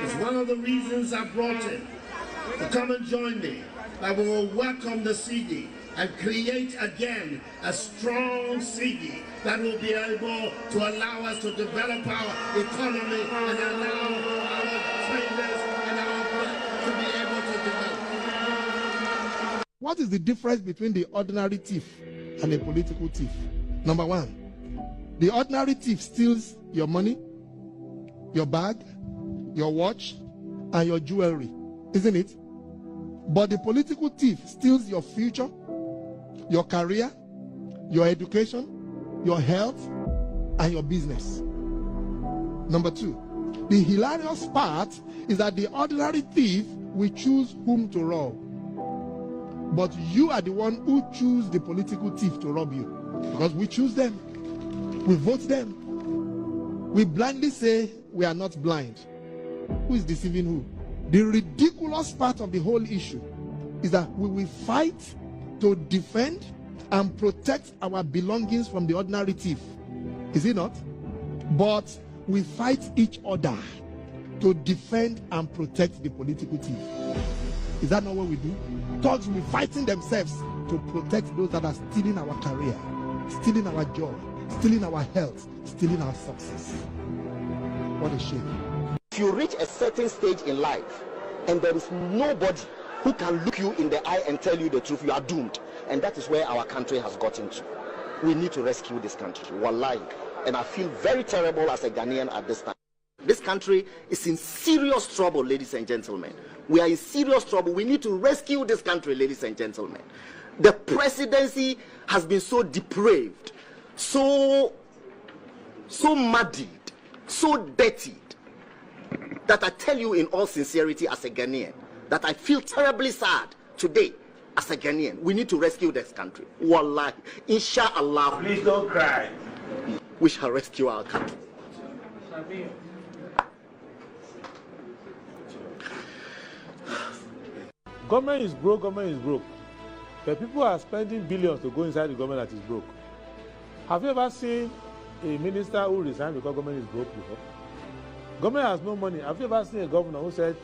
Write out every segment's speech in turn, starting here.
It's one of the reasons I brought him to come and join me, that we will welcome the CD and create again a strong CD that will be able to allow us to develop our economy and allow our traders and our to be able to develop. What is the difference between the ordinary thief and a political thief? Number one, the ordinary thief steals your money, your bag, your watch, and your jewelry, isn't it? But the political thief steals your future, your career, your education, your health, and your business. Number two, the hilarious part is that the ordinary thief will choose whom to rob. But you are the one who choose the political thief to rob you. Because we choose them. We vote them. We blindly say we are not blind. Who is deceiving who? The ridiculous part of the whole issue is that we will fight to defend and protect our belongings from the ordinary thief. Is it not? But we fight each other to defend and protect the political thief. Is that not what we do? Thugs will be fighting themselves to protect those that are stealing our career, stealing our joy, stealing our health, stealing our success. What a shame. If you reach a certain stage in life and there is nobody who can look you in the eye and tell you the truth, you are doomed. And that is where our country has gotten to. We need to rescue this country. Wallahi. And I feel very terrible as a Ghanaian at this time. This country is in serious trouble, ladies and gentlemen. We are in serious trouble. We need to rescue this country, ladies and gentlemen. The presidency has been so depraved, so muddied, so dirtied, that I tell you in all sincerity as a Ghanaian, that I feel terribly sad today as a Ghanaian. We need to rescue this country. Wallahi, inshallah. Please don't cry. We shall rescue our country. Government is broke, government is broke. The people are spending billions to go inside the government that is broke. Have you ever seen a minister who resigned because government is broke before? Government has no money. Have you ever seen a governor who said,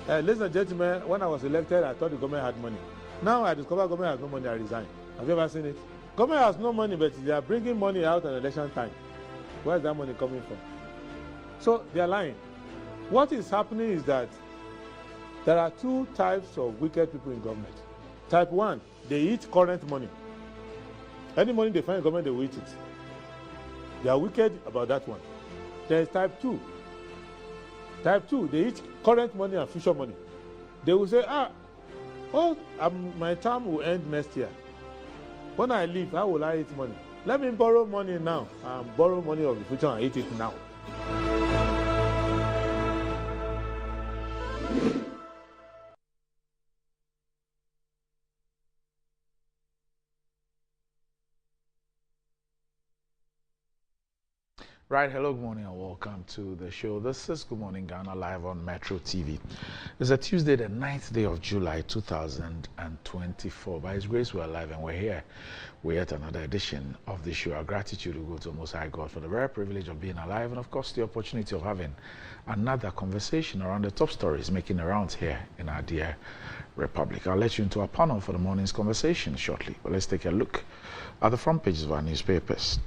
ladies and gentlemen, when I was elected, I thought the government had money. Now I discover government has no money, I resign. Have you ever seen it? Government has no money, but they are bringing money out at election time. Where is that money coming from? So they are lying. What is happening is that there are two types of wicked people in government. Type 1, they eat current money. Any money they find in government, they will eat it. They are wicked about that one. There is type 2. Type 2, they eat current money and future money. They will say, my term will end next year. When I leave, how will I eat money? Let me borrow money now and borrow money of the future and eat it now. Right, hello, good morning and welcome to the show. This is Good Morning Ghana live on Metro TV. It's a Tuesday, the 9th day of July 2024. By His grace, we're alive and we're here. We're yet another edition of the show. Our gratitude will go to Most High God for the very privilege of being alive and, of course, the opportunity of having another conversation around the top stories making the rounds here in our dear Republic. I'll let you into our panel for the morning's conversation shortly, but let's take a look at the front pages of our newspapers.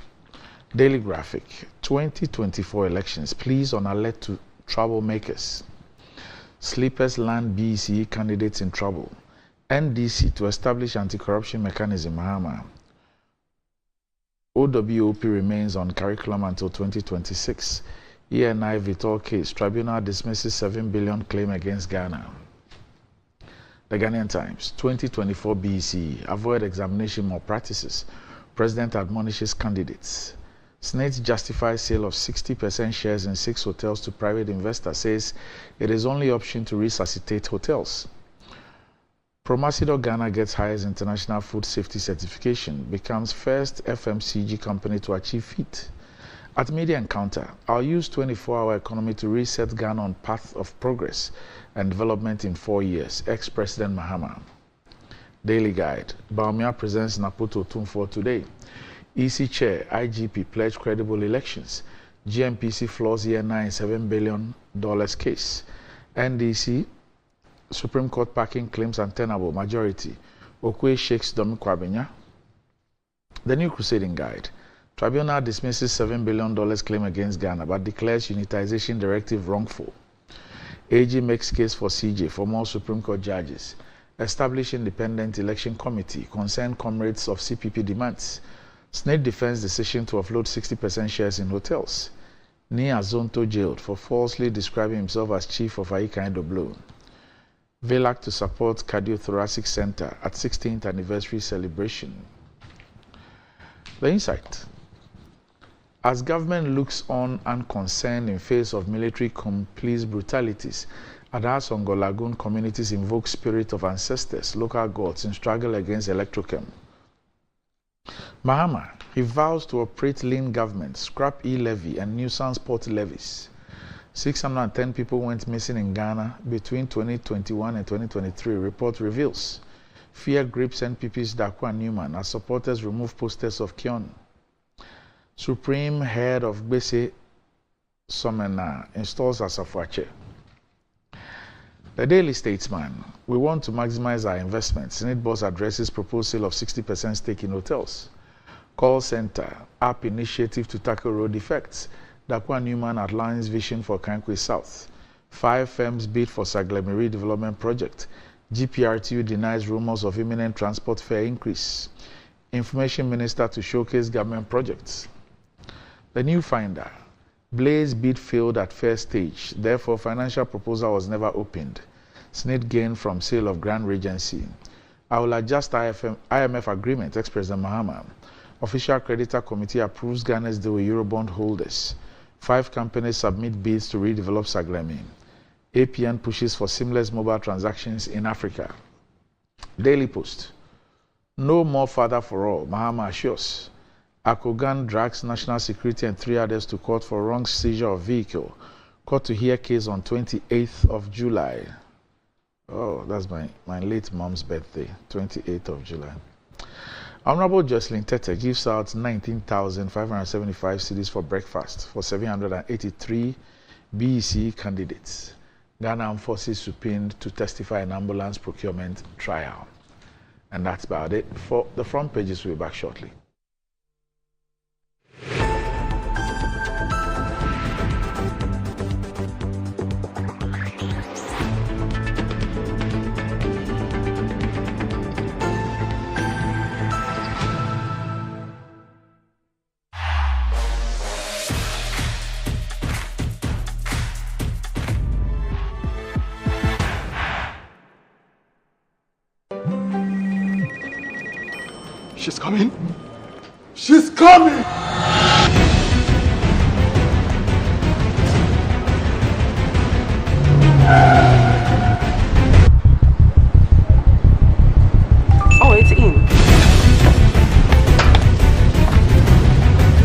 Daily Graphic, 2024 elections, pleas on alert to troublemakers. Sleepers land BEC candidates in trouble. NDC to establish anti-corruption mechanism, Mahama. OWOP remains on curriculum until 2026. ENI Vitor case, tribunal dismisses 7 billion claim against Ghana. The Ghanaian Times, 2024 BEC, avoid examination malpractices. President admonishes candidates. Senate justifies sale of 60% shares in 6 hotels to private investors, says it is only option to resuscitate hotels. Promasidor Ghana gets highest international food safety certification, becomes first FMCG company to achieve feat. At Media Encounter, I'll use 24-hour economy to reset Ghana on path of progress and development in 4 years, ex-President Mahama. Daily Guide, Baumia presents Napoto Tumfor today. EC Chair, IGP pledge credible elections. GMPC floors year 9, 7 billion case. NDC, Supreme Court parking claims untenable majority. Okwe shakes Domi Kwabenya. The New Crusading Guide. Tribunal dismisses $7 billion claim against Ghana but declares unitization directive wrongful. AG makes case for CJ for more Supreme Court judges. Establish independent election committee. Concerned comrades of CPP demands. Snake defends decision to offload 60% shares in hotels. Nia Zonto jailed for falsely describing himself as chief of Aikai Doblo. VELAC to support Cardiothoracic Center at 16th anniversary celebration. The insight. As government looks on unconcerned in face of military police brutalities, Adasongo Lagoon communities invoke spirit of ancestors, local gods in struggle against electrochem. Mahama, he vows to operate lean government, scrap e-levy and nuisance port levies. 610 people went missing in Ghana between 2021 and 2023, report reveals. Fear grips NPP's Dakwa Newman as supporters remove posters of Kion. Supreme Head of Gbese Somena installs Asafwache. The Daily Statesman. We want to maximize our investments. Senate boss addresses proposal of 60% stake in hotels. Call Center. App initiative to tackle road defects. Dakwa Newman outlines vision for Kankwe South. 5 firms bid for Saglemiri development project. GPRTU denies rumors of imminent transport fare increase. Information Minister to showcase government projects. The New Finder. Blaze bid failed at first stage, therefore financial proposal was never opened. Senate gain from sale of Grand Regency. I will adjust IMF agreement, ex-President Mahama. Official Creditor Committee approves Ghana's deal with Eurobond holders. 5 companies submit bids to redevelop Saglemi. APN pushes for seamless mobile transactions in Africa. Daily Post. No more father for all, Mahama assures. Akogan drags national security and 3 others to court for wrong seizure of vehicle. Court to hear case on 28th of July. Oh, that's my late mom's birthday, 28th of July. Honorable Jocelyn Tete gives out 19,575 cedis for breakfast for 783 BEC candidates. Ghana Armed Forces subpoenaed to testify in ambulance procurement trial. And that's about it. For the front pages, we'll be back shortly. She's coming. She's coming! Oh, it's in.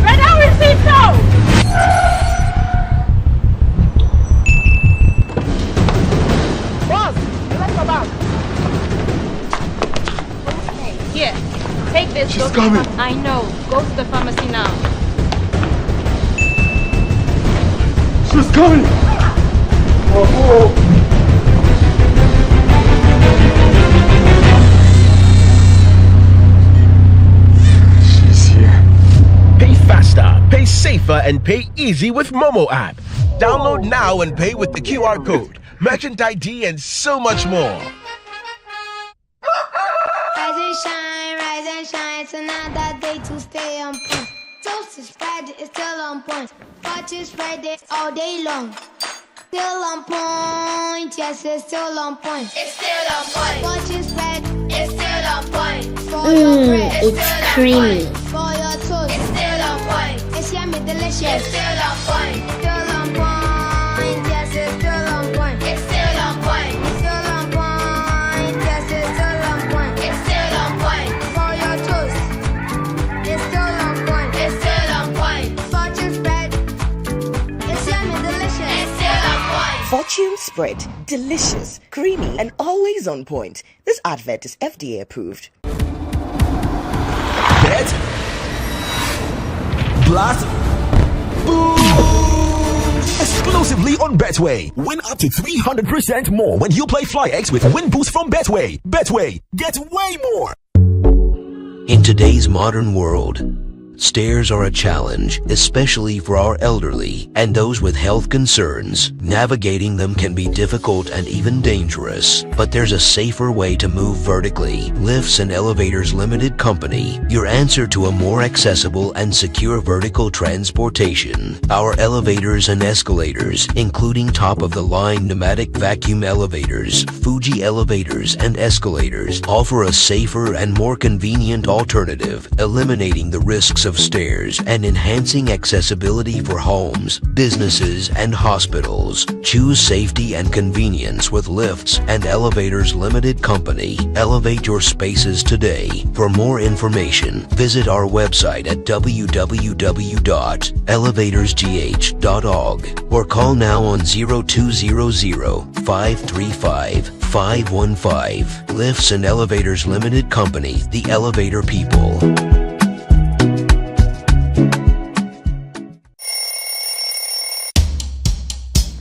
Red out receipt now! Boss, let's go back. Okay, here. Take this. She's coming. I know. Go to the pharmacy now. She's coming! Oh. She's here. Pay faster, pay safer, and pay easy with Momo app. Download now and pay with the QR code, merchant ID, and so much more. Rise and shine, it's another day to stay on point. Toast is Friday, it's still on point. Watch is Friday all day long. Still on point, yes, it's still on point. It's still on point. Watch is Friday, it's still on point. For your bread, it's creamy. For your toast, it's still on point. It's yummy, delicious. It's still on point. Still on point, yes, it's still on point. It's still on point. It's still on point, yes, it's still on point. It's still on point. For your toast, it's still on point. It's still on point. Fortune spread, it's yummy, delicious. It's still on point. Fortune spread, delicious, creamy, and always on point. This advert is FDA approved. Bet. Blast. Boom. Exclusively on Betway. Win up to 300% more when you play FlyX with Win Boost from Betway. Betway, get way more. In today's modern world, stairs are a challenge, especially for our elderly and those with health concerns. Navigating them can be difficult and even dangerous, but there's a safer way to move vertically. Lifts and Elevators Limited Company, your answer to a more accessible and secure vertical transportation. Our elevators and escalators, including top-of-the-line pneumatic vacuum elevators, Fuji elevators and escalators, offer a safer and more convenient alternative, eliminating the risks of stairs and enhancing accessibility for homes, businesses, and hospitals. Choose safety and convenience with Lifts and Elevators Limited Company. Elevate your spaces today. For more information, visit our website at www.elevatorsgh.org or call now on 0200-535-515. Lifts and Elevators Limited Company, the elevator people.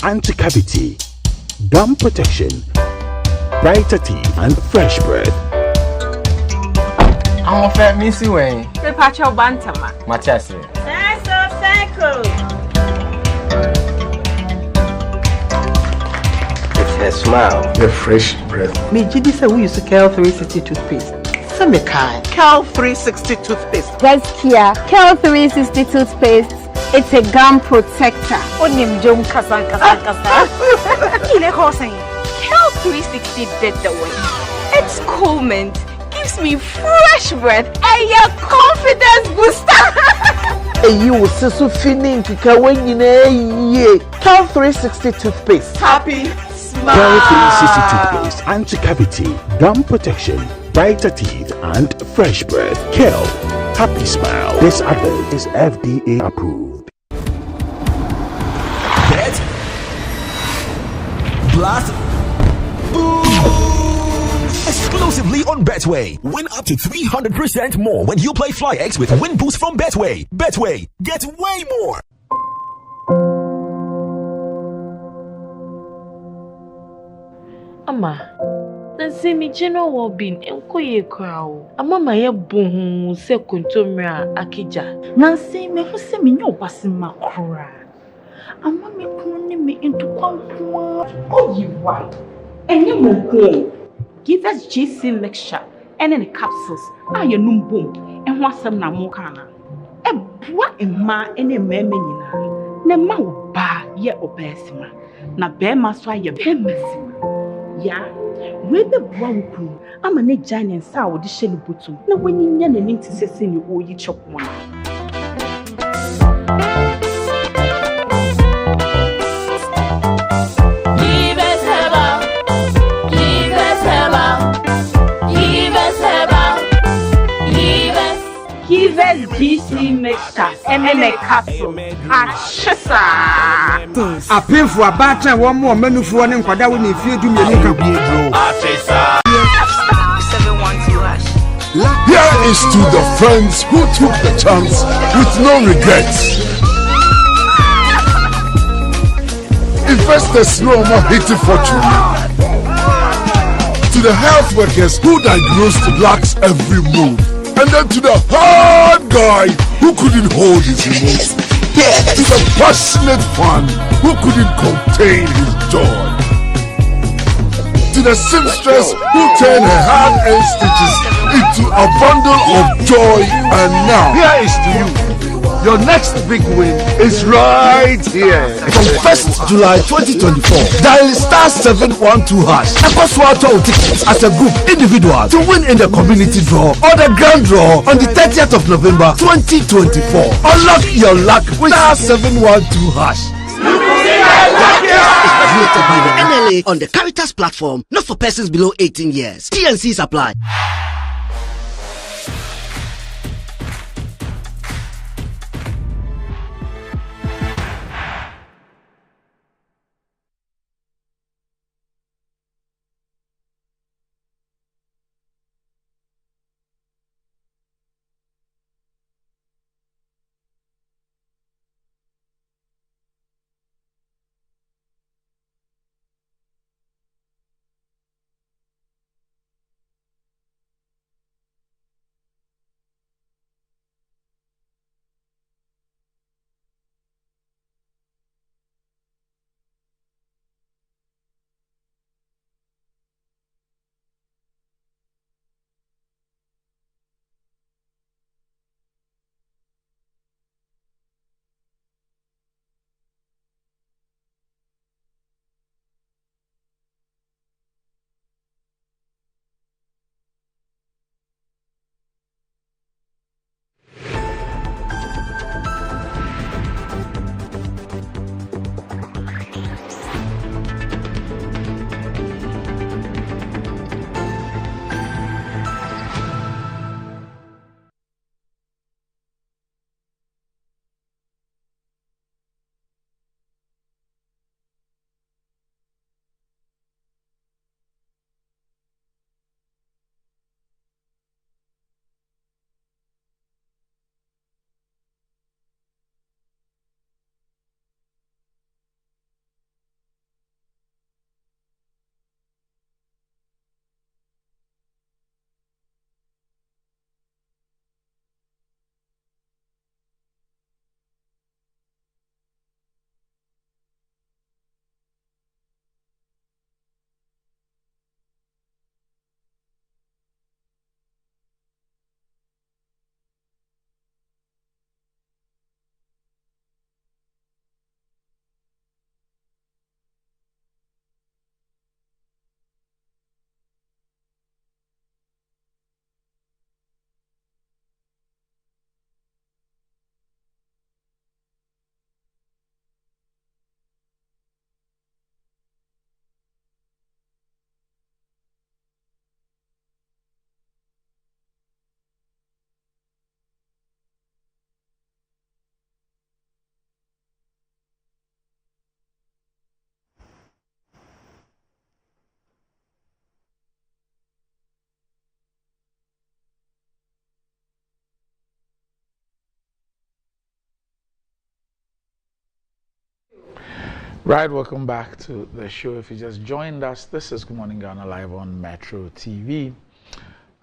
Anti-cavity, gum protection, brighter teeth, and fresh breath. I'm a fat missy way. The Pacho Bantama. Matias. It's her smile. The fresh breath. Me Gidi say we use Cal 360 toothpaste. Some kind. Cal 360 toothpaste. That's Kia. Cal 360 toothpaste. It's a gum protector. Onim jom kasan. Ile kosen. Cal 360 did the way. It's cool mint. Gives me fresh breath and your confidence booster. You will see so feeling kika when you know Cal 360 toothpaste. Happy smile. Cal 360 toothpaste, anti-cavity, gum protection, brighter teeth, and fresh breath. Cal, happy smile. This advert is FDA approved. Bet. Blast. Boom. Exclusively on Betway. Win up to 300% more when you play FlyX with Win Boost from Betway. Betway, get way more. Ama, nansi mi jeno wo bin enko ye kwao. Ama ma ye bohu se kontomra akija. Nansi me hu se me nyo basi makura. Ama me kunu ni me into kwankwa. Oyiwa. Enye mo ko. Give us JC lecture and in the capsules. Aye num boom. And what some na mo kana. E bua e ma ene meme nyina. Ne ma wo ba ye obesima. Na be ma so aye be mesima. Ya, we be bua wo kunu. Ama ne giant sa wo de hye ne botum. Na wanyinya na nim tisese ni oyi chopon. DC mixture and a capsule. Achisa. A pin for a batter, one more menu for one and Quada when if you do me a little bit. Here is to the friends who took the chance with no regrets. Investors no more hating fortune. To the health workers who diagnosed blacks every move. And then to the hard guy who couldn't hold his emotions. To the passionate fan who couldn't contain his joy. To the seamstress who turned her hard-earned stitches into a bundle of joy. And now, here is to you. Your next big win is right here. From 1st July 2024, dial *712# and Coswato tickets as a group individual to win in the community draw or the grand draw on the 30th of November 2024. Unlock your luck with *712#. Rated by the NLA on the Caritas platform, not for persons below 18 years. TNCs apply. Right, welcome back to the show. If you just joined us, this is Good Morning Ghana live on Metro TV.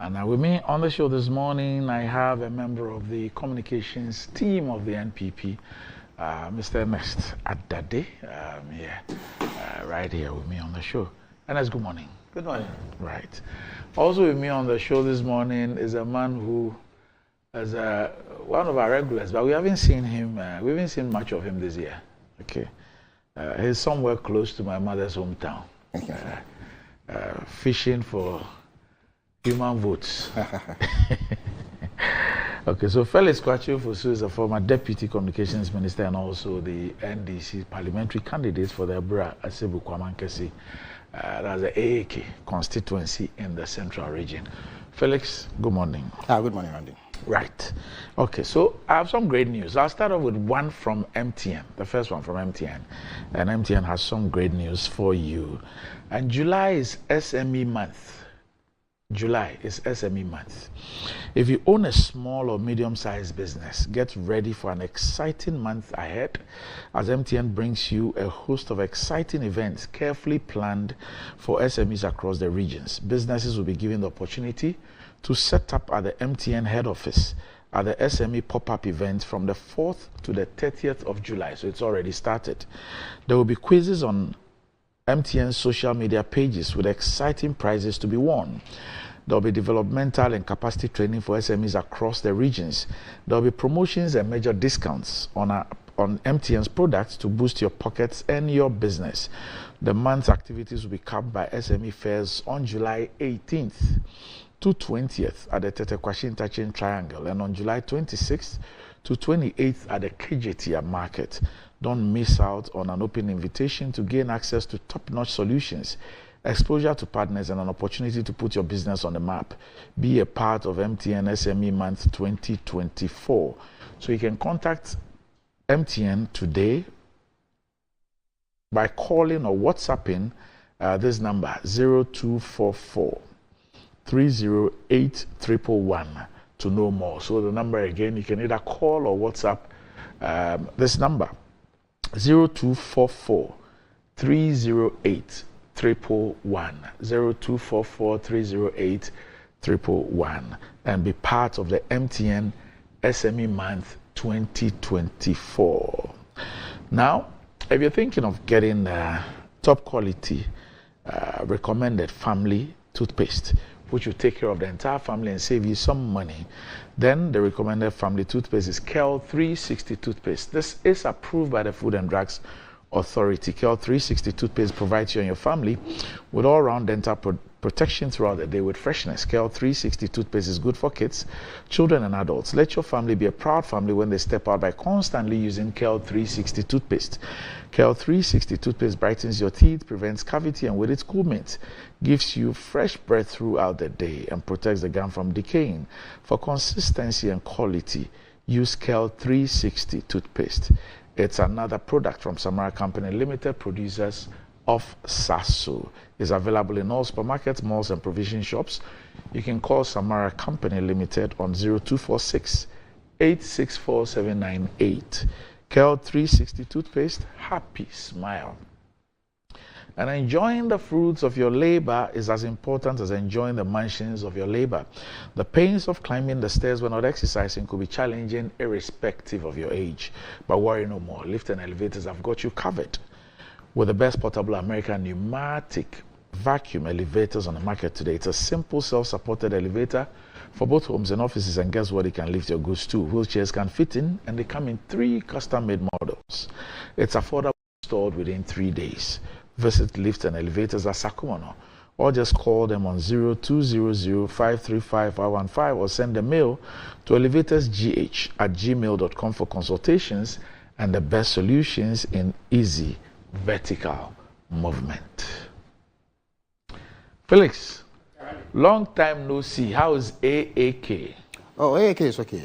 And with me on the show this morning, I have a member of the communications team of the NPP, Mr. Ernest Adade, right here with me on the show. Ernest, good morning. Good morning. Right. Also with me on the show this morning is a man who is one of our regulars, but we haven't seen him, we haven't seen much of him this year. Okay. He's somewhere close to my mother's hometown, fishing for human votes. Okay, so Felix Kwachiofosu is a former Deputy Communications Minister and also the NDC parliamentary candidate for the Abra Asebu Kwamankesi, that's the AAK constituency in the Central Region. Felix, good morning. Good morning, Randy. Right. Okay, so I have some great news. I'll start off with one from MTN, the first one from MTN. And MTN has some great news for you. And July is SME month. July is SME month. If you own a small or medium-sized business, get ready for an exciting month ahead as MTN brings you a host of exciting events carefully planned for SMEs across the regions. Businesses will be given the opportunity to set up at the MTN head office at the SME pop-up event from the 4th to the 30th of July. So it's already started. There will be quizzes on MTN social media pages with exciting prizes to be won. There will be developmental and capacity training for SMEs across the regions. There will be promotions and major discounts on MTN's products to boost your pockets and your business. The month's activities will be capped by SME fairs on July 18th to 20th at the Tetequashi Interchange Triangle and on July 26th to 28th at the KJT Market. Don't miss out on an open invitation to gain access to top-notch solutions, exposure to partners, and an opportunity to put your business on the map. Be a part of MTN SME Month 2024. So you can contact MTN today by calling or WhatsApping this number 0244 308 111 to know more. So the number again, you can either call or WhatsApp this number 0244 308 111 0244 308 111 and be part of the MTN SME Month 2024. Now, if you're thinking of getting top quality recommended family toothpaste, which will take care of the entire family and save you some money, then the recommended family toothpaste is KEL 360 toothpaste. This is approved by the Food and Drugs Authority. KEL 360 toothpaste provides you and your family with all-round dental protection throughout the day with freshness. KEL 360 toothpaste is good for kids, children, and adults. Let your family be a proud family when they step out by constantly using KEL 360 toothpaste. KEL 360 toothpaste brightens your teeth, prevents cavity, and with its cool mint, gives you fresh breath throughout the day and protects the gum from decaying. For consistency and quality, use KEL 360 toothpaste. It's another product from Samara Company Limited, producers of Sasso. Is available in all supermarkets, malls, and provision shops. You can call Samara Company Limited on 0246 864 798. KEL 360 toothpaste, happy smile. And enjoying the fruits of your labor is as important as enjoying the mansions of your labor. The pains of climbing the stairs when not exercising could be challenging irrespective of your age. But worry no more. Lift and elevators have got you covered. With the best portable American pneumatic vacuum elevators on the market today. It's a simple self-supported elevator for both homes and offices, and guess what? It can lift your goods too. Wheelchairs can fit in, and they come in 3 custom-made models. It's affordable, stored within 3 days. Visit Lift and Elevators at Sakumono, or just call them on 0200-535-515 or send a mail to elevatorsgh@gmail.com for consultations and the best solutions in easy vertical movement. Felix, long time no see. How is AAK? Oh, AAK is okay.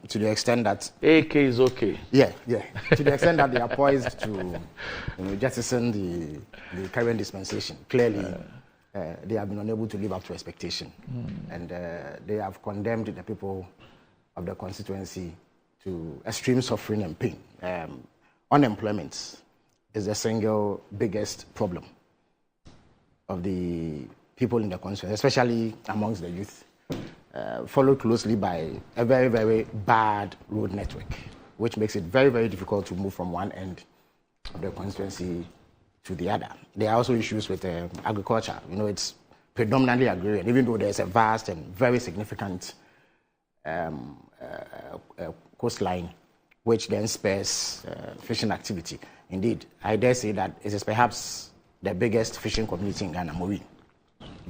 To the extent that AAK is okay. Yeah. To the extent that they are poised to, jettison the current dispensation. Clearly, they have been unable to live up to expectation, and they have condemned the people of the constituency to extreme suffering and pain. Unemployment is the single biggest problem of the people in the constituency, especially amongst the youth, followed closely by a very, very bad road network, which makes it very, very difficult to move from one end of the constituency to the other. There are also issues with agriculture. You know, it's predominantly agrarian, even though there's a vast and very significant coastline, which then spares fishing activity. Indeed, I dare say that it is perhaps the biggest fishing community in Ghana, Mori,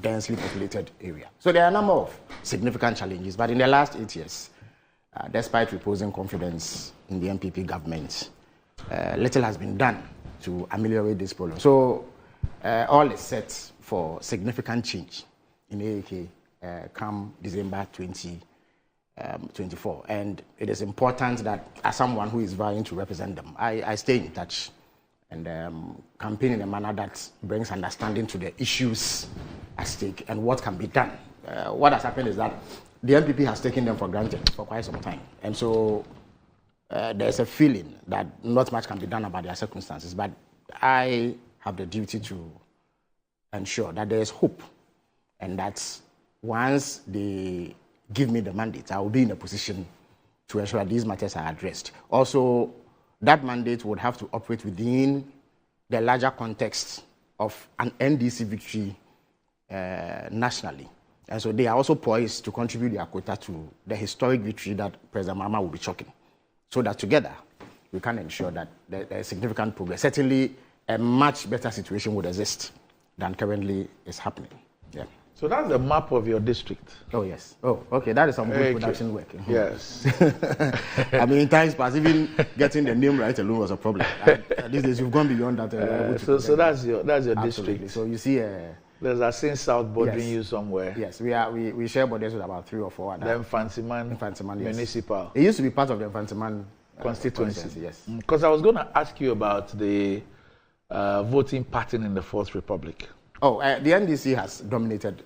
densely populated area. So there are a number of significant challenges, but in the last 8 years, despite reposing confidence in the MPP government, little has been done to ameliorate this problem. So all is set for significant change in AAK come December 2024. And it is important that as someone who is vying to represent them, I stay in touch and campaign in a manner that brings understanding to the issues at stake and what can be done. What has happened is that the MPP has taken them for granted for quite some time. And so there's a feeling that not much can be done about their circumstances, but I have the duty to ensure that there is hope and that once they give me the mandate, I will be in a position to ensure that these matters are addressed. Also, that mandate would have to operate within the larger context of an NDC victory nationally. And so they are also poised to contribute their quota to the historic victory that President Mahama will be chalking, so that together we can ensure that there is significant progress. Certainly, a much better situation would exist than currently is happening. Yeah. So that's the map of your district. Oh, yes. Oh, okay. That is some good production work. Yes. I mean, in times past, even getting the name right alone was a problem. These days, you've gone beyond that. So that's your district. So you see, there's a Saint South bordering you somewhere. Yes, we share borders with about 3 or 4 others. The Infantiman yes. Municipal. It used to be part of the Infantiman Constituency. Yes. Because I was going to ask you about the voting pattern in the Fourth Republic. Oh, the NDC has dominated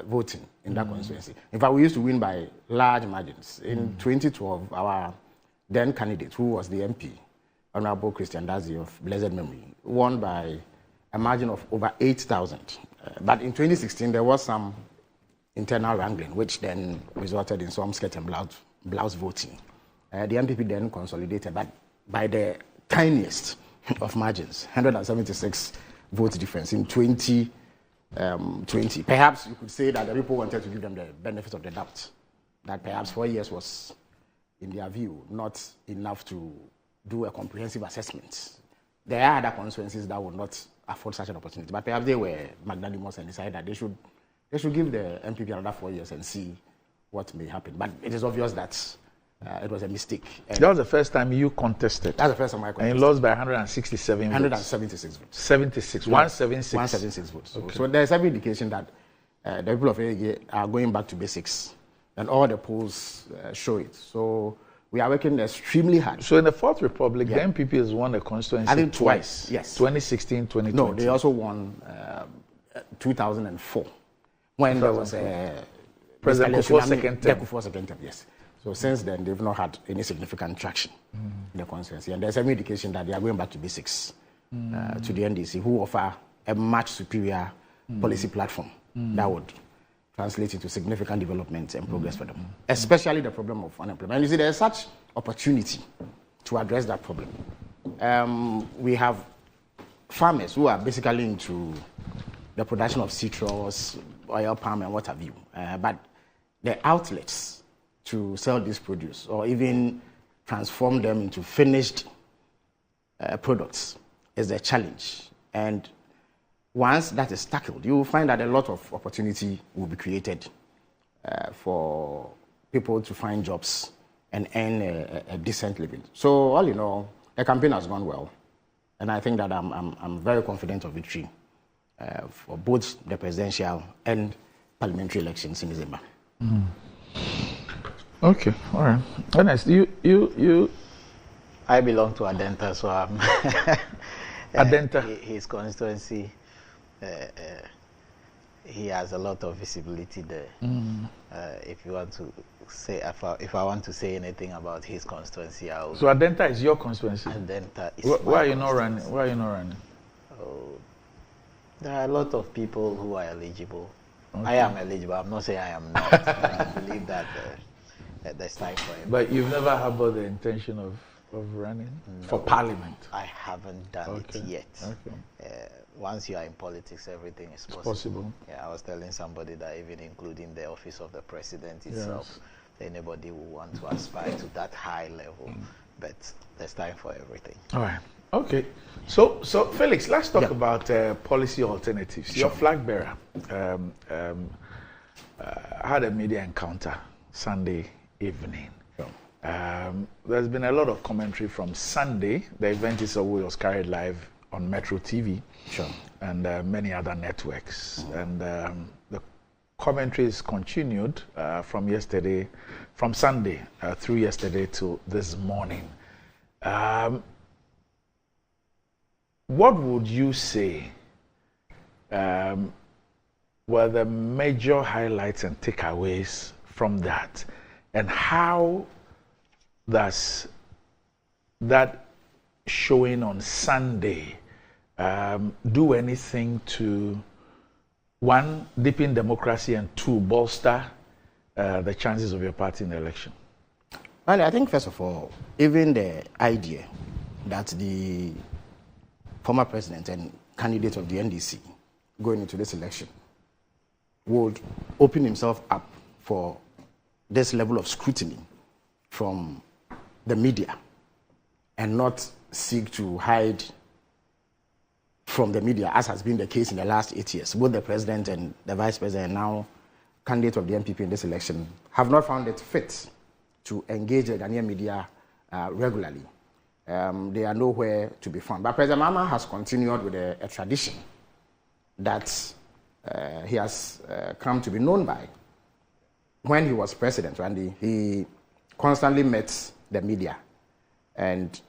voting in that constituency. In fact, we used to win by large margins. In 2012, our then candidate, who was the MP, Honorable Christian Dazi of blessed memory, won by a margin of over 8,000. But in 2016, there was some internal wrangling, which then resulted in some skirt and blouse voting. The MPP then consolidated, but by the tiniest of margins, 176 vote difference in 2020. Perhaps you could say that the people wanted to give them the benefit of the doubt, that perhaps 4 years was, in their view, not enough to do a comprehensive assessment. There are other constituencies that would not afford such an opportunity, but perhaps they were magnanimous and decided that they should give the MPP another 4 years and see what may happen. But it is obvious that it was a mistake. And that was the first time you contested. That's the first time I contested. And you lost by 167 176 votes. 76. 176. 176 votes. Okay. So there's every indication that the people of AAG are going back to basics. And all the polls show it. So we are working extremely hard. So in the Fourth Republic, the MPP has won the constituency I think twice. Yes. 2016, 2020. No, they also won 2004 when there was President Kufuor's second term. Kufuor's second term, yes. So since then, they've not had any significant traction in the constituency. And there's every indication that they are going back to basics to the NDC, who offer a much superior policy platform that would translate into significant development and progress for them, especially the problem of unemployment. And you see, there's such opportunity to address that problem. We have farmers who are basically into the production of citrus, oil palm, and what have you. But the outlets to sell this produce or even transform them into finished products is a challenge. And once that is tackled, you will find that a lot of opportunity will be created for people to find jobs and earn a decent living. So all in all, the campaign has gone well. And I think that I'm very confident of victory for both the presidential and parliamentary elections in December. Okay, all right. Ernest, you. I belong to Adenta, so I'm Adenta. His constituency he has a lot of visibility there. If you want to say, if I want to say anything about his constituency, I will. So Adenta is your constituency. Adenta is. Why are you not running? Why are you not running? Oh, there are a lot of people who are eligible. Okay. I am eligible. I'm not saying I am not. I believe that there's time for him. But you've never harbored the intention of running for parliament? I haven't done it yet. Okay. Once you are in politics, everything is possible. Yeah, I was telling somebody that even including the office of the president itself, anybody who want to aspire to that high level, but there's time for everything. All right. Okay. So Felix, let's talk about policy alternatives. Your flag bearer had a media encounter Sunday evening. There's been a lot of commentary from Sunday. The event was carried live on Metro TV and many other networks. And the commentary is continued from Sunday through yesterday to this morning. What would you say were the major highlights and takeaways from that? And how does that showing on Sunday do anything to, one, deepen democracy, and two, bolster the chances of your party in the election? Well, I think, first of all, even the idea that the former president and candidate of the NDC going into this election would open himself up for this level of scrutiny from the media and not seek to hide from the media, as has been the case in the last 8 years. Both the president and the vice president, now candidate of the MPP in this election, have not found it fit to engage the Ghanaian media regularly. They are nowhere to be found. But President Mahama has continued with a tradition that he has come to be known by. When he was president, Randy, he constantly met the media and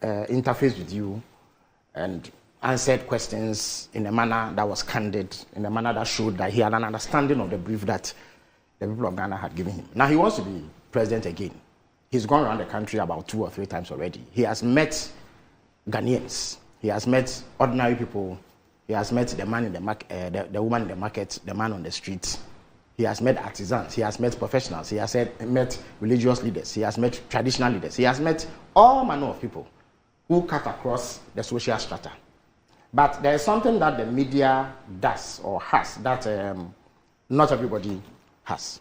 interfaced with you and answered questions in a manner that was candid, in a manner that showed that he had an understanding of the brief that the people of Ghana had given him. Now he wants to be president again. He's gone around the country about 2 or 3 times already. He has met Ghanaians. He has met ordinary people. He has met the man in the market, the woman in the market, the man on the street. He has met artisans. He has met professionals. He has met religious leaders. He has met traditional leaders. He has met all manner of people who cut across the social strata. But there is something that the media does or has that not everybody has.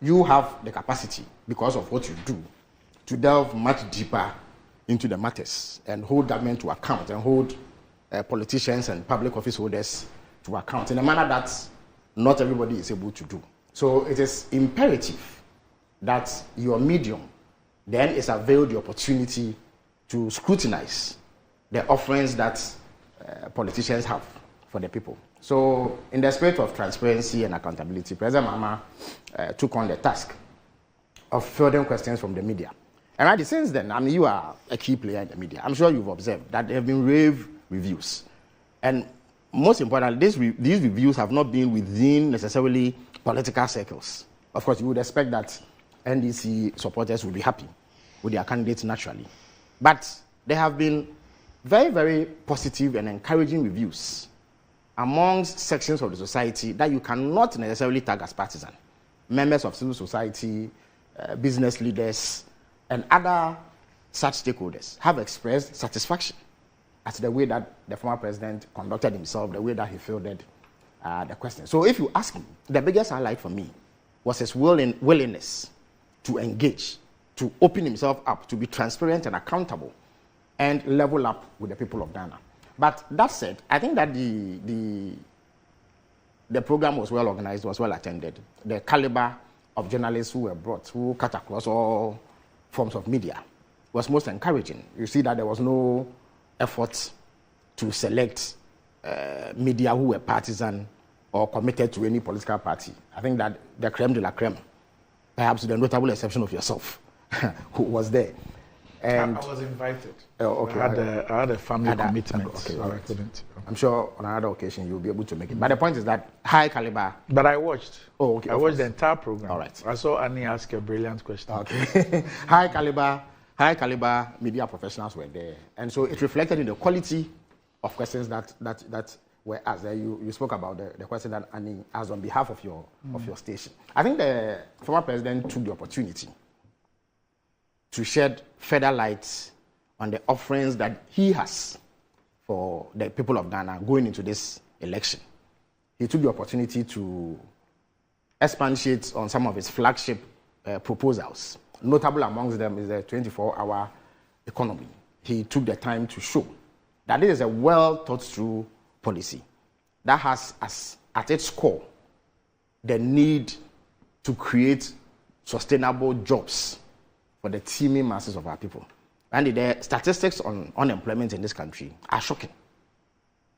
You have the capacity, because of what you do, to delve much deeper into the matters and hold government to account and hold politicians and public office holders to account in a manner that not everybody is able to do. So it is imperative that your medium then is availed the opportunity to scrutinize the offerings that politicians have for the people. So in the spirit of transparency and accountability, President Mahama took on the task of fielding questions from the media. And right, since then, I mean, you are a key player in the media. I'm sure you've observed that there have been rave reviews. And most importantly, these reviews have not been within necessarily political circles. Of course, you would expect that NDC supporters would be happy with their candidates naturally. But there have been very, very positive and encouraging reviews amongst sections of the society that you cannot necessarily tag as partisan. Members of civil society, business leaders, and other such stakeholders have expressed satisfaction at the way that the former president conducted himself, the way that he fielded the question. So if you ask me, the biggest highlight for me was his willingness to engage, to open himself up, to be transparent and accountable, and level up with the people of Ghana. But that said, I think that the program was well organized, was well attended. The caliber of journalists who were brought, who cut across all forms of media, was most encouraging. You see that there was no effort to select media who were partisan or committed to any political party. I think that the creme de la creme, perhaps with the notable exception of yourself, who was there. And I was invited. Oh, okay. I had a family commitment, okay, so I couldn't. I'm sure on another occasion you'll be able to make it. But the point is that high caliber. But I watched. Oh, okay. I watched the entire program. All right. I saw Annie ask a brilliant question. Okay. high caliber media professionals were there, and so it reflected in the quality of questions that were asked. You spoke about the question that Annie asked on behalf of your station. I think the former president took the opportunity to shed further light on the offerings that he has for the people of Ghana going into this election. He took the opportunity to expatiate on some of his flagship proposals. Notable amongst them is the 24-hour economy. He took the time to show that this is a well-thought-through policy that has as at its core the need to create sustainable jobs for the teeming masses of our people. And the statistics on unemployment in this country are shocking.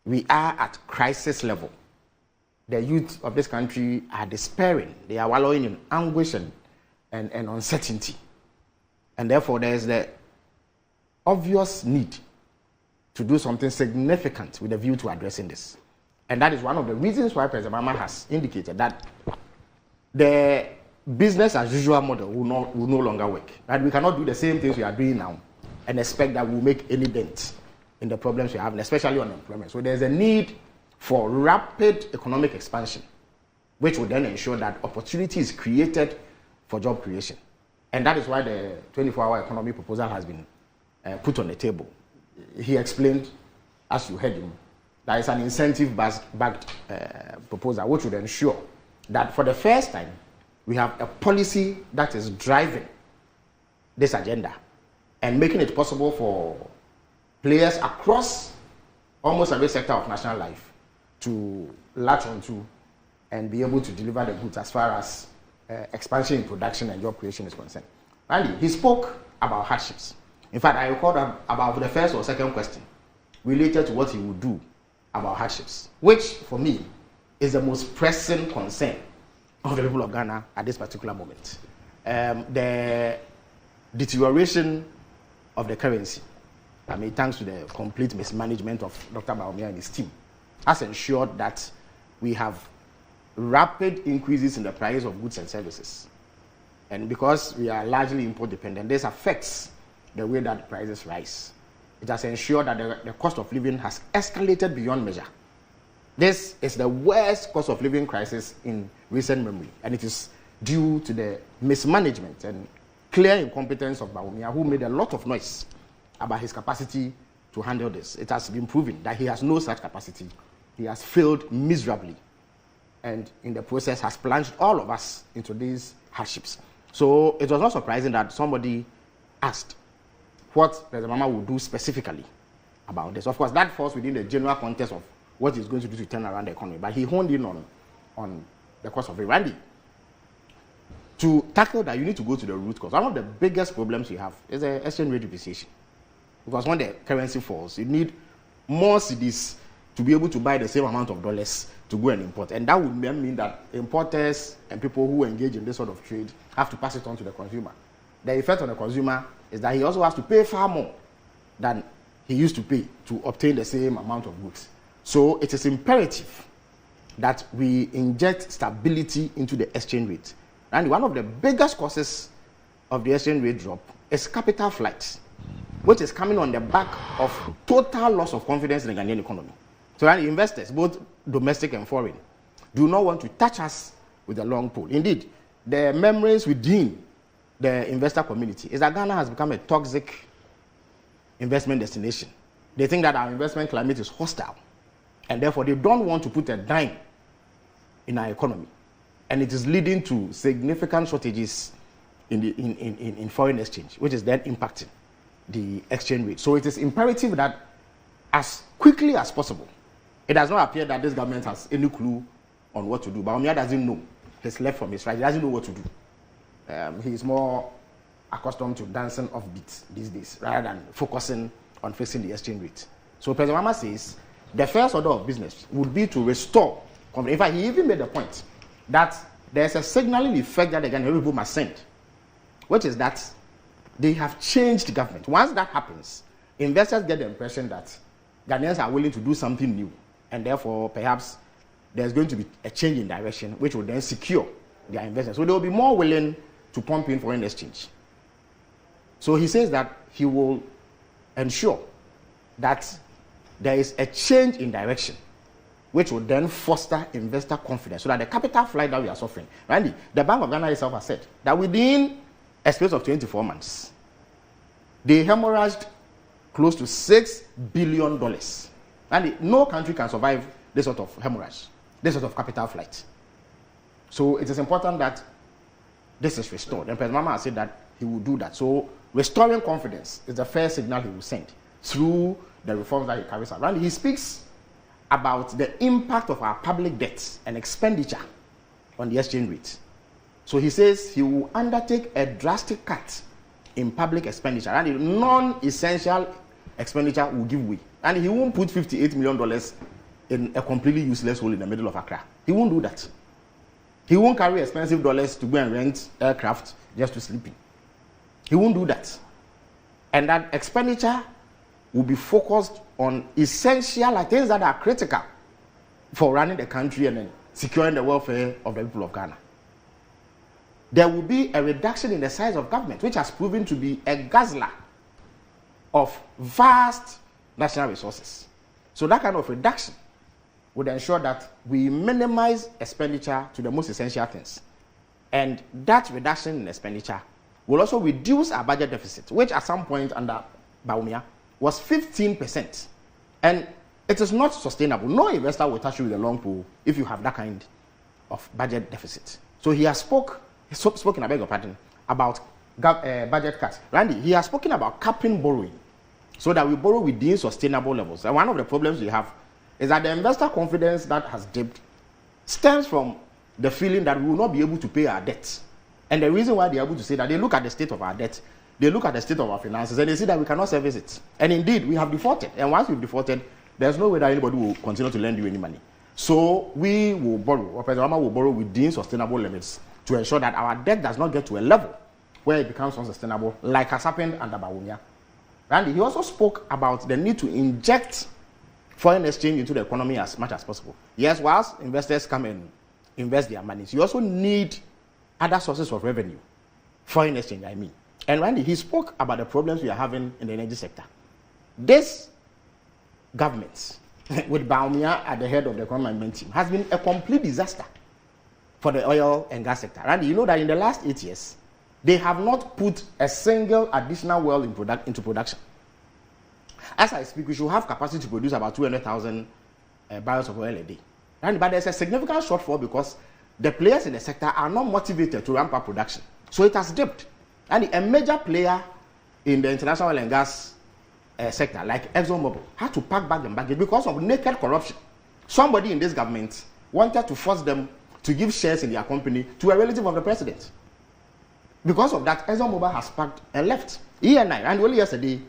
We are at crisis level. The youth of this country are despairing. They are wallowing in anguish and uncertainty. And therefore, there is the obvious need to do something significant with a view to addressing this. And that is one of the reasons why President Mahama has indicated that the business as usual model will no longer work. Right? We cannot do the same things we are doing now and expect that we'll make any dent in the problems we have, and especially unemployment. So there's a need for rapid economic expansion, which will then ensure that opportunity is created for job creation. And that is why the 24-hour economy proposal has been put on the table. He explained, as you heard him, that it's an incentive-backed proposal, which would ensure that for the first time, we have a policy that is driving this agenda and making it possible for players across almost every sector of national life to latch onto and be able to deliver the goods as far as expansion in production and job creation is concerned. Finally, he spoke about hardships. In fact, I recalled about the first or second question related to what he would do about hardships, which for me is the most pressing concern of the people of Ghana at this particular moment. The deterioration of the currency, thanks to the complete mismanagement of Dr. Bawumia and his team, has ensured that we have rapid increases in the price of goods and services. And because we are largely import dependent, this affects the way that prices rise. It has ensured that the cost of living has escalated beyond measure. This is the worst cost of living crisis in recent memory, and it is due to the mismanagement and clear incompetence of Bawumia, who made a lot of noise about his capacity to handle this. It has been proven that he has no such capacity. He has failed miserably, and in the process has plunged all of us into these hardships. So it was not surprising that somebody asked what President Mahama would do specifically about this. Of course, that falls within the general context of what he's going to do to turn around the economy, but he honed in on the cost of it. Randy, to tackle that, you need to go to the root cause. One of the biggest problems we have is the exchange rate depreciation. Because when the currency falls, you need more cedis to be able to buy the same amount of dollars to go and import. And that would mean that importers and people who engage in this sort of trade have to pass it on to the consumer. The effect on the consumer is that he also has to pay far more than he used to pay to obtain the same amount of goods. So it is imperative that we inject stability into the exchange rate. And one of the biggest causes of the exchange rate drop is capital flight, which is coming on the back of total loss of confidence in the Ghanaian economy. So investors, both domestic and foreign, do not want to touch us with a long pole. Indeed, the memories within the investor community is that Ghana has become a toxic investment destination. They think that our investment climate is hostile, and therefore they don't want to put a dime in our economy. And it is leading to significant shortages in foreign exchange, which is then impacting the exchange rate. So it is imperative that as quickly as possible, it does not appear that this government has any clue on what to do. Bawumia doesn't know his left from his right. He doesn't know what to do. He is more accustomed to dancing off beat these days rather than focusing on fixing the exchange rate. So President Mahama says the first order of business would be to restore confidence. In fact, he even made the point that there's a signaling effect that the Ghanaian people must send, which is that they have changed government. Once that happens, investors get the impression that Ghanaians are willing to do something new, and therefore perhaps there's going to be a change in direction, which will then secure their investment. So they will be more willing to pump in foreign exchange. So he says that he will ensure that there is a change in direction, which will then foster investor confidence, so that the capital flight that we are suffering. Randy, the Bank of Ghana itself has said that within a space of 24 months, they hemorrhaged close to $6 billion. And no country can survive this sort of hemorrhage, this sort of capital flight. So it is important that this is restored. And President Mahama has said that he will do that. So restoring confidence is the first signal he will send through the reforms that he carries out. And he speaks about the impact of our public debt and expenditure on the exchange rate. So he says he will undertake a drastic cut in public expenditure, and non-essential expenditure will give way. And he won't put $58 million in a completely useless hole in the middle of Accra. He won't do that. He won't carry expensive dollars to go and rent aircraft just to sleep in. He won't do that. And that expenditure will be focused on essential things that are critical for running the country and then securing the welfare of the people of Ghana. There will be a reduction in the size of government, which has proven to be a guzzler of vast national resources. So that kind of reduction would ensure that we minimize expenditure to the most essential things. And that reduction in expenditure will also reduce our budget deficit, which at some point under Bawumia was 15%. And it is not sustainable. No investor will touch you with a long pole if you have that kind of budget deficit. So he has spoken, I beg your pardon, about budget cuts. Randy, he has spoken about capping borrowing so that we borrow within sustainable levels. And one of the problems we have is that the investor confidence that has dipped stems from the feeling that we will not be able to pay our debts. And the reason why they are able to say that, they look at the state of our debt, they look at the state of our finances, and they see that we cannot service it. And indeed, we have defaulted. And once we've defaulted, there's no way that anybody will continue to lend you any money. So we will borrow, or President Mahama will borrow within sustainable limits to ensure that our debt does not get to a level where it becomes unsustainable, like has happened under Bawumia. Randy, he also spoke about the need to inject foreign exchange into the economy as much as possible. Yes, whilst investors come and invest their money, you also need other sources of revenue, foreign exchange, I mean. And Randy, he spoke about the problems we are having in the energy sector. This government, with Bawumia at the head of the economic team, has been a complete disaster for the oil and gas sector. Randy, you know that in the last 8 years, they have not put a single additional well into production. As I speak, we should have capacity to produce about 200,000 barrels of oil a day. Randy, but there's a significant shortfall because the players in the sector are not motivated to ramp up production. So it has dipped. And a major player in the international oil and gas sector, like ExxonMobil, had to pack back and baggage because of naked corruption. Somebody in this government wanted to force them to give shares in their company to a relative of the president. Because of that, ExxonMobil has packed and left. ENI, and only yesterday,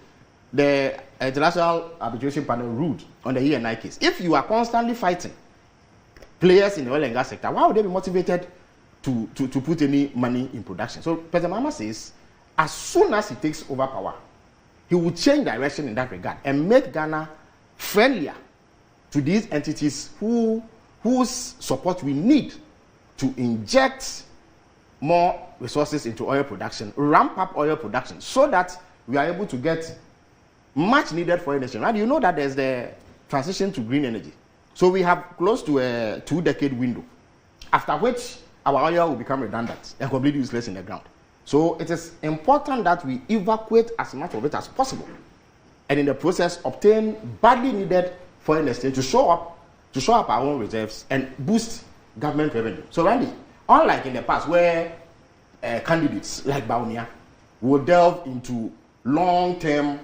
the International Arbitration Panel ruled on the ENI case. If you are constantly fighting players in the oil and gas sector, why would they be motivated to put any money in production? So President Mahama says, as soon as he takes over power, he will change direction in that regard and make Ghana friendlier to these entities whose support we need to inject more resources into oil production, ramp up oil production, so that we are able to get much needed foreign exchange. Right? You know that there's the transition to green energy. So we have close to a 2-decade window, after which our oil will become redundant and completely useless in the ground. So it is important that we evacuate as much of it as possible, and in the process obtain badly needed foreign exchange to show up our own reserves and boost government revenue. So Randy, unlike in the past where candidates like Bawumia will delve into long-term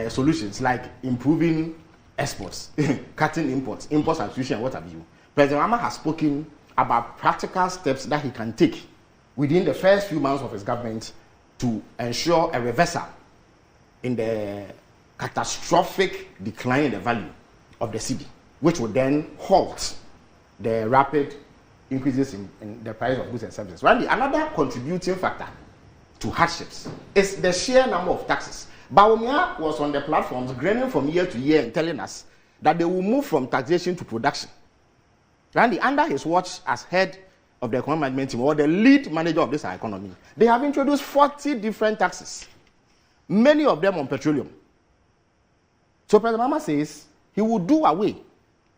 solutions like improving exports, cutting imports, import substitution, what have you, President Mahama has spoken about practical steps that he can take within the first few months of his government to ensure a reversal in the catastrophic decline in the value of the cedi, which would then halt the rapid increases in the price of goods and services. Randy, another contributing factor to hardships. It's the sheer number of taxes. Bawumia was on the platforms grinning from year to year and telling us that they will move from taxation to production. Randy, under his watch as head of the economic management team, or the lead manager of this economy, they have introduced 40 different taxes, many of them on petroleum. So President Mahama says he will do away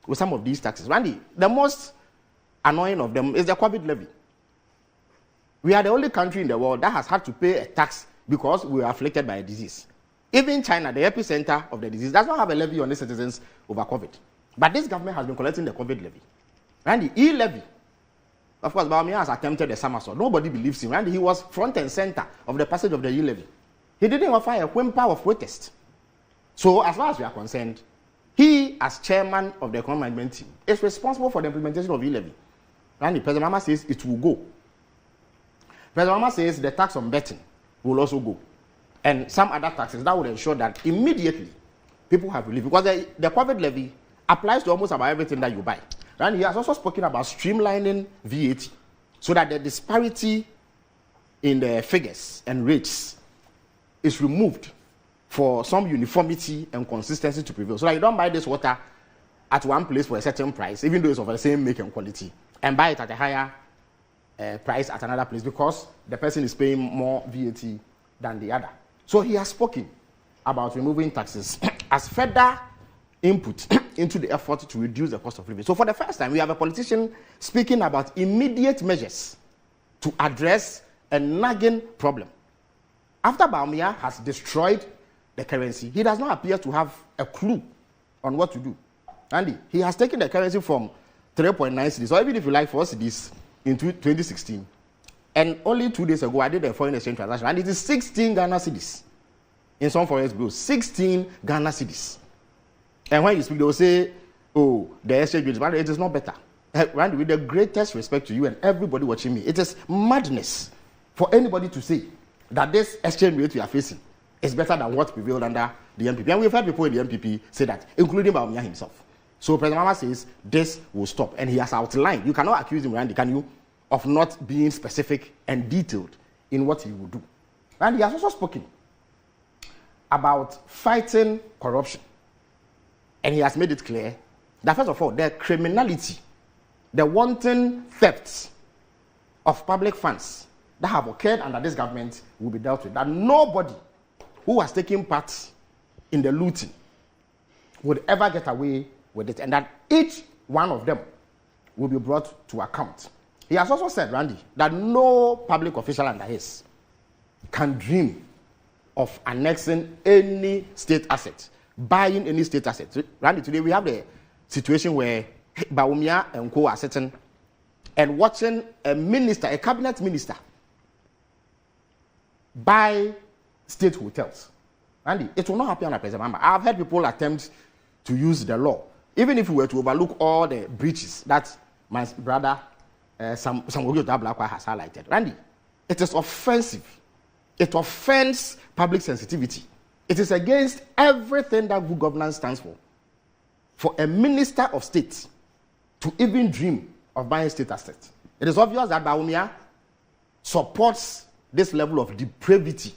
with some of these taxes. Randy, the most annoying of them is the COVID levy. We are the only country in the world that has had to pay a tax because we were afflicted by a disease. Even China, the epicenter of the disease, does not have a levy on its citizens over COVID. But this government has been collecting the COVID levy. And the e-levy, of course, Bawumia has attempted a somersault. Nobody believes him. And he was front and center of the passage of the e-levy. He didn't offer a whimper of protest. So as far as we are concerned, he, as chairman of the economic management team, is responsible for the implementation of e-levy. And the President Mahama says it will go. President Mahama says the tax on betting will also go. And some other taxes that would ensure that immediately people have relief. Because the COVID levy applies to almost about everything that you buy. And he has also spoken about streamlining VAT so that the disparity in the figures and rates is removed for some uniformity and consistency to prevail. So that you don't buy this water at one place for a certain price, even though it's of the same make and quality, and buy it at a higher price at another place because the person is paying more VAT than the other. So he has spoken about removing taxes as further input into the effort to reduce the cost of living. So for the first time, we have a politician speaking about immediate measures to address a nagging problem. After Bawumia has destroyed the currency, he does not appear to have a clue on what to do. Andy, he has taken the currency from 3.9 cedis, or even if you like 4 cedis in 2016. And only 2 days ago, I did a foreign exchange transaction, and it is 16 Ghana cedis. In some foreign bills, 16 Ghana cedis. And when you speak, they will say, oh, the exchange rate, but it is not better. Randy, with the greatest respect to you and everybody watching me, it is madness for anybody to say that this exchange rate we are facing is better than what prevailed under the MPP. And we've heard people in the MPP say that, including Bawumia himself. So President Mahama says this will stop. And he has outlined, you cannot accuse him, Randy, can you, of not being specific and detailed in what he will do. And he has also spoken about fighting corruption. And he has made it clear that, first of all, the criminality, the wanton thefts of public funds that have occurred under this government will be dealt with. That nobody who has taken part in the looting would ever get away with it. And that each one of them will be brought to account. He has also said, Randy, that no public official under his can dream of annexing any state asset, buying any state asset. Randy, today we have the situation where Bawumia and co are sitting and watching a minister, a cabinet minister, buy state hotels. Randy, it will not happen under President Mahama. I've heard people attempt to use the law, even if we were to overlook all the breaches that my brother some Blackwa has highlighted. Randy, it is offensive. It offends public sensitivity. It is against everything that good governance stands for. For a minister of state to even dream of buying state assets. It is obvious that Bawumia supports this level of depravity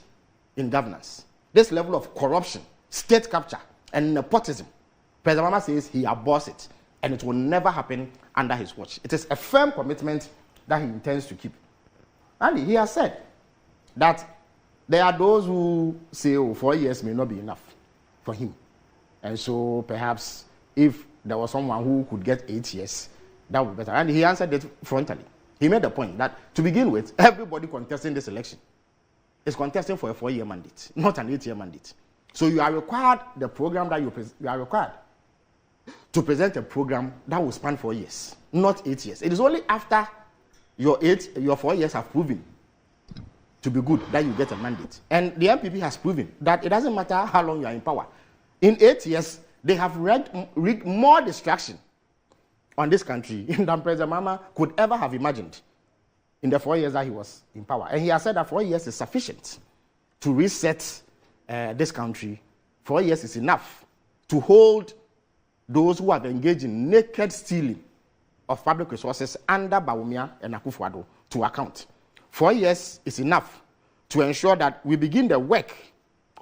in governance, this level of corruption, state capture, and nepotism. President Mahama says he abhors it, and it will never happen under his watch. It is a firm commitment that he intends to keep. And he has said that there are those who say, oh, 4 years may not be enough for him. And so perhaps if there was someone who could get 8 years, that would be better. And he answered it frontally. He made the point that, to begin with, everybody contesting this election is contesting for a 4-year mandate, not an 8-year mandate. So you are required, the program that you are required to present a program that will span 4 years, not 8 years. It is only after your 4 years have proven to be good that you get a mandate. And the MPP has proven that it doesn't matter how long you are in power. In 8 years, they have wreaked more destruction on this country than President Mahama could ever have imagined in the 4 years that he was in power. And he has said that 4 years is sufficient to reset this country. 4 years is enough to hold those who have engaged in naked stealing of public resources under Bawumia and Akufo-Addo to account. 4 years is enough to ensure that we begin the work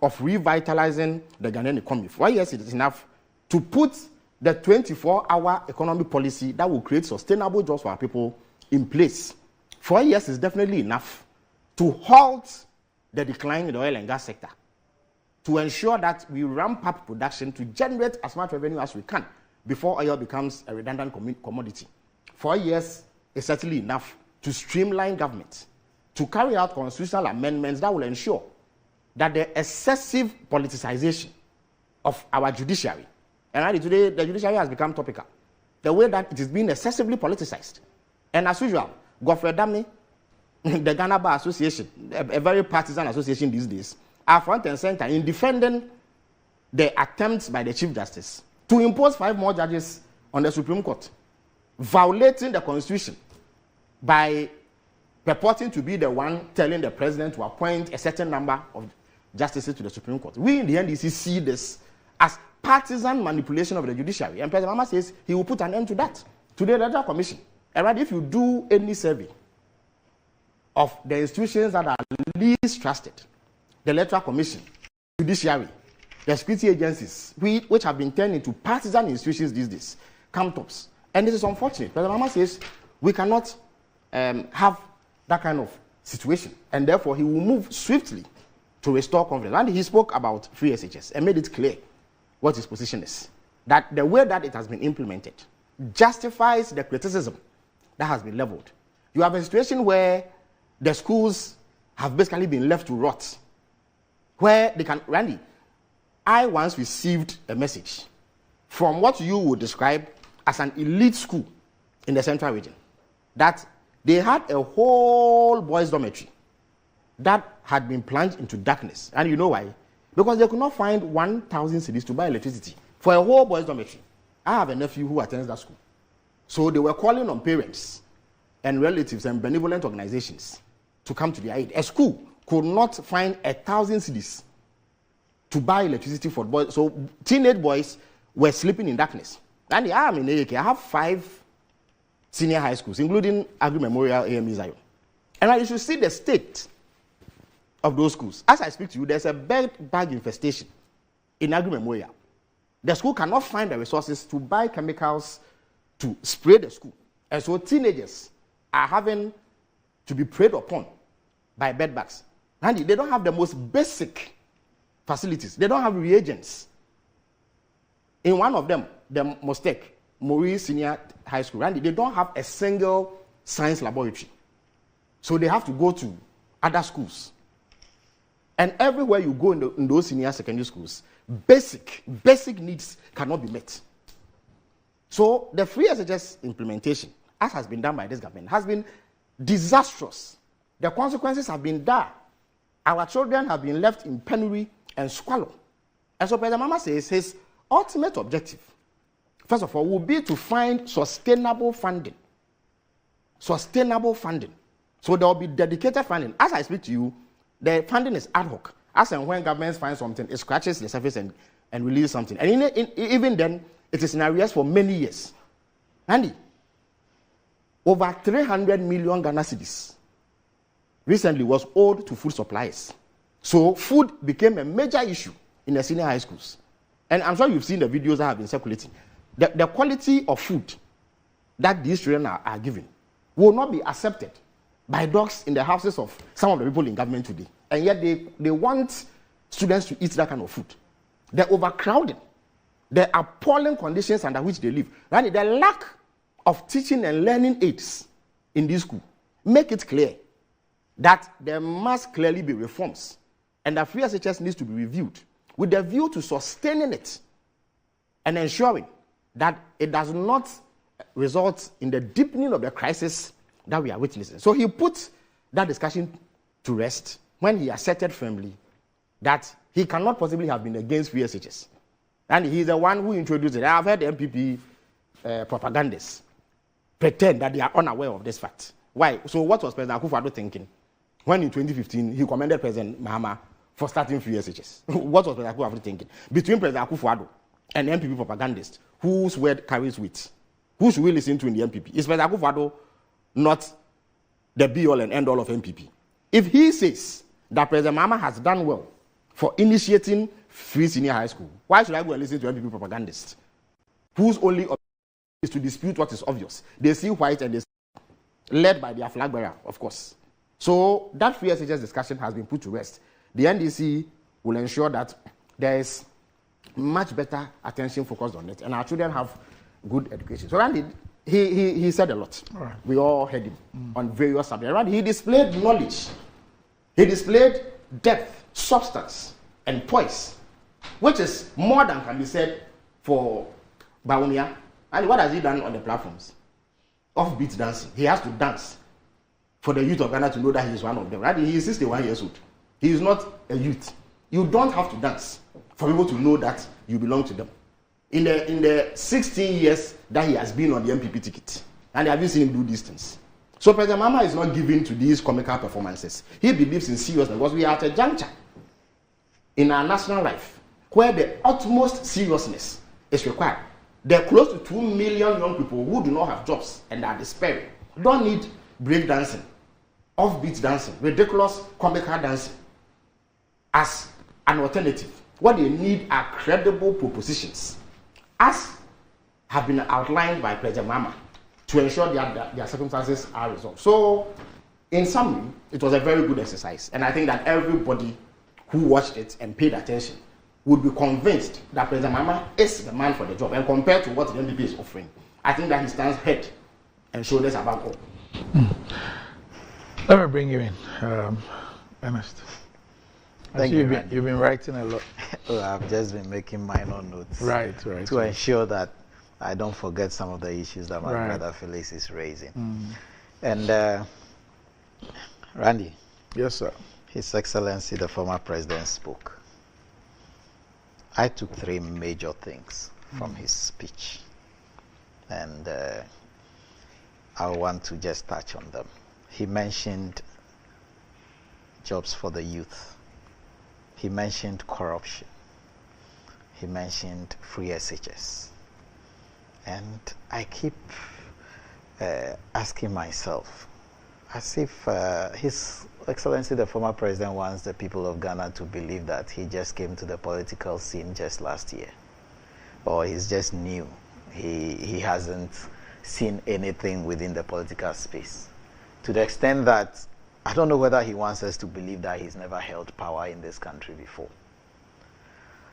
of revitalizing the Ghanaian economy. 4 years it is enough to put the 24-hour economic policy that will create sustainable jobs for our people in place. 4 years is definitely enough to halt the decline in the oil and gas sector, to ensure that we ramp up production to generate as much revenue as we can before oil becomes a redundant commodity. 4 years is certainly enough to streamline government, to carry out constitutional amendments that will ensure that the excessive politicization of our judiciary, and right, today the judiciary has become topical, the way that it is being excessively politicized. And as usual, Godfrey Dami, the Ghana Bar Association, a very partisan association these days, are front and center in defending the attempts by the Chief Justice to impose 5 more judges on the Supreme Court, violating the Constitution by purporting to be the one telling the president to appoint a certain number of justices to the Supreme Court. We in the NDC see this as partisan manipulation of the judiciary. And President Mama says he will put an end to that. Today, the Electoral Commission, and if you do any survey of the institutions that are least trusted, the Electoral Commission, judiciary, the security agencies, which have been turned into partisan institutions these days, come tops. And this is unfortunate. President Mama says we cannot have that kind of situation, and therefore he will move swiftly to restore confidence. And he spoke about free SHS and made it clear what his position is, that the way that it has been implemented justifies the criticism that has been leveled. You have a situation where the schools have basically been left to rot, where they can, Randy, I once received a message from what you would describe as an elite school in the central region, that they had a whole boys' dormitory that had been plunged into darkness. And you know why? Because they could not find 1,000 cedis to buy electricity for a whole boys' dormitory. I have a nephew who attends that school. So they were calling on parents and relatives and benevolent organizations to come to their aid. A school could not find 1,000 cedis to buy electricity for boys. So teenage boys were sleeping in darkness. And I am in AAK. I have 5 senior high schools, including Agri Memorial AME Zion. And you should see the state of those schools. As I speak to you, there's a bag infestation in Agri Memorial. The school cannot find the resources to buy chemicals to spray the school. And so teenagers are having to be preyed upon by bedbugs. And they don't have the most basic facilities. They don't have reagents. In one of them, the Mostek, Maurice Senior High School, and they don't have a single science laboratory. So they have to go to other schools. And everywhere you go in those senior secondary schools, basic needs cannot be met. So the free SHS implementation, as has been done by this government, has been disastrous. The consequences have been dire. Our children have been left in penury and squalor. And so President Mama says his ultimate objective, first of all, will be to find sustainable funding. Sustainable funding. So there will be dedicated funding. As I speak to you, the funding is ad hoc. As and when governments find something, it scratches the surface and releases something. And even then, it is in arrears for many years. Andy, over 300 million Ghana cedis recently was owed to food suppliers. So food became a major issue in the senior high schools. And I'm sure you've seen the videos that have been circulating. The quality of food that these children are given will not be accepted by dogs in the houses of some of the people in government today. And yet they want students to eat that kind of food. The overcrowding, the appalling conditions under which they live, right? The lack of teaching and learning aids in this school make it clear that there must clearly be reforms, and the free SHS needs to be reviewed with the view to sustaining it and ensuring that it does not result in the deepening of the crisis that we are witnessing. So he put that discussion to rest when he asserted firmly that he cannot possibly have been against free SHS. And he's the one who introduced it. I've heard the MPP propagandists pretend that they are unaware of this fact. Why? So what was President Akufo-Addo thinking when in 2015 he commended President Mahama for starting free SHS? What was President Akufo-Addo thinking? Between President Akufo-Addo and the MPP propagandists, whose word carries weight? Who should we listen to in the MPP? Is President Akufo-Addo not the be-all and end-all of MPP? If he says that President Mama has done well for initiating free senior high school, why should I go and listen to MPP propagandists whose only objective is to dispute what is obvious? They see white and they see led by their flag bearer, of course. So that free SHS discussion has been put to rest. The NDC will ensure that there is much better attention focused on it, and our children have good education. So Randy, he said a lot. Right. We all heard him on various subjects. Randy, he displayed knowledge. He displayed depth, substance, and poise, which is more than can be said for Bawumia. And what has he done on the platforms? Offbeat dancing. He has to dance for the youth of Ghana to know that he is one of them. Right? He is 61 years old. He is not a youth. You don't have to dance for people to know that you belong to them. In the 16 years that he has been on the MPP ticket, and have you seen him do these things? So President Mama is not given to these comical performances. He believes in seriousness because we are at a juncture in our national life where the utmost seriousness is required. There are close to 2 million young people who do not have jobs and are despairing. Don't need break dancing, offbeat dancing, ridiculous comical dancing as an alternative. What they need are credible propositions, as have been outlined by President Mama, to ensure that their circumstances are resolved. So, in summary, it was a very good exercise, and I think that everybody who watched it and paid attention would be convinced that President Mama is the man for the job. And compared to what the MPP is offering, I think that he stands head and shoulders above all. Let me bring you in, Ernest. Thank you. You've been writing a lot. Well, I've just been making minor notes. Right. To ensure that I don't forget some of the issues that my brother Felix is raising. And Randy. Yes, sir. His Excellency, the former president, spoke. I took 3 major things from his speech. And I want to just touch on them. He mentioned jobs for the youth. He mentioned corruption. He mentioned free SHS. And I keep asking myself, as if His Excellency, the former president, wants the people of Ghana to believe that he just came to the political scene just last year, or he's just new. He hasn't seen anything within the political space. To the extent that I don't know whether he wants us to believe that he's never held power in this country before.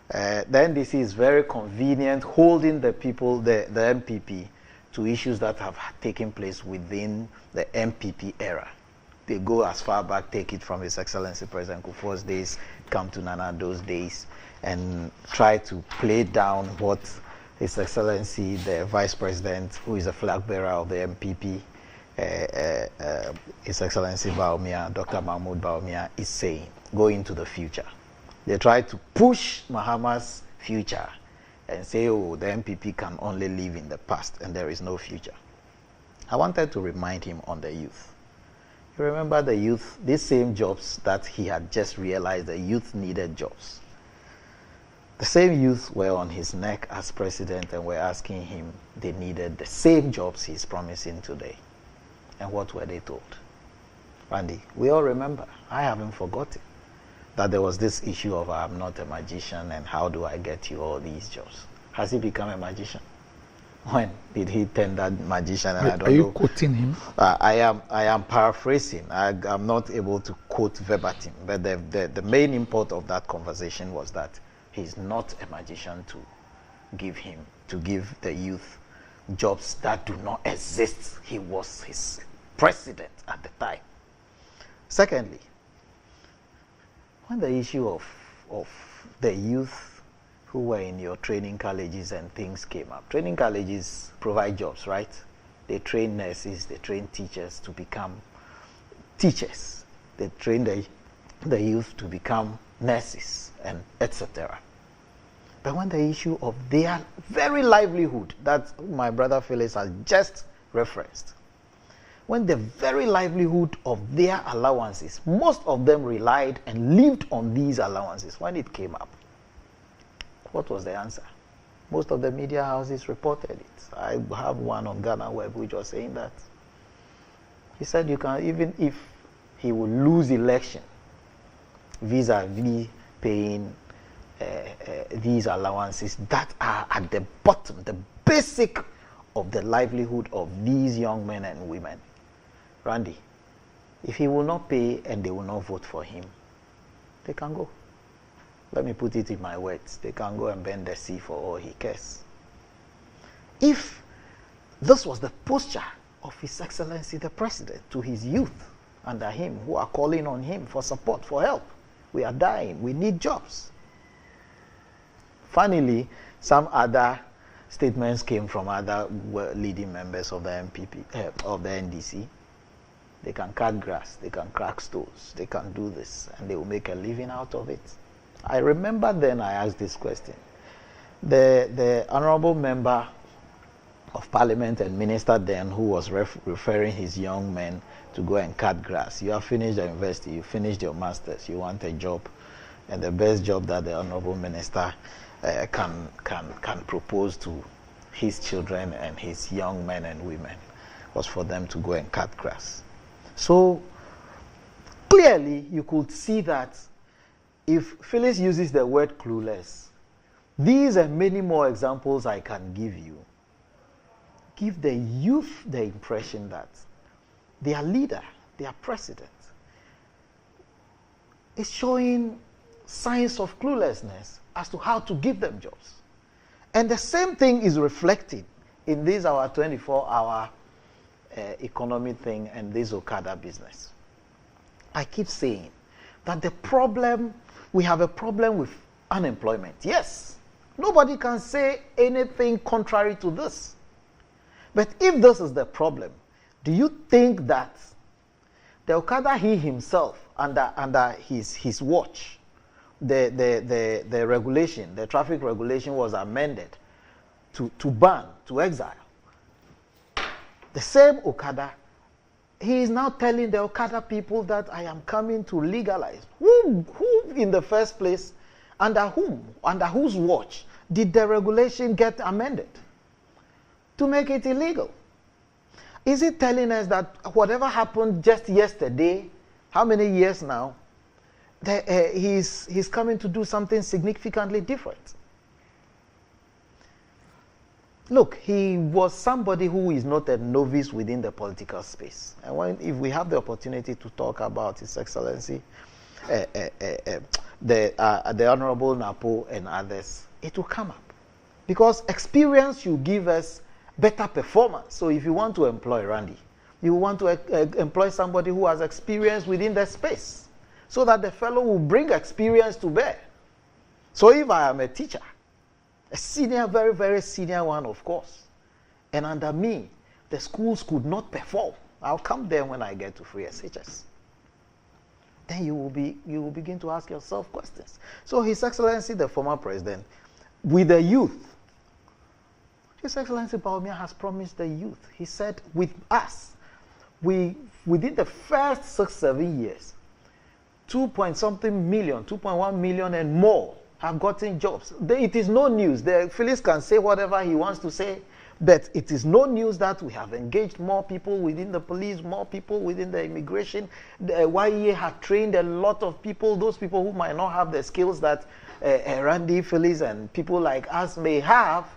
The NDC is very convenient holding the people, the MPP, to issues that have taken place within the MPP era. They go as far back, take it from His Excellency President Kufuor's days, come to Nana Addo's days, and try to play down what His Excellency, the Vice President, who is a flag bearer of the MPP, His Excellency Bawumia, Dr. Mahmoud Bawumia, is saying, go into the future. They try to push Mahama's future and say, oh, the MPP can only live in the past and there is no future. I wanted to remind him on the youth. You remember the youth, these same jobs that he had just realized the youth needed jobs. The same youth were on his neck as president and were asking him they needed the same jobs he's promising today. And what were they told? Randy, we all remember, I haven't forgotten, that there was this issue of I'm not a magician and how do I get you all these jobs? Has he become a magician? When did he turn that magician? And I don't know. Are you quoting him? I am paraphrasing. I'm not able to quote verbatim, but the main import of that conversation was that he's not a magician to give the youth jobs that do not exist. He was his president at the time. Secondly, when the issue of the youth who were in your training colleges and things came up. Training colleges provide jobs, right? They train nurses, they train teachers to become teachers. They train the youth to become nurses and etc. But when the issue of their very livelihood, that my brother Felix has just referenced, when the very livelihood of their allowances, most of them relied and lived on these allowances, when it came up, what was the answer? Most of the media houses reported it. I have one on Ghana Web which was saying that. He said you can, even if he will lose election, vis-a-vis paying these allowances that are at the bottom, the basic of the livelihood of these young men and women. Randy, if he will not pay and they will not vote for him, they can go. Let me put it in my words. They can go and bend the sea for all he cares. If this was the posture of His Excellency the President to his youth under him who are calling on him for support, for help, we are dying, we need jobs. Finally, some other statements came from other leading members of the of the NDC. They can cut grass, they can crack stores, they can do this, and they will make a living out of it. I remember then I asked this question. The honorable member of Parliament and minister then, who was referring his young men to go and cut grass. You have finished the university, you finished your masters, you want a job, and the best job that the honorable minister can propose to his children and his young men and women was for them to go and cut grass. So clearly you could see that if Phyllis uses the word clueless, these and many more examples I can give you give the youth the impression that their leader, their president, is showing signs of cluelessness as to how to give them jobs. And the same thing is reflected in this our 24-hour economy thing and this Okada business. I keep saying that the problem, we have a problem with unemployment. Yes, nobody can say anything contrary to this. But if this is the problem, do you think that the Okada he himself, under his watch, the regulation, the traffic regulation was amended to ban, to exile? The same Okada, he is now telling the Okada people that I am coming to legalize. Who in the first place, under whose watch did the regulation get amended to make it illegal? Is it telling us that whatever happened just yesterday, how many years now, that he's coming to do something significantly different? Look, he was somebody who is not a novice within the political space. And if we have the opportunity to talk about His Excellency, the Honorable Napo and others, it will come up. Because experience should give us better performance. So if you want to employ Randy, you want to employ somebody who has experience within the space, so that the fellow will bring experience to bear. So if I am a teacher, a senior, very, very senior one, of course, and under me, the schools could not perform, I'll come there when I get to free SHS. Then you will begin to ask yourself questions. So His Excellency, the former president, with the youth, His Excellency Bawumia has promised the youth. He said, with us, within the first 6-7 years, 2.something million, 2.1 million and more have gotten jobs. It is no news. Phyllis can say whatever he wants to say, but it is no news that we have engaged more people within the police, more people within the immigration. The YEA have trained a lot of people, those people who might not have the skills that Randy, Phyllis, and people like us may have.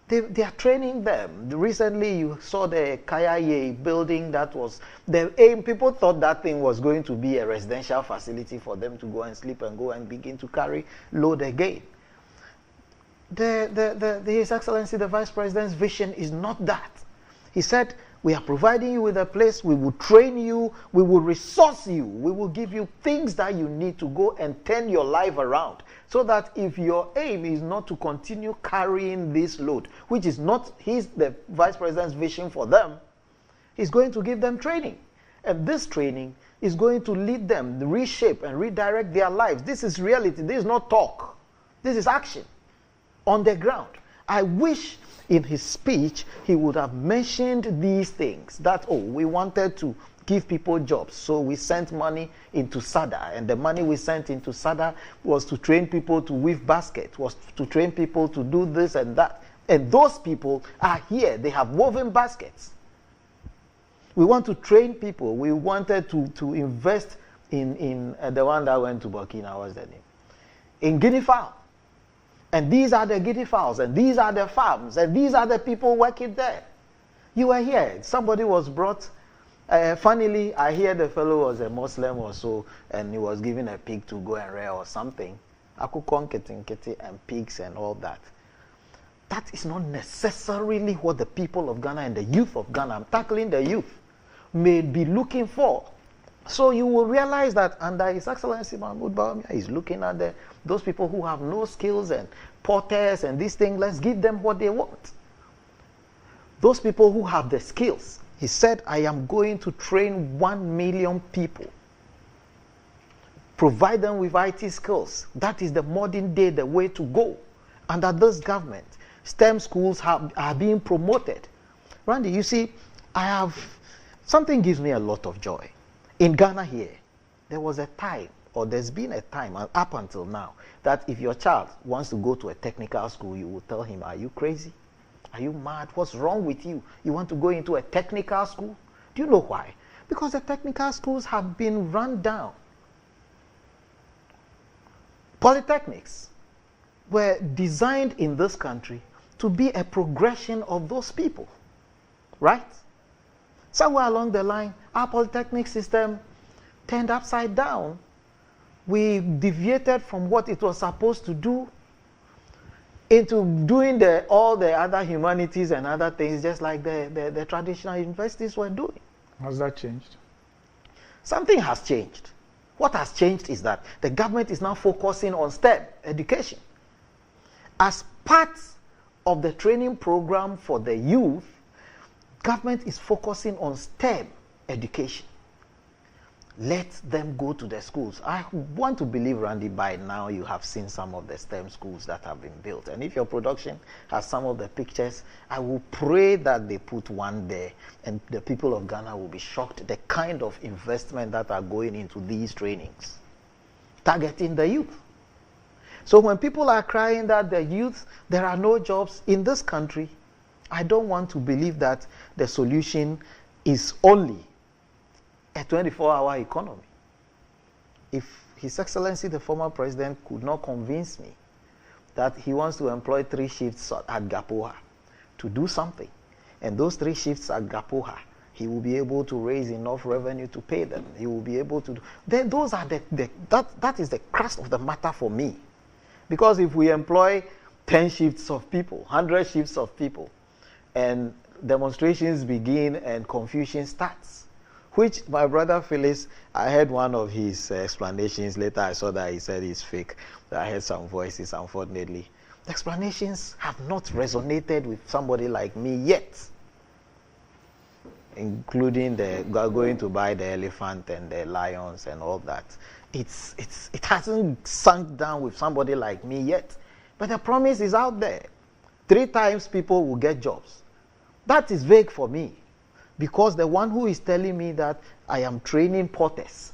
They are training them. Recently, you saw the Kaya building that was the aim. People thought that thing was going to be a residential facility for them to go and sleep and go and begin to carry load again. His Excellency, the Vice President's vision is not that. He said, we are providing you with a place, we will train you, we will resource you, we will give you things that you need to go and turn your life around. So that if your aim is not to continue carrying this load, which is not the Vice President's vision for them, he's going to give them training. And this training is going to lead them, reshape and redirect their lives. This is reality. This is not talk. This is action on the ground. I wish in his speech he would have mentioned these things, that, we wanted to give people jobs, so we sent money into SADA, and the money we sent into SADA was to train people to weave baskets, was to train people to do this and that. And those people are here. They have woven baskets. We want to train people. We wanted to invest in the one that went to Burkina, what's the name? In Guinea Fowl. And these are the Guinea Fowls, and these are the farms, and these are the people working there. You were here. Somebody was brought. Funnily, I hear the fellow was a Muslim or so, and he was given a pig to go and rear or something. Akukon, ketinketi, and pigs and all that. That is not necessarily what the people of Ghana and the youth of Ghana, I'm tackling the youth, may be looking for. So you will realize that under His Excellency Mahmoud Bawumia, he's looking at those people who have no skills and porters and these things, let's give them what they want. Those people who have the skills, he said, I am going to train 1 million people. Provide them with IT skills. That is the modern day, the way to go. Under this government, STEM schools are being promoted. Randy, you see, something gives me a lot of joy. In Ghana here, there was a time, or there's been a time up until now, that if your child wants to go to a technical school, you will tell him, are you crazy? Are you mad? What's wrong with you? You want to go into a technical school? Do you know why? Because the technical schools have been run down. Polytechnics were designed in this country to be a progression of those people, right? Somewhere along the line, our polytechnic system turned upside down. We deviated from what it was supposed to do into doing all the other humanities and other things, just like the traditional universities were doing. Has that changed? Something has changed. What has changed is that the government is now focusing on STEM education. As part of the training program for the youth, government is focusing on STEM education. Let them go to the schools. I want to believe, Randy, by now you have seen some of the STEM schools that have been built. And if your production has some of the pictures, I will pray that they put one there and the people of Ghana will be shocked the kind of investment that are going into these trainings, targeting the youth. So when people are crying that the youth, there are no jobs in this country, I don't want to believe that the solution is only a 24-hour economy. If His Excellency, the former president, could not convince me that he wants to employ 3 shifts at Gapoha to do something, and those 3 shifts at Gapoha, he will be able to raise enough revenue to pay them. He will be able to do. Then those are that is the crux of the matter for me. Because if we employ 10 shifts of people, 100 shifts of people, and demonstrations begin and confusion starts, which my brother Phyllis, I heard one of his explanations. Later I saw that he said it's fake. I heard some voices, unfortunately. The explanations have not resonated with somebody like me yet, including the going to buy the elephant and the lions and all that. It hasn't sunk down with somebody like me yet. But the promise is out there. 3 times people will get jobs. That is vague for me. Because the one who is telling me that I am training porters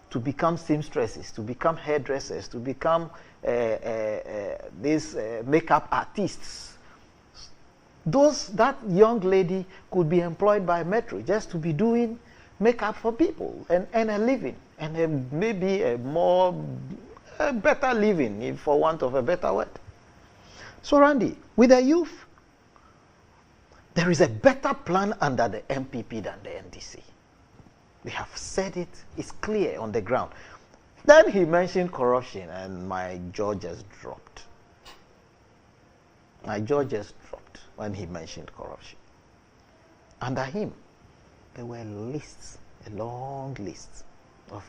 to become seamstresses, to become hairdressers, to become these makeup artists, that young lady could be employed by Metro just to be doing makeup for people and a living, and maybe a better living, if for want of a better word. So Randy, with the youth, there is a better plan under the MPP than the NDC. They have said it, it's clear on the ground. Then he mentioned corruption and my jaw just dropped. My jaw just dropped when he mentioned corruption. Under him, there were lists, a long list of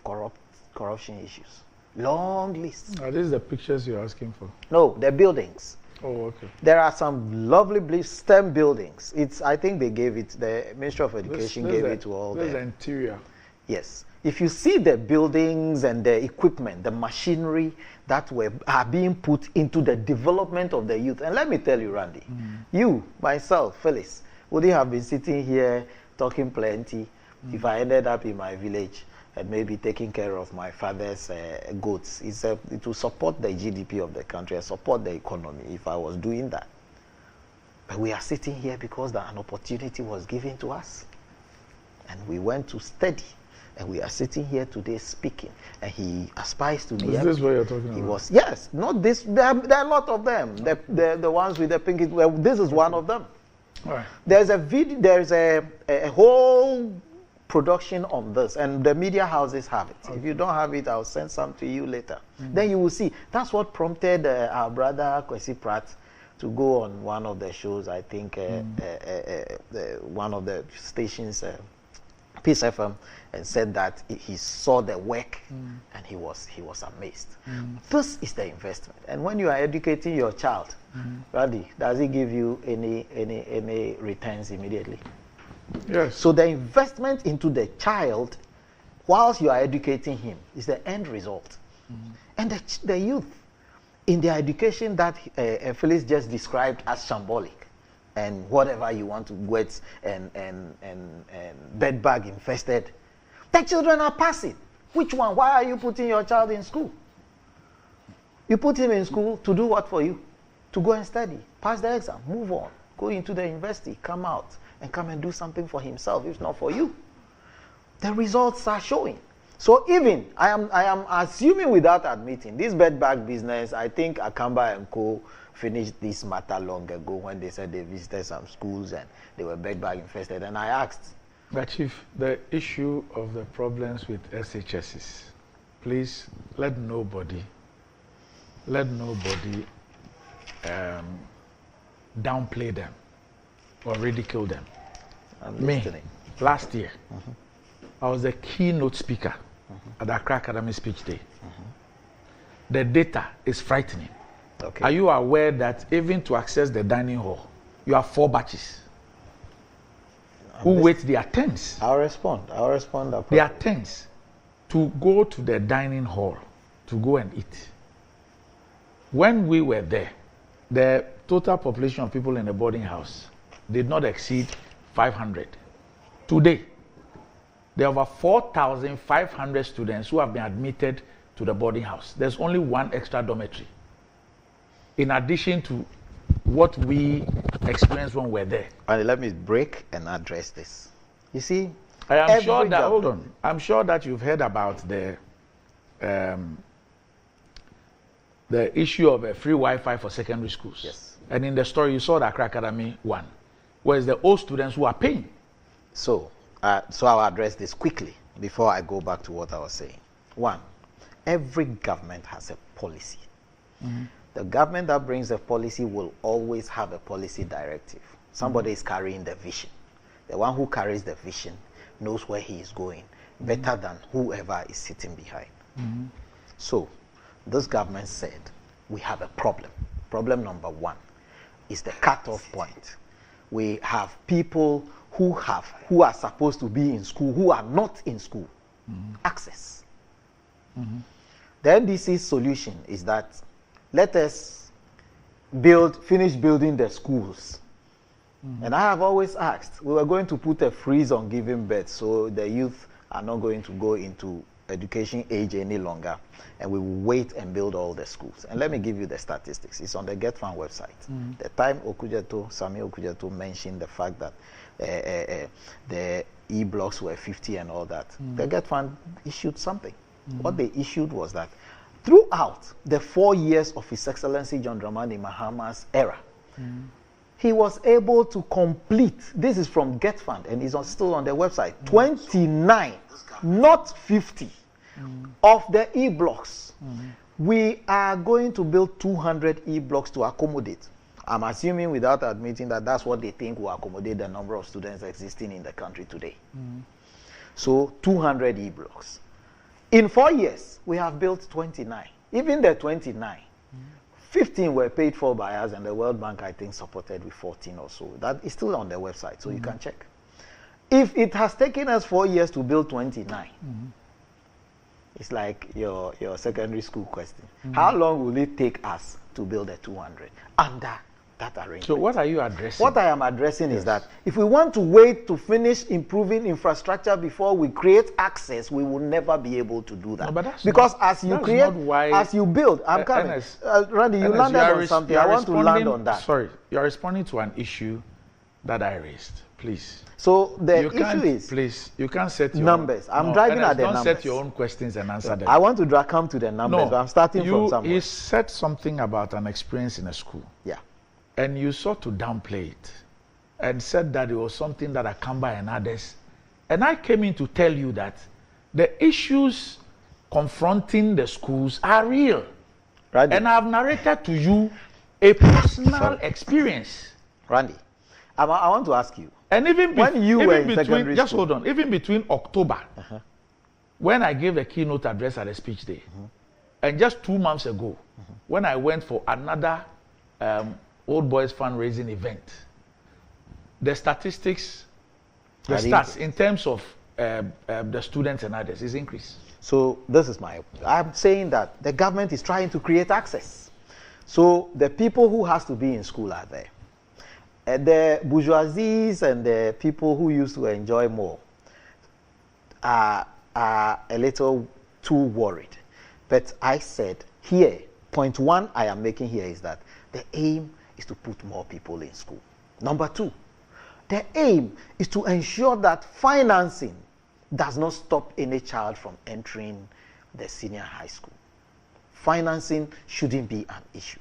corruption issues. Long lists. Are these the pictures you're asking for? No, the buildings. Oh, okay. There are some lovely STEM buildings. I think they gave it, the Ministry of Education gave it to all the interior. Yes. If you see the buildings and the equipment, the machinery that are being put into the development of the youth. And let me tell you, Randy, you, myself, Phyllis, wouldn't have been sitting here talking plenty if I ended up in my village and maybe taking care of my father's goats. It will support the GDP of the country and support the economy if I was doing that. But we are sitting here because an opportunity was given to us. And we went to study And we are sitting here today speaking, and he aspires to be. Is this what you're talking about? He was, yes, not this. There are a lot of them. The ones with the pink. Well, this is one of them. All right. There's a video. There's a whole production on this, and the media houses have it. Okay. If you don't have it, I'll send some to you later. Then you will see. That's what prompted our brother Kwesi Pratt to go on one of the shows. I think one of the stations, Peace FM, and said that he saw the work and he was amazed. This is the investment. And when you are educating your child, Radhi, does it give you any returns immediately? Yes. So the investment into the child whilst you are educating him is the end result. And the youth in their education that Phyllis just described as shambolic, and whatever you want to get and bed bag infested, the children are passing. Which one? Why are you putting your child in school? You put him in school to do what for you? To go and study, pass the exam, move on, go into the university, come out and come and do something for himself, if not for you. The results are showing. So even, I am assuming without admitting, this bed bag business, I think Akamba and Co. finished this matter long ago when they said they visited some schools and they were bed bag infested. And I asked. But Chief, the issue of the problems with SHSs, please let nobody downplay them or ridicule them. Me, last year, I was the keynote speaker at the Accra Academy Speech Day. The data is frightening. Okay. Are you aware that even to access the dining hall, you have 4 batches who wait their turns? I'll respond. Their turns to go to the dining hall to go and eat. When we were there, the total population of people in the boarding house did not exceed 500. Today, there are over 4,500 students who have been admitted to the boarding house. There's only 1 extra dormitory, in addition to what we experienced when we were there. And let me break and address this. You see, I am sure that, hold on, I'm sure that you've heard about the issue of a free Wi-Fi for secondary schools. Yes. And in the story, you saw the Accra Academy one, where it's the old students who are paying. So I'll address this quickly before I go back to what I was saying. 1, every government has a policy. The government that brings a policy will always have a policy directive. Somebody is carrying the vision. The one who carries the vision knows where he is going better than whoever is sitting behind. So this government said we have a problem. Problem number 1 is the cutoff point. We have people who are supposed to be in school who are not in school. Access. The NDC's solution is that let us finish building the schools. And I have always asked, we were going to put a freeze on giving birth so the youth are not going to go into education age any longer, and we will wait and build all the schools. And let me give you the statistics. It's on the GetFund website. The time Sami Okujeto mentioned the fact that the e-blocks were 50 and all that, the GetFund issued something. What they issued was that throughout the 4 years of His Excellency John Dramani Mahama's era, he was able to complete, this is from GetFund and it's still on their website, 29, not 50, of the e-blocks. We are going to build 200 e-blocks to accommodate. I'm assuming without admitting that that's what they think will accommodate the number of students existing in the country today. So 200 e-blocks. In 4 years, we have built 29. Even the 29, 15 were paid for by us, and the World Bank, I think, supported with 14 or so. That is still on their website, so you can check. If it has taken us 4 years to build 29, it's like your secondary school question. How long will it take us to build a 200 under that arrangement? So what are you addressing? What I am addressing is that if we want to wait to finish improving infrastructure before we create access, we will never be able to do that. No, but that's because as you create, as you build, I'm coming. Randy, you landed on something. I want to land on that. Sorry, you're responding to an issue that I raised. Please. So the issue is... Please, you can't set your numbers. I'm driving at the numbers. Don't set your own questions and answer them. I want to come to the numbers, but I'm starting from somewhere. You said something about an experience in a school. Yeah. And you sought to downplay it and said that it was something that Akamba and others. And I came in to tell you that the issues confronting the schools are real. Randy. And I've narrated to you a personal experience. Randy, I want to ask you. And even when you were in secondary just school, hold on. Even between October, when I gave a keynote address at a speech day, and just 2 months ago, when I went for another Old Boys fundraising event, the statistics, the stats in terms of the students and others is increased. So this is I'm saying that the government is trying to create access. So the people who has to be in school are there. The bourgeoisies and the people who used to enjoy more are a little too worried. But I said here, point one I am making here is that the aim is to put more people in school. Number two, the aim is to ensure that financing does not stop any child from entering the senior high school. Financing shouldn't be an issue.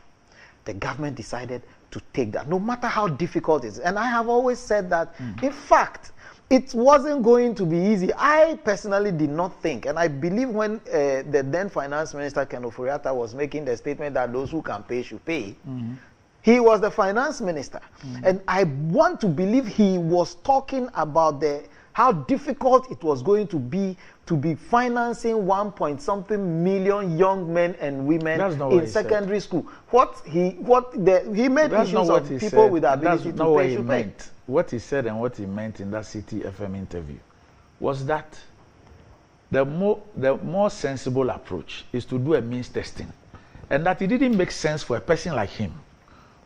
The government decided to take that, no matter how difficult it is. And I have always said that, in fact, it wasn't going to be easy. I personally did not think, and I believe when the then Finance Minister, Ken Ofori-Atta, was making the statement that those who can pay should pay, he was the Finance Minister. And I want to believe he was talking about how difficult it was going to be financing 1-point-something million young men and women in secondary school. He made issues of people with the ability to pay should pay. What he said and what he meant in that City FM interview was that the more sensible approach is to do a means testing, and that it didn't make sense for a person like him,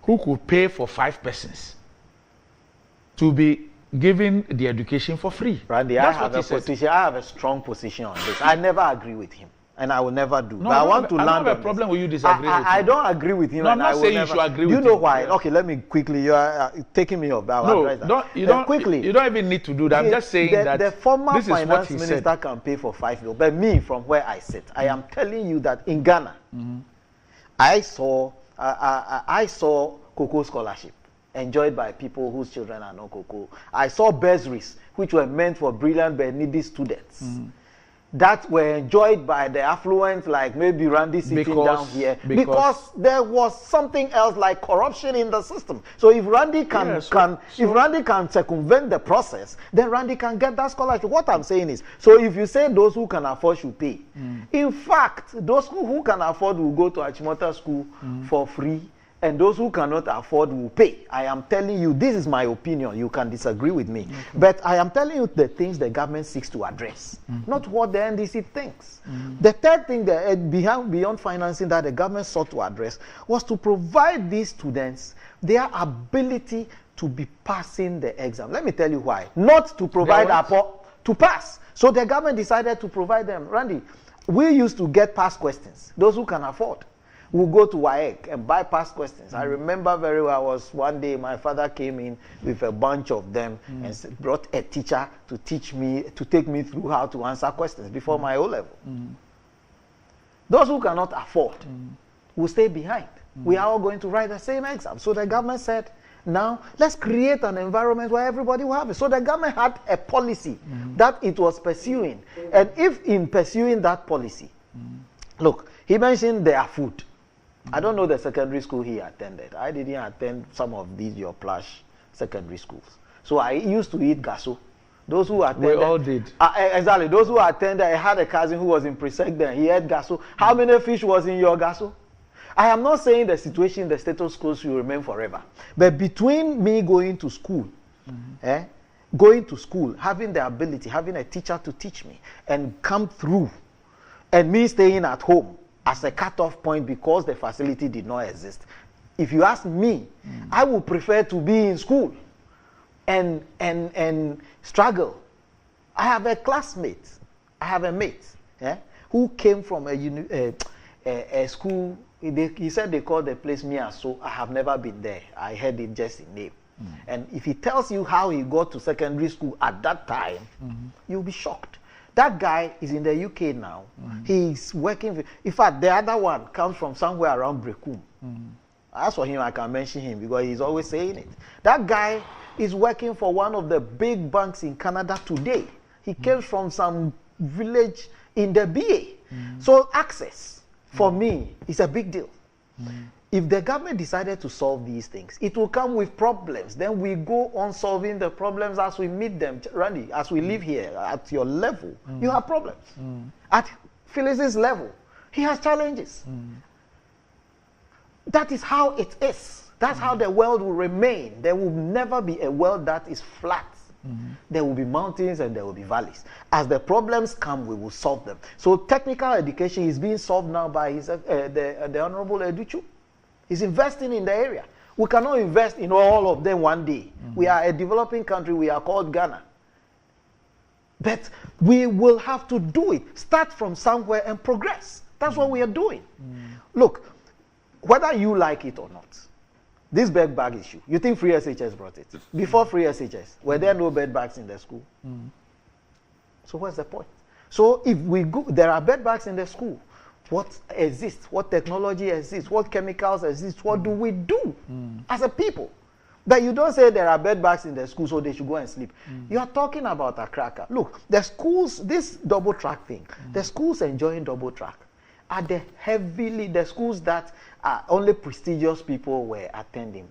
who could pay for 5 persons, to be giving the education for free. Randy, I have a strong position on this. I never agree with him, and I will never do. No, but I want to land on I have a problem with you disagreeing with him. I don't agree with him. No, I'm not saying you should agree with him. You know why? Okay, let me quickly. You are taking me off. You don't even need to do that. I'm just saying that the former finance minister can pay for 5 million. But me, from where I sit, I am telling you that in Ghana, I saw Cocoa Scholarship enjoyed by people whose children are not Cocoa. I saw bursaries which were meant for brilliant but needy students that were enjoyed by the affluent, like maybe Randy sitting down here, because there was something else like corruption in the system. So if Randy can circumvent the process, then Randy can get that scholarship. What I'm saying is, so if you say those who can afford should pay, in fact, those who can afford will go to Achimota school for free, and those who cannot afford will pay. I am telling you, this is my opinion. You can disagree with me. But I am telling you the things the government seeks to address, not what the NDC thinks. The third thing beyond financing that the government sought to address was to provide these students their ability to be passing the exam. Let me tell you why. Not to provide to pass. So the government decided to provide them. Randy, we used to get past questions. Those who can afford will go to WAEC and buy past questions. I remember very well, one day my father came in with a bunch of them and brought a teacher to take me through how to answer questions before my O-level. Those who cannot afford will stay behind. We are all going to write the same exam. So the government said, now let's create an environment where everybody will have it. So the government had a policy that it was pursuing. And if in pursuing that policy, look, he mentioned their food. I don't know the secondary school he attended. I didn't attend some of these your plush secondary schools. So I used to eat gaso. Those who attended, we all did. Exactly. Those who attended, I had a cousin who was in pre-sec then. He ate gaso. How many fish was in your gaso? I am not saying the situation, the status quo should remain forever. But between me going to school, having the ability, having a teacher to teach me, and come through, and me staying at home as a cutoff point because the facility did not exist. If you ask me, I would prefer to be in school and struggle. I have a classmate, I have a mate who came from a school. He said they called the place Miaso. I have never been there. I heard it just in name. And if he tells you how he got to secondary school at that time, you'll be shocked. That guy is in the UK now. He's working. In fact, the other one comes from somewhere around Brekum. As for him, I can mention him because he's always saying it. That guy is working for one of the big banks in Canada today. He came from some village in the BA. So access, for me, is a big deal. If the government decided to solve these things, it will come with problems. Then we go on solving the problems as we meet them. Randy, as we live here, at your level, you have problems. At Phyllis's level, he has challenges. That is how it is. That's how the world will remain. There will never be a world that is flat. There will be mountains and there will be valleys. As the problems come, we will solve them. So technical education is being solved now by the Honorable Educhu. He's investing in the area. We cannot invest in all of them one day. We are a developing country. We are called Ghana. But we will have to do it. Start from somewhere and progress. That's what we are doing. Look, whether you like it or not, this bed bag issue, you think Free SHS brought it? Before Free SHS, were there no bed bags in the school? So what's the point? So if we go, there are bed bags in the school. What exists? What technology exists? What chemicals exist? What do we do as a people? But you don't say there are bed bags in the school so they should go and sleep. You are talking about a cracker. Look, the schools, this double track thing, the schools enjoying double track are the schools that only prestigious people were attending.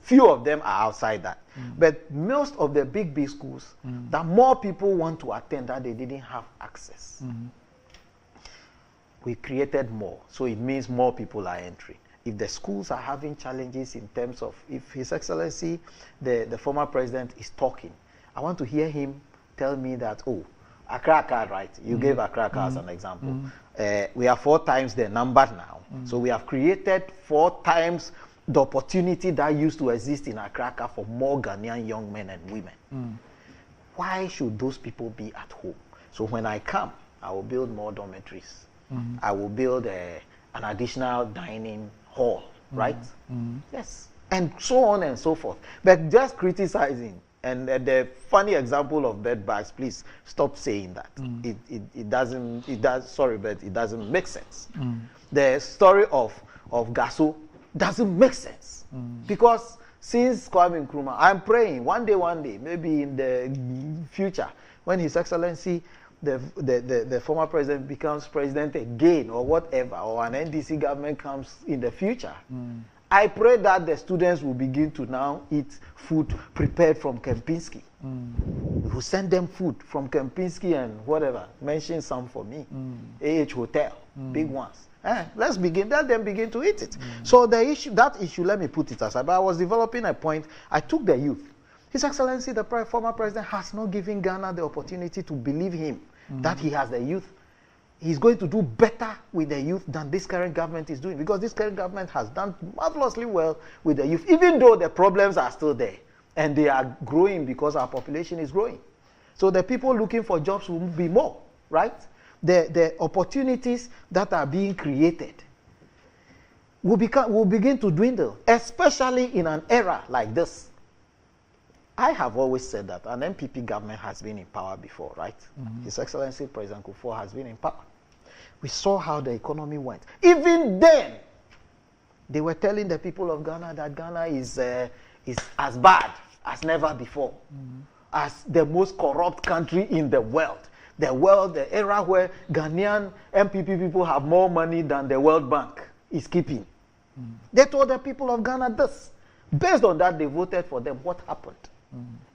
Few of them are outside that. But most of the big schools, that more people want to attend that they didn't have access. We created more, so it means more people are entering. If the schools are having challenges in terms of, if His Excellency, the former president is talking, I want to hear him tell me that, oh, Accra card, right? You gave Accra card as an example. We are 4 times the number now. So we have created 4 times the opportunity that used to exist in Accra for more Ghanaian young men and women. Why should those people be at home? So when I come, I will build more dormitories. I will build an additional dining hall, right? Yes. And so on and so forth. But just criticizing, and the funny example of bed bags, please stop saying that. It doesn't make sense. The story of Gaso doesn't make sense. Because since Kwame Nkrumah, I'm praying one day, maybe in the future, when His Excellency the former president becomes president again or whatever, or an NDC government comes in the future, I pray that the students will begin to now eat food prepared from Kempinski. We will send them food from Kempinski and whatever. Mention some for me. AH Hotel, big ones. Let them begin to eat it. So that issue, let me put it aside. But I was developing a point. I took the youth. His Excellency, the former president, has not given Ghana the opportunity to believe him that he has the youth. He's going to do better with the youth than this current government is doing, because this current government has done marvelously well with the youth, even though the problems are still there. And they are growing because our population is growing. So the people looking for jobs will be more, right? The opportunities that are being created will begin to dwindle, especially in an era like this. I have always said that an MPP government has been in power before, right? His Excellency President Kufuor has been in power. We saw how the economy went. Even then, they were telling the people of Ghana that Ghana is as bad as never before, as the most corrupt country in the world. The era where Ghanaian MPP people have more money than the World Bank is keeping. They told the people of Ghana this. Based on that, they voted for them. What happened?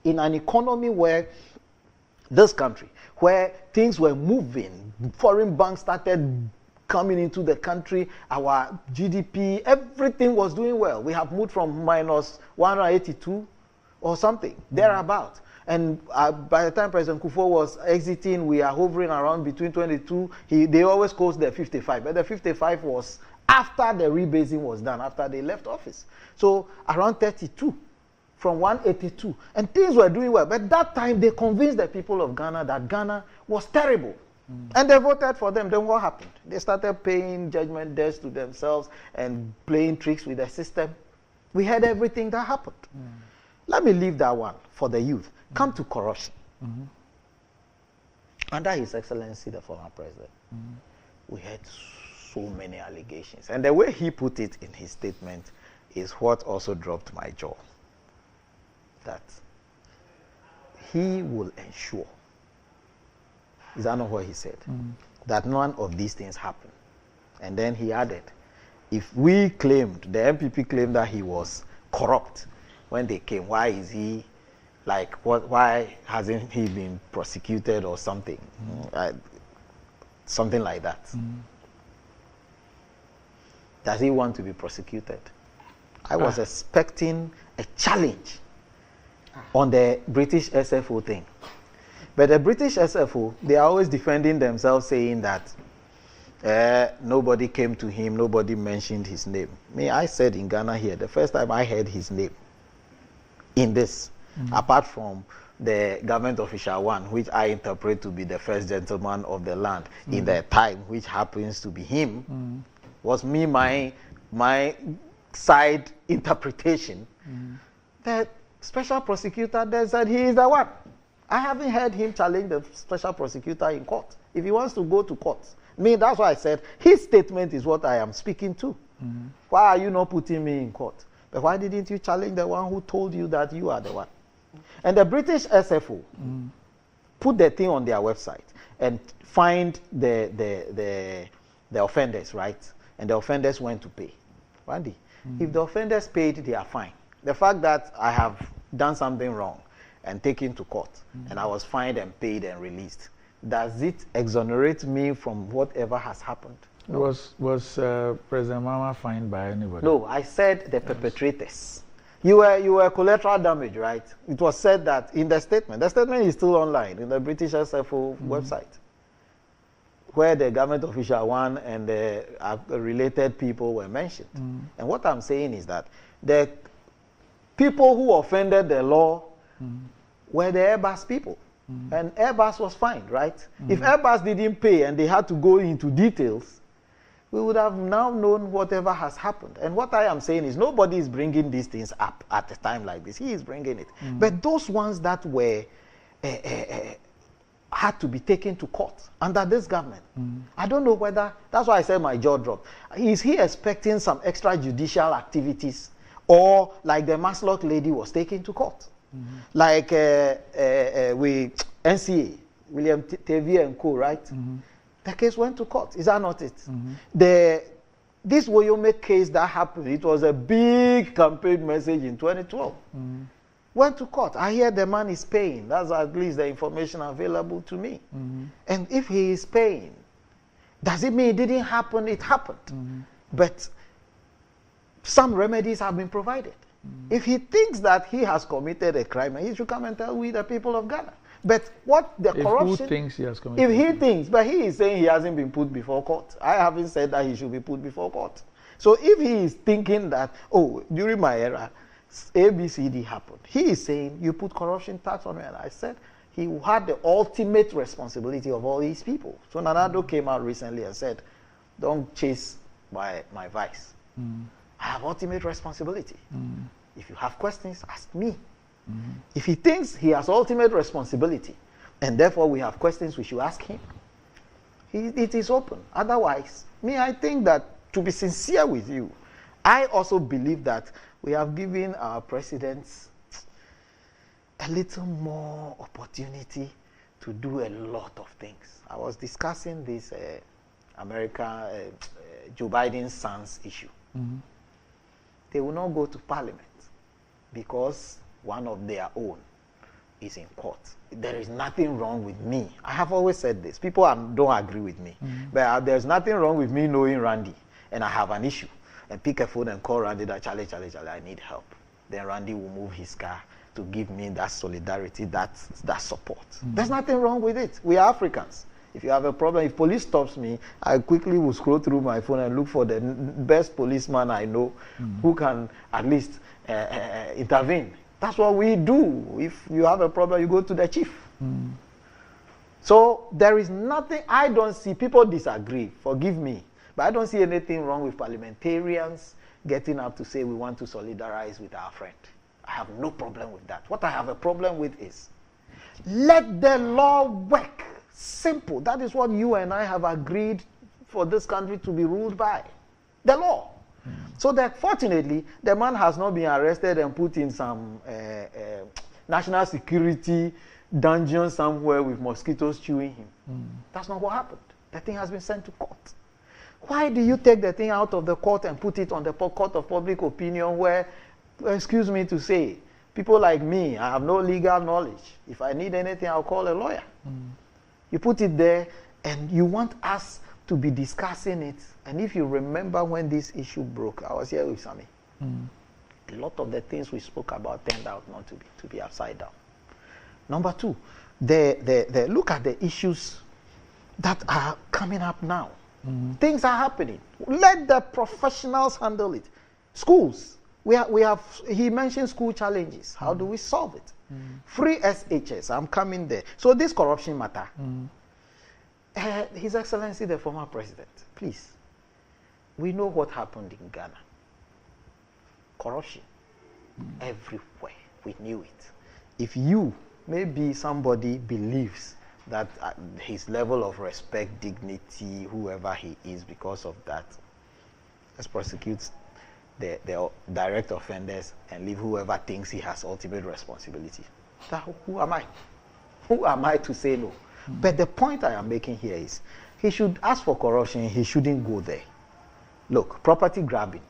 In an economy where this country, where things were moving, foreign banks started coming into the country, our GDP, everything was doing well. We have moved from minus 182 or something, thereabout. And by the time President Kufuor was exiting, we are hovering around between 22. They always quote the 55, but the 55 was after the rebasing was done, after they left office. So around 32. From 182, and things were doing well. But that time, they convinced the people of Ghana that Ghana was terrible. And they voted for them. Then what happened? They started paying judgment debts to themselves and playing tricks with the system. We had everything that happened. let me leave that one for the youth. Come to corruption. Under His Excellency, the former president, we had so many allegations. And the way he put it in his statement is what also dropped my jaw. That he will ensure, is that not what he said? That none of these things happen. And then he added, if we claimed, the MPP claimed that he was corrupt when they came, why is he, like, why hasn't he been prosecuted or something? Something like that. Does he want to be prosecuted? I was expecting a challenge on the British SFO thing. But the British SFO, they are always defending themselves, saying that nobody came to him, nobody mentioned his name. Me, I said in Ghana here, the first time I heard his name in this, apart from the government official one, which I interpret to be the first gentleman of the land in the time, which happens to be him, was me, my side interpretation. The special prosecutor then said he is the one. I haven't heard him challenge the special prosecutor in court. If he wants to go to court, that's why I said his statement is what I am speaking to. Why are you not putting me in court? But why didn't you challenge the one who told you that you are the one? And the British SFO put the thing on their website and find the offenders, right? And the offenders went to pay. Randy, if the offenders paid, they are fine. The fact that I have done something wrong and taken to court, and I was fined and paid and released, does it exonerate me from whatever has happened? No. Was President Mama fined by anybody? No, I said the perpetrators. You were collateral damage, right? It was said that in the statement. The statement is still online in the British SFO website, where the government official one and the related people were mentioned. And what I'm saying is that the people who offended the law were the Airbus people. And Airbus was fined, right? If Airbus didn't pay and they had to go into details, we would have now known whatever has happened. And what I am saying is nobody is bringing these things up at a time like this. He is bringing it. But those ones that were had to be taken to court under this government, I don't know whether, that's why I said my jaw dropped. Is he expecting some extrajudicial activities, or like the Maslot lady was taken to court? Like NCA, William Tevye and co, right? The case went to court. Is that not it? This Woyome case that happened, it was a big campaign message in 2012. Went to court. I hear the man is paying. That's at least the information available to me. And if he is paying, does it mean it didn't happen? It happened. But some remedies have been provided. If he thinks that he has committed a crime, he should come and tell we, the people of Ghana. But what the corruption... Who thinks he has committed? If he thinks, but he is saying he hasn't been put before court. I haven't said that he should be put before court. So if he is thinking that, oh, during my era, ABCD happened, he is saying you put corruption tax on it. And I said he had the ultimate responsibility of all these people. So Nanado came out recently and said, don't chase my vice. I have ultimate responsibility. If you have questions, ask me. If he thinks he has ultimate responsibility, and therefore we have questions, we should ask him. It is open. Otherwise, I think that, to be sincere with you, I also believe that we have given our presidents a little more opportunity to do a lot of things. I was discussing this Joe Biden's son's issue. They will not go to parliament because one of their own is in court. There is nothing wrong with me. I have always said this. People don't agree with me. But there's nothing wrong with me knowing Randy and I have an issue and pick a phone and call Randy that Charlie, I need help. Then Randy will move his car to give me that solidarity, that support. There's nothing wrong with it. We are Africans. If you have a problem, if police stops me, I quickly will scroll through my phone and look for the best policeman I know who can at least intervene. That's what we do. If you have a problem, you go to the chief. So there is nothing, I don't see, people disagree, forgive me, but I don't see anything wrong with parliamentarians getting up to say we want to solidarize with our friend. I have no problem with that. What I have a problem with is let the law work. Simple. That is what you and I have agreed for this country to be ruled by. The law. So that fortunately, the man has not been arrested and put in some national security dungeon somewhere with mosquitoes chewing him. That's not what happened. The thing has been sent to court. Why do you take the thing out of the court and put it on the court of public opinion where, excuse me to say, people like me, I have no legal knowledge. If I need anything, I'll call a lawyer. You put it there and you want us to be discussing it. And if you remember when this issue broke, I was here with Sammy. A lot of the things we spoke about turned out not to be upside down. Number two, look at the issues that are coming up now. Things are happening. Let the professionals handle it. Schools, he mentioned school challenges. How do we solve it? Free SHS, I'm coming there. So this corruption matter, His Excellency the former president, please, we know what happened in Ghana. Corruption everywhere. We knew it. If you, maybe somebody believes that his level of respect, dignity, whoever he is, because of that, let's prosecute the direct offenders and leave whoever thinks he has ultimate responsibility. Who am I? Who am I to say no? But the point I am making here is, he should ask for corruption, he shouldn't go there. Look, property grabbing.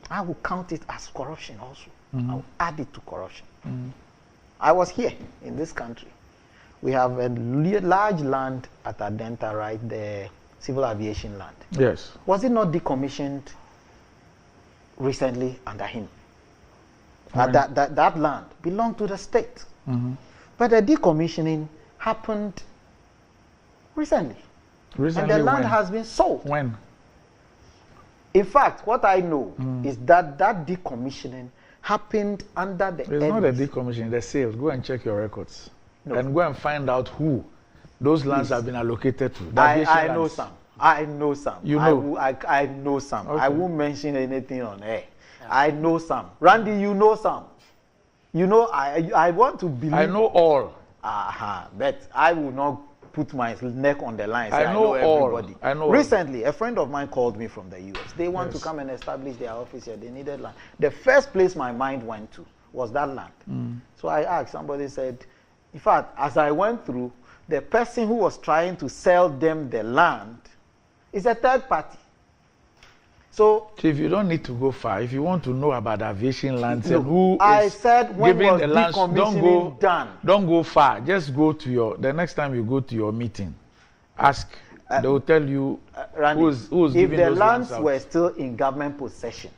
I will count it as corruption also. I will add it to corruption. I was here in this country. We have a large land at Adenta right there, civil aviation land. Yes. Was it not decommissioned recently under him? That land belonged to the state. But the decommissioning happened recently. And the land has been sold. When? In fact, what I know is that decommissioning happened under the... It's not a decommissioning, the sales. Go and check your records. No. And go and find out who those lands have been allocated to. I know some. I know some. You know? I know some. Okay. I won't mention anything on air. I know some. Randy, you know some. You know, I want to believe... I know all. But I will not put my neck on the line. I know everybody. I know. Recently, a friend of mine called me from the US. They want to come and establish their office here. They needed land. The first place my mind went to was that land. So I asked, somebody said, in fact, as I went through, the person who was trying to sell them the land is a third party. So, Chief, you don't need to go far. If you want to know about aviation lands and who is giving the lands, don't go far. Just go to the next time you go to your meeting, ask. They will tell you Randy, who's if giving the those lands out. were still in government possession.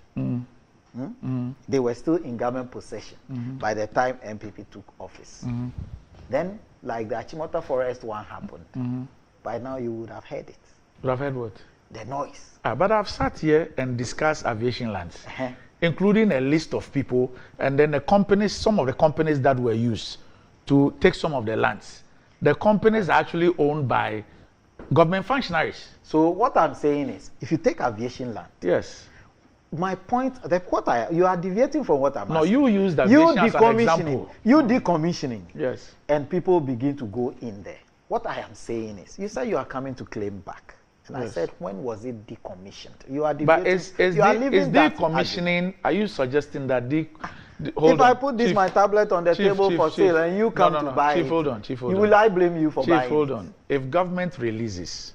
They were still in government possession by the time MPP took office. Then, like the Achimota Forest one happened, by now you would have heard it. You have heard what? The noise. But I've sat here and discussed aviation lands, including a list of people, and then the companies, some of the companies that were used to take some of the lands. The companies are actually owned by government functionaries. So what I'm saying is, if you take aviation land, yes. My point, you are deviating from what I'm asking. No, you use the aviation as an example. You decommissioning. Yes. And people begin to go in there. What I am saying is, you said you are coming to claim back. And I said, when was it decommissioned? You are debating. But is decommissioning, are you suggesting that if I put this my tablet on the table for sale and you come to buy it, hold on. Will I blame you for buying it? Hold on. If government releases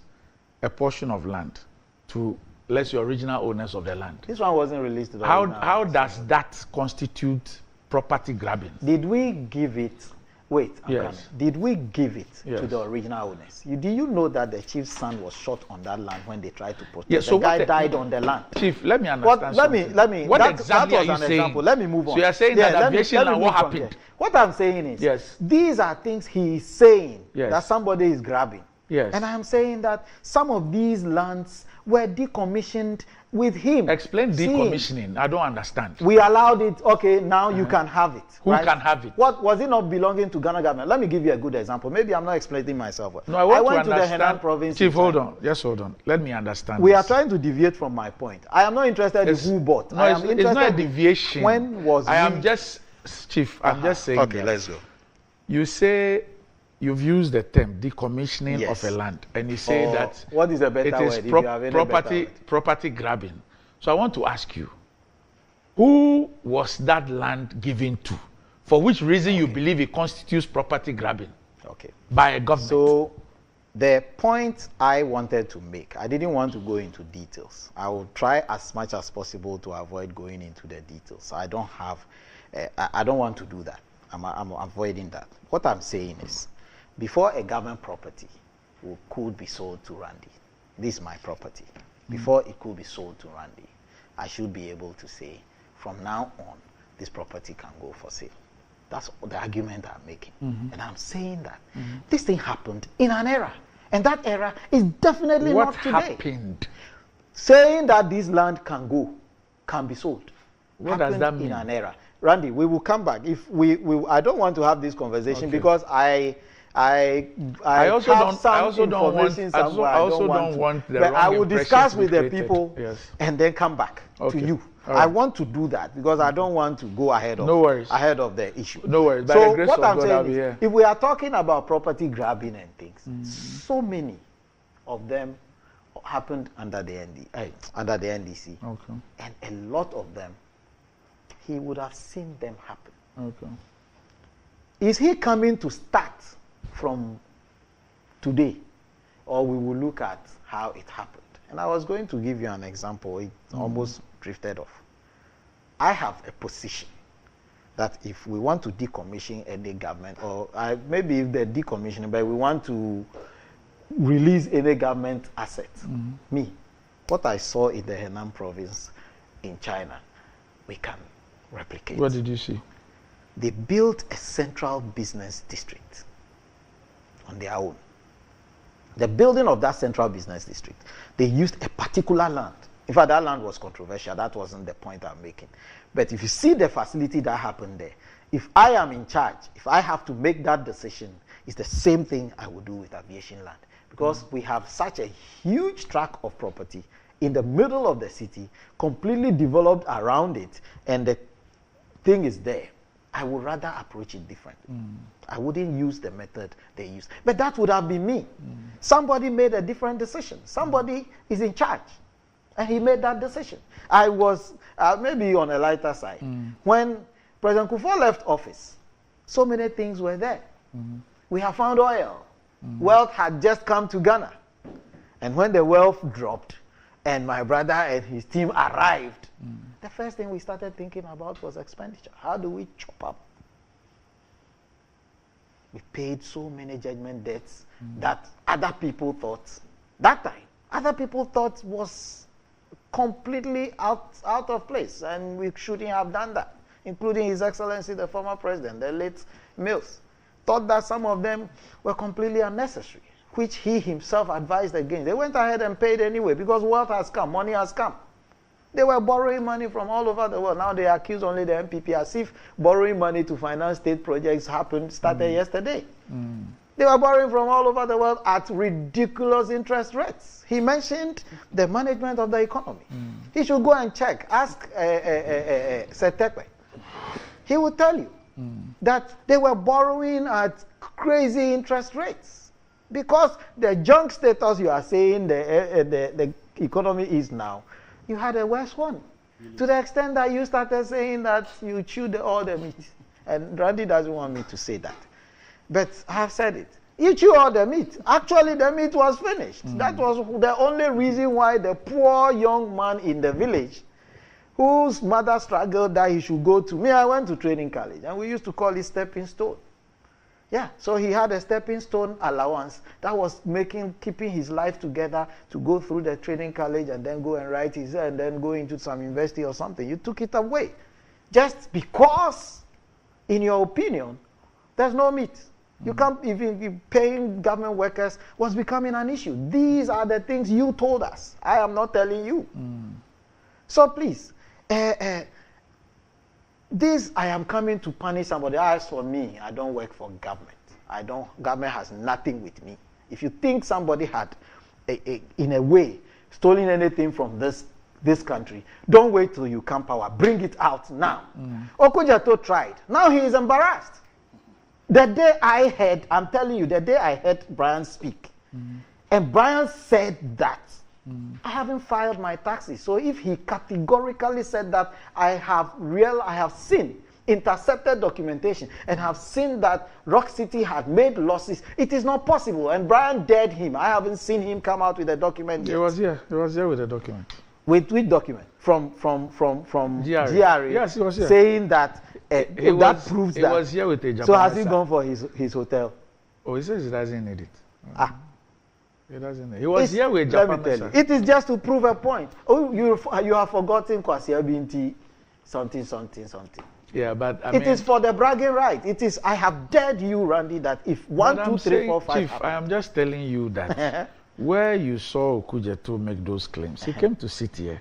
a portion of land to, let's say, original owners of the land. This one wasn't released to the How does that constitute property grabbing? Did we give it... Wait, yes. Did we give it to the original owners? Do you know that the chief's son was shot on that land when they tried to protest? Yes, so the guy died on the land. Chief, let me understand something. What exactly are you saying? Example. Let me move on. So you are saying that aviation land, what happened? What I'm saying is, these are things he is saying that somebody is grabbing. Yes. And I'm saying that some of these lands were decommissioned with him. Explain decommissioning. I don't understand. We allowed it. Okay, now you can have it. Who can have it? What was it not belonging to Ghana government? Let me give you a good example. Maybe I'm not explaining myself well. No, I went to the Henan province. Chief, hold on. Just hold on. Let me understand. We are trying to deviate from my point. I am not interested in who bought. No, it's not a deviation. When was I am just, Chief, I'm just saying. Okay, let's go. You say you've used the term decommissioning of a land, and you say that what is a better it is word? If you have any property grabbing. So I want to ask you, who was that land given to? For which reason you believe it constitutes property grabbing? Okay. By a government. So the point I wanted to make, I didn't want to go into details. I will try as much as possible to avoid going into the details. I don't have, I don't want to do that. I'm avoiding that. What I'm saying is, before a government property could be sold to Randy, this is my property. Before it could be sold to Randy, I should be able to say, from now on, this property can go for sale. That's the argument I'm making. And I'm saying that this thing happened in an era. And that era is definitely not today. What happened? Saying that this land can be sold. What does that mean? In an era. Randy, we will come back. If I don't want to have this conversation because I also don't want the wrong I will discuss with the people and then come back to you. Right. I want to do that because I don't want to go ahead of the issue. No worries. So what I'm saying is, if we are talking about property grabbing and things, so many of them happened under the NDC, and a lot of them, he would have seen them happen. Okay. Is he coming to start from today, or we will look at how it happened? And I was going to give you an example. It almost drifted off. I have a position that if we want to decommission any government, or maybe if they're decommissioning, but we want to release any government asset, what I saw in the Henan province in China, we can replicate. What did you see? They built a central business district on their own. The building of that central business district, they used a particular land. In fact, that land was controversial. That wasn't the point I'm making. But if you see the facility that happened there, if I am in charge, if I have to make that decision, it's the same thing I would do with aviation land. Because we have such a huge tract of property in the middle of the city, completely developed around it, and the thing is there. I would rather approach it different. I wouldn't use the method they use. But that would have been me. Somebody made a different decision. Somebody is in charge. And he made that decision. I was maybe on a lighter side. When President Kufuor left office, so many things were there. We have found oil. Wealth had just come to Ghana. And when the wealth dropped, and my brother and his team arrived, the first thing we started thinking about was expenditure. How do we chop up? We paid so many judgment debts that other people thought, that time, other people thought was completely out of place, and we shouldn't have done that, including His Excellency, the former president, the late Mills, thought that some of them were completely unnecessary, which he himself advised against. They went ahead and paid anyway because wealth has come, money has come. They were borrowing money from all over the world. Now they accuse only the MPP as if borrowing money to finance state projects started yesterday. They were borrowing from all over the world at ridiculous interest rates. He mentioned the management of the economy. He should go and check. Ask Setekwe. He will tell you that they were borrowing at crazy interest rates because the junk status you are saying the economy is now, you had a worse one. To the extent that you started saying that you chewed all the meat. And Randy doesn't want me to say that. But I have said it. You chew all the meat. Actually, the meat was finished. That was the only reason why the poor young man in the village, whose mother struggled that he should go to. I went to training college, and we used to call it stepping stone. Yeah, so he had a stepping stone allowance that was keeping his life together to go through the training college and then go and write his, and then go into some university or something. You took it away just because, in your opinion, there's no meat. You can't even paying government workers was becoming an issue. These are the things you told us. I am not telling you. So please, this I am coming to punish somebody. As for me, I don't work for government. Government has nothing with me. If you think somebody had, in a way, stolen anything from this country, don't wait till you come power. Bring it out now. Okujato tried. Now he is embarrassed. The day I heard, I'm telling you, the day I heard Brian speak, and Brian said that, I haven't filed my taxes. So if he categorically said that I have seen intercepted documentation and have seen that Rock City had made losses, it is not possible. And Brian dared him. I haven't seen him come out with a document yet. He was here with a document. With which document? From GRA. Yes, he was here. Saying that that proves that. He was here with a Japanese. So has he gone for his hotel? Oh, he says he doesn't need it. He doesn't need it. He was here with Japan. Let me tell you, it is just to prove a point. Oh, you have forgotten Kwasi Abinti something. Yeah, but it is for the bragging right. It is. I have dared you, Randy, that if 1, 2, 3, 4, 5. Chief, I am just telling you that where you saw Okujeto make those claims, he came to sit here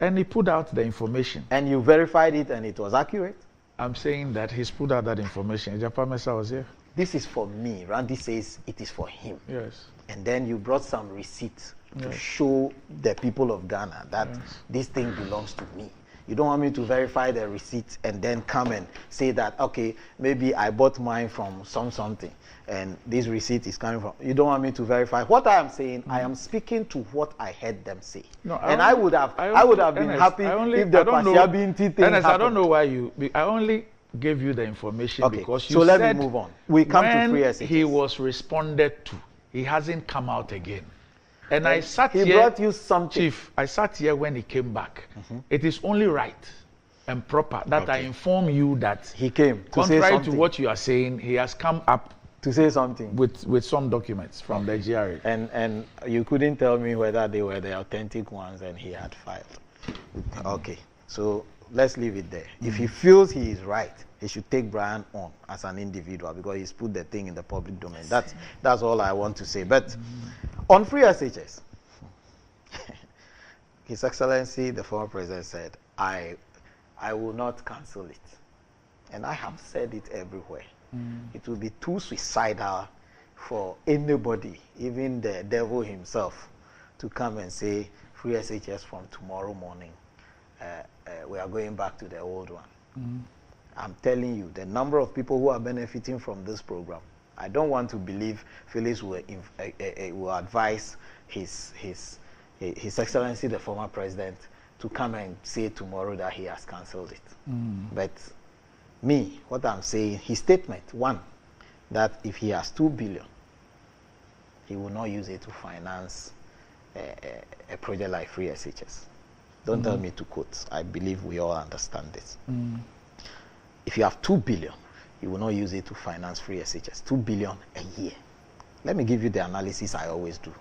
and he put out the information. And you verified it, and it was accurate. I'm saying that he's put out that information. Japamesa was here. This is for me. Randy says it is for him. Yes. And then you brought some receipts to show the people of Ghana that this thing belongs to me. You don't want me to verify the receipt and then come and say that, okay, maybe I bought mine from something and this receipt is coming from. You don't want me to verify. What I am saying, I am speaking to what I heard them say. No, I would have been happy if the Kwasiabinti thing happened. I don't know why I only gave you the information because you so said let me move on. We come to free SHS. He was responded to. He hasn't come out again. And I sat here. He brought you something. Chief, I sat here when he came back. It is only right and proper that I inform you that he came to contrary say something. to what you are saying, he has come up to say something with some documents from the GRA. And you couldn't tell me whether they were the authentic ones and he had filed. Okay, so let's leave it there. If he feels he is right, he should take Brian on as an individual because he's put the thing in the public domain. That's all I want to say. But on free SHS, His Excellency, the former president, said, I will not cancel it. And I have said it everywhere. It will be too suicidal for anybody, even the devil himself, to come and say, free SHS from tomorrow morning. We are going back to the old one. I'm telling you, the number of people who are benefiting from this program, I don't want to believe Phyllis will advise His Excellency, the former president, to come and say tomorrow that he has cancelled it. But me, what I'm saying, his statement, one, that if he has 2 billion, he will not use it to finance a project like free SHS. Don't tell me to quote. I believe we all understand this. If you have 2 billion, you will not use it to finance free SHS. 2 billion a year. Let me give you the analysis I always do.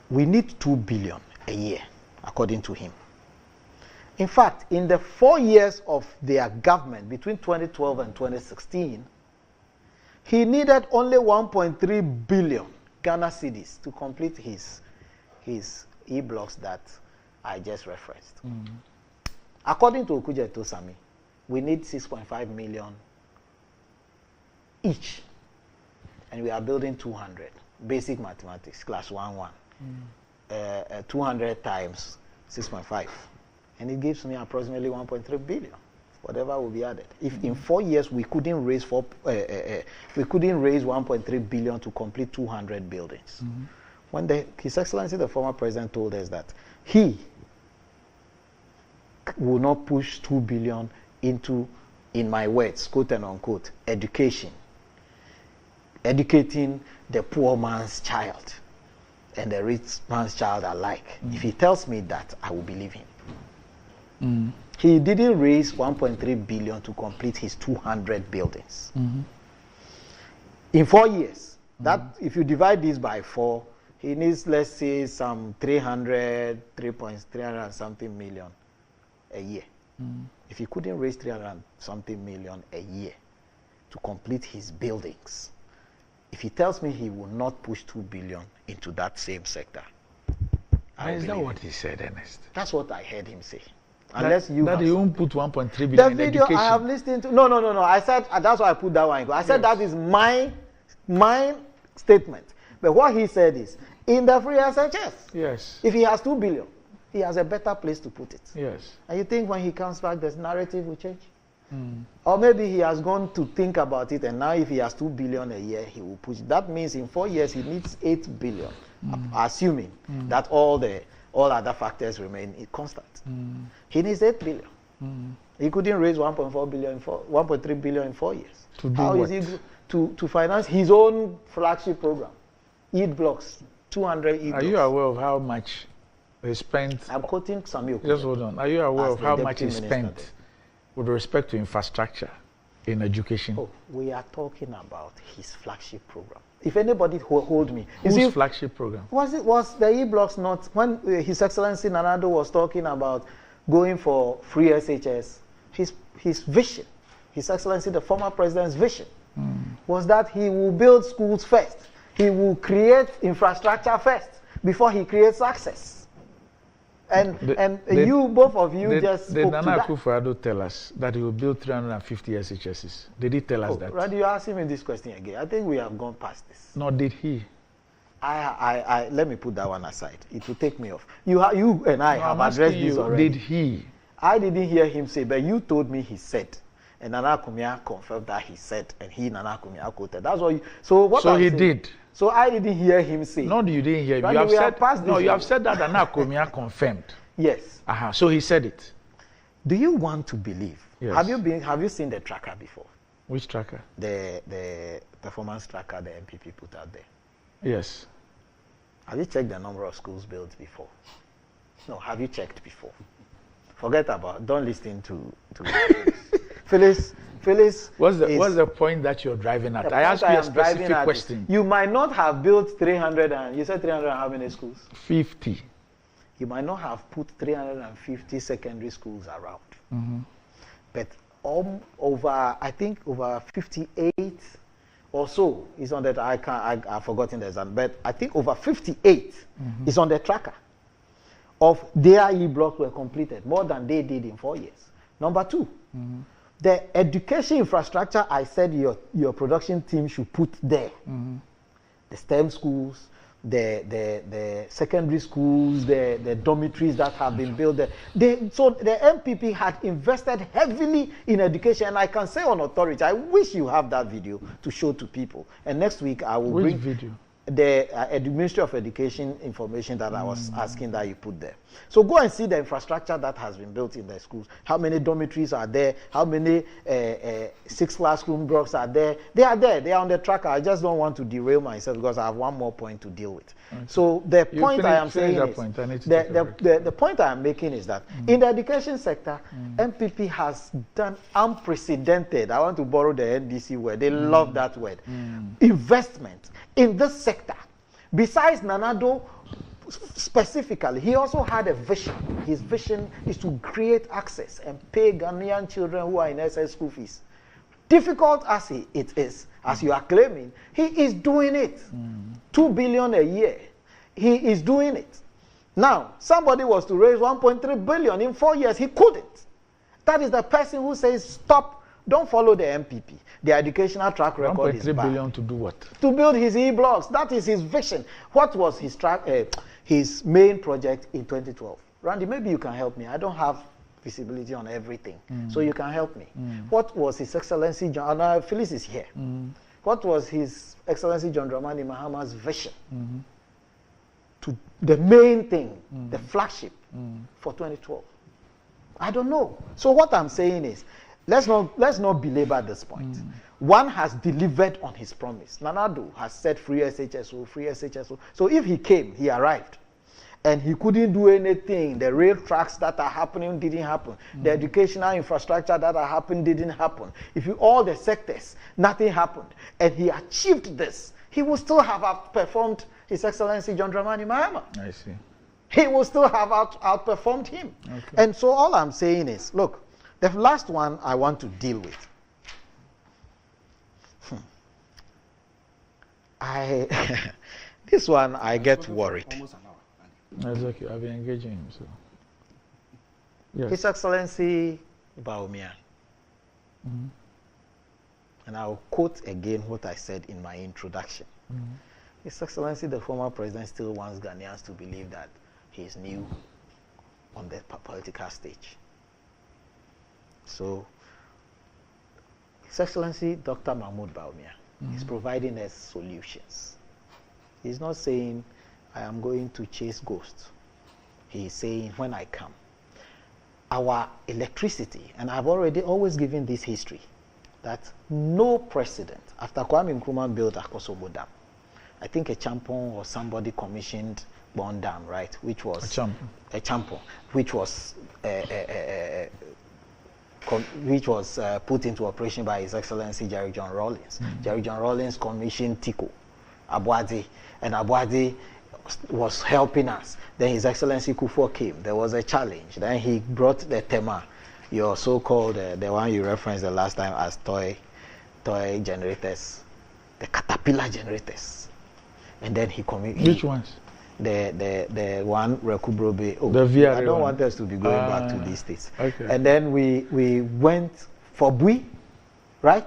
We need 2 billion a year, according to him. In fact, in the 4 years of their government, between 2012 and 2016, he needed only 1.3 billion Ghana cedis to complete his e-blocks that I just referenced. According to Okujeto Sami, we need 6.5 million each. And we are building 200. Basic mathematics, class 1-1. 200 times 6.5. And it gives me approximately 1.3 billion. Whatever will be added. If in 4 years we couldn't raise 1.3 billion to complete 200 buildings. When His Excellency, the former president, told us that he will not push 2 billion into, in my words, quote and unquote, education. Educating the poor man's child and the rich man's child alike. If he tells me that, I will believe him. He didn't raise 1.3 billion to complete his 200 buildings. In 4 years, that if you divide this by 4, he needs, let's say, some 300 and something million a year. If he couldn't raise 300 and something million a year to complete his buildings. If he tells me he will not push 2 billion into that same sector, is that what he said, Ernest? That's what I heard him say. Unless you that he won't put 1.3 billion the in video education. I have listened to. No. I said that's why I put that one. I said that is my statement. But what he said is in the free SHS. Yes. If he has 2 billion, he has a better place to put it. Yes. And you think when he comes back, the narrative will change? Or maybe he has gone to think about it, and now if he has 2 billion a year, he will push. That means in 4 years he needs 8 billion, assuming that all other factors remain constant. He needs 8 billion. He couldn't raise 1.4 billion, 1.3 billion in 4 years. To do How what? is he to finance his own flagship program, EAT blocks, 200 EAT blocks? Are you aware of how much he spent? I'm quoting Samuel. Just hold on. Are you aware of how much he Deputy spent Minister with respect to infrastructure in education? Oh, we are talking about his flagship program. If anybody hold me, whose flagship program? Was the E-blocks not when His Excellency Nanado was talking about going for free SHS? His vision, His Excellency the former president's vision, was that he will build schools first. He will create infrastructure first before he creates access. And both of you just spoke to that. Did Nana Akufo-Addo tell us that he will build 350 SHSs? Did he tell us that? Randy, you're asking me this question again. I think we have gone past this. No, did he? Let me put that one aside. It will take me off. You and I have addressed this already. Did he? I didn't hear him say, but you told me he said. And Nana Kumia confirmed that he said, and Nana Kumia quoted. That's what you. So he did. So I didn't hear him say. No, you didn't hear him. Randy, You have said that Nana Kumia confirmed. Yes. So he said it. Do you want to believe? Yes. Have you seen the tracker before? Which tracker? The performance tracker the MPP put out there. Yes. Have you checked the number of schools built before? No, have you checked before? Forget about. Don't listen to Phyllis. What's the point that you're driving at? I asked you a specific question. You might not have built 300 and you said 300 and how many schools? 50. You might not have put 350 secondary schools around. But I think over 58 or so is on that. I've forgotten the exact, but I think over 58 is on the tracker of their E-blocks were completed, more than they did in 4 years. Number two, the education infrastructure I said your production team should put there. The STEM schools, the secondary schools, the dormitories that have been built there. So the MPP had invested heavily in education, and I can say on authority, I wish you have that video to show to people. And next week I will bring video? The Ministry of Education information that I was asking that you put there. So go and see the infrastructure that has been built in the schools. How many dormitories are there? How many 6 classroom blocks are there? They are there. They are on the tracker. I just don't want to derail myself because I have one more point to deal with. Okay. So the point I am saying is, the point I am making is that in the education sector, MPP has done unprecedented, I want to borrow the NDC word, they love that word, investment in this sector. Besides Nanado specifically, he also had a vision. His vision is to create access and pay Ghanaian children who are in SS school fees. Difficult as it is, as you are claiming, he is doing it. 2 billion a year. He is doing it. Now, somebody was to raise 1.3 billion in 4 years. He couldn't. That is the person who says, stop, don't follow the MPP. The educational track record is bad. 1.3 billion to do what? To build his E-blocks. That is his vision. What was his main project in 2012? Randy, maybe you can help me. I don't have visibility on everything, so you can help me. What was His Excellency John? Phyllis is here. What was His Excellency John Dramani Mahama's vision? To the main thing, the flagship for 2012. I don't know. So what I'm saying is, let's not belabor this point. One has delivered on his promise. Nanado has said free SHSO, free SHSO. So if he came, he arrived, and he couldn't do anything. The rail tracks that are happening didn't happen. The educational infrastructure that are happening didn't happen. If you all the sectors, nothing happened, and he achieved this, he will still have outperformed His Excellency John Dramani Mahama. I see. He will still have outperformed him. Okay. And so all I'm saying is, look, the last one I want to deal with This one I get worried. That's okay. I've been engaging him. So, yes. His Excellency Bawumia. And I'll quote again what I said in my introduction. His Excellency, the former president, still wants Ghanaians to believe that he is new on the political stage. So, His Excellency Dr. Mahmoud Bawumia is providing us solutions. He's not saying, I am going to chase ghosts. He is saying, when I come, our electricity, and I've always given this history, that no president, after Kwame Nkrumah built Akosobo Dam, I think a Champon or somebody commissioned Bond Dam, right, which was a Champon, which was put into operation by His Excellency Jerry John Rawlings. Jerry John Rawlings commissioned Tiko, Abuadi, and Abuadi was helping us. Then His Excellency Kufuor came. There was a challenge. Then he brought the Tema, your so-called, the one you referenced the last time as toy generators, the caterpillar generators. And then he committed. Which ones? The one Rekubrobe. Oh, the VRA I don't one. want us to be going back to these states. Okay. And then we went for Bui, right?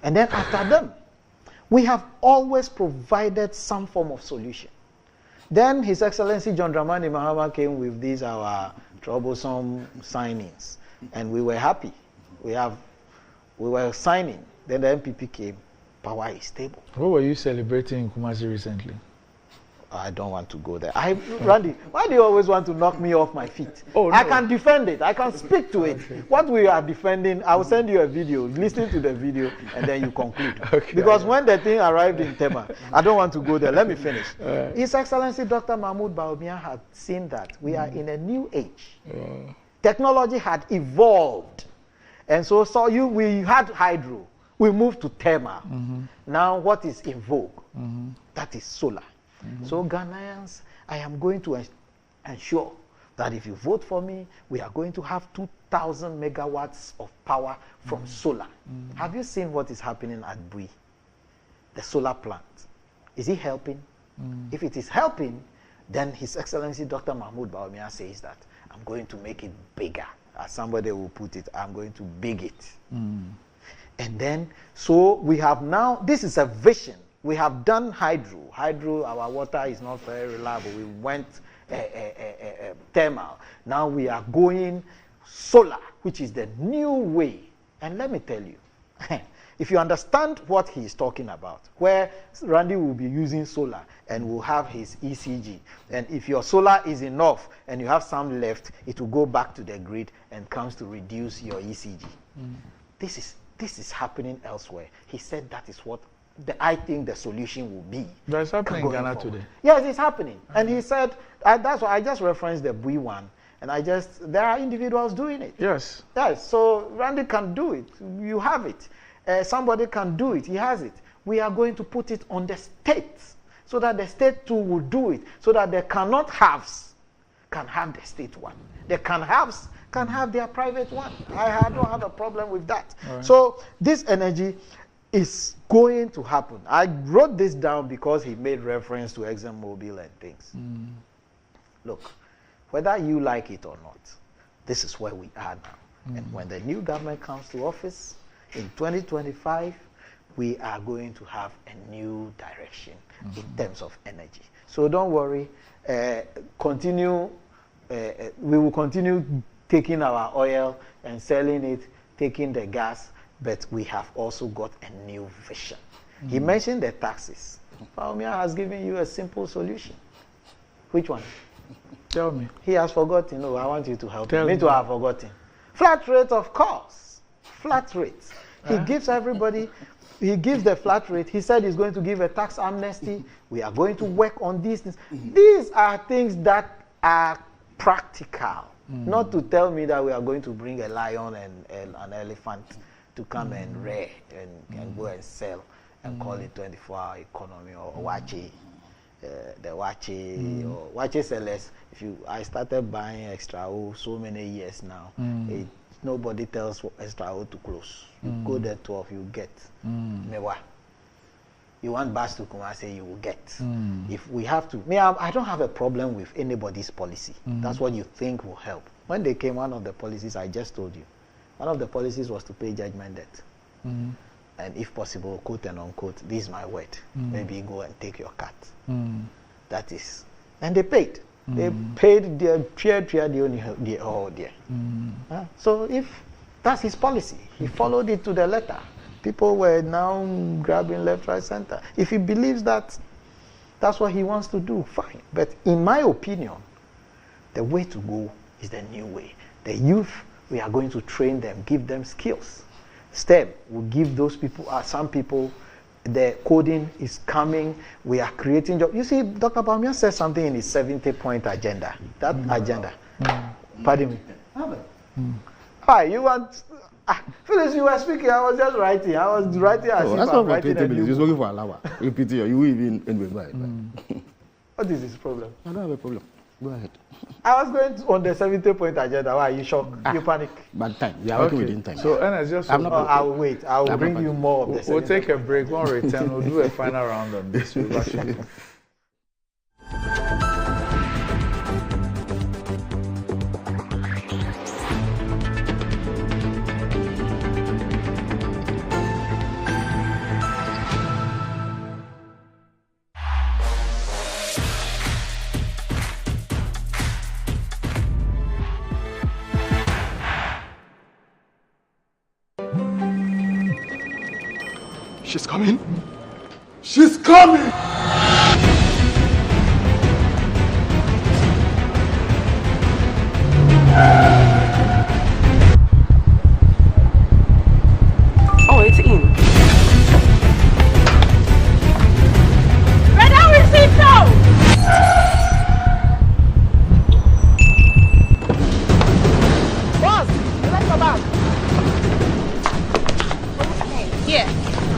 And then after them, we have always provided some form of solution. Then His Excellency John Dramani Mahama came with these our troublesome signings, and we were happy. We were signing. Then the MPP came. Power is stable. What were you celebrating in Kumasi recently? I don't want to go there. Randy, why do you always want to knock me off my feet? Oh, no. I can defend it. I can speak to it. Okay. What we are defending, I will send you a video. Listen to the video, and then you conclude. Okay, because when the thing arrived in Tema, I don't want to go there. Let me finish. His Excellency Dr. Mahmoud Bawumia had seen that we are in a new age. Technology had evolved. And so we had hydro. We moved to thermal. Now what is in vogue? That is solar. So Ghanaians, I am going to ensure that if you vote for me, we are going to have 2,000 megawatts of power from solar. Have you seen what is happening at Bui? The solar plant. Is it helping? If it is helping, then His Excellency Dr. Mahmoud Bawumia says that I'm going to make it bigger. As somebody will put it, I'm going to big it. And then, so we have now, this is a vision. We have done hydro. Hydro, our water is not very reliable. We went thermal. Now we are going solar, which is the new way. And let me tell you, if you understand what he is talking about, where Randy will be using solar and will have his ECG, and if your solar is enough and you have some left, it will go back to the grid and comes to reduce your ECG. This is happening elsewhere. He said that is what I think the solution will be. That's happening in Ghana today. Yes, it's happening. And he said, that's why I just referenced the Bui one. And there are individuals doing it. Yes. Yes, so Randy can do it. You have it. Somebody can do it. He has it. We are going to put it on the states so that the state too will do it. So that the cannot haves can have the state one. The can haves can have their private one. I don't have a problem with that. Right. So this energy is going to happen. I wrote this down because he made reference to ExxonMobil and things. Look, whether you like it or not, this is where we are now. And when the new government comes to office in 2025, we are going to have a new direction in terms of energy. So don't worry. We will continue taking our oil and selling it, taking the gas, but we have also got a new vision. He mentioned the taxes. Bawumia has given you a simple solution. Which one? Tell me. He has forgotten. No, I want you to help Tell me. Me too, I have forgotten. Flat rate, of course. Flat rate. He gives everybody, he gives the flat rate. He said he's going to give a tax amnesty. We are going to work on these things. These are things that are practical. Not to tell me that we are going to bring a lion and an elephant to come and rear and go and sell and call it 24-hour economy or wache. The wache or wache sellers. I started buying extra so many years now. Nobody tells extra to close. You go there 12, you get mewa. You want bus to Kumasi, you will get. If we have to, I don't have a problem with anybody's policy. That's what you think will help. When they came, one of the policies I just told you, one of the policies was to pay judgment debt. And if possible, quote and unquote, this is my word. Maybe go and take your cut. That is, and they paid. They paid their So if that's his policy, he followed it to the letter. People were now grabbing left, right, center. If he believes that that's what he wants to do, fine. But in my opinion, the way to go is the new way. The youth, we are going to train them, give them skills. STEM will give those people, some people, the coding is coming. We are creating jobs. You see, Dr. Bamian said something in his 70-point agenda. That agenda. Pardon me. Hi, you want... Phyllis, you were speaking. I was just writing. I was writing as if I'm writing a new book. Looking for Alawa. Repeat it. You even What is his problem? I don't have a problem. Go ahead. I was going on the 70-point agenda. Why are you shocked? You panic. Bad time. We are working within time. So, Ernest, just I will wait. I will bring you more of the 70. We'll take a break. When we return, we'll do a final round on this. She's coming. She's coming. Oh, it's in. Red Hour receipt now! Boss, let's go back. Here,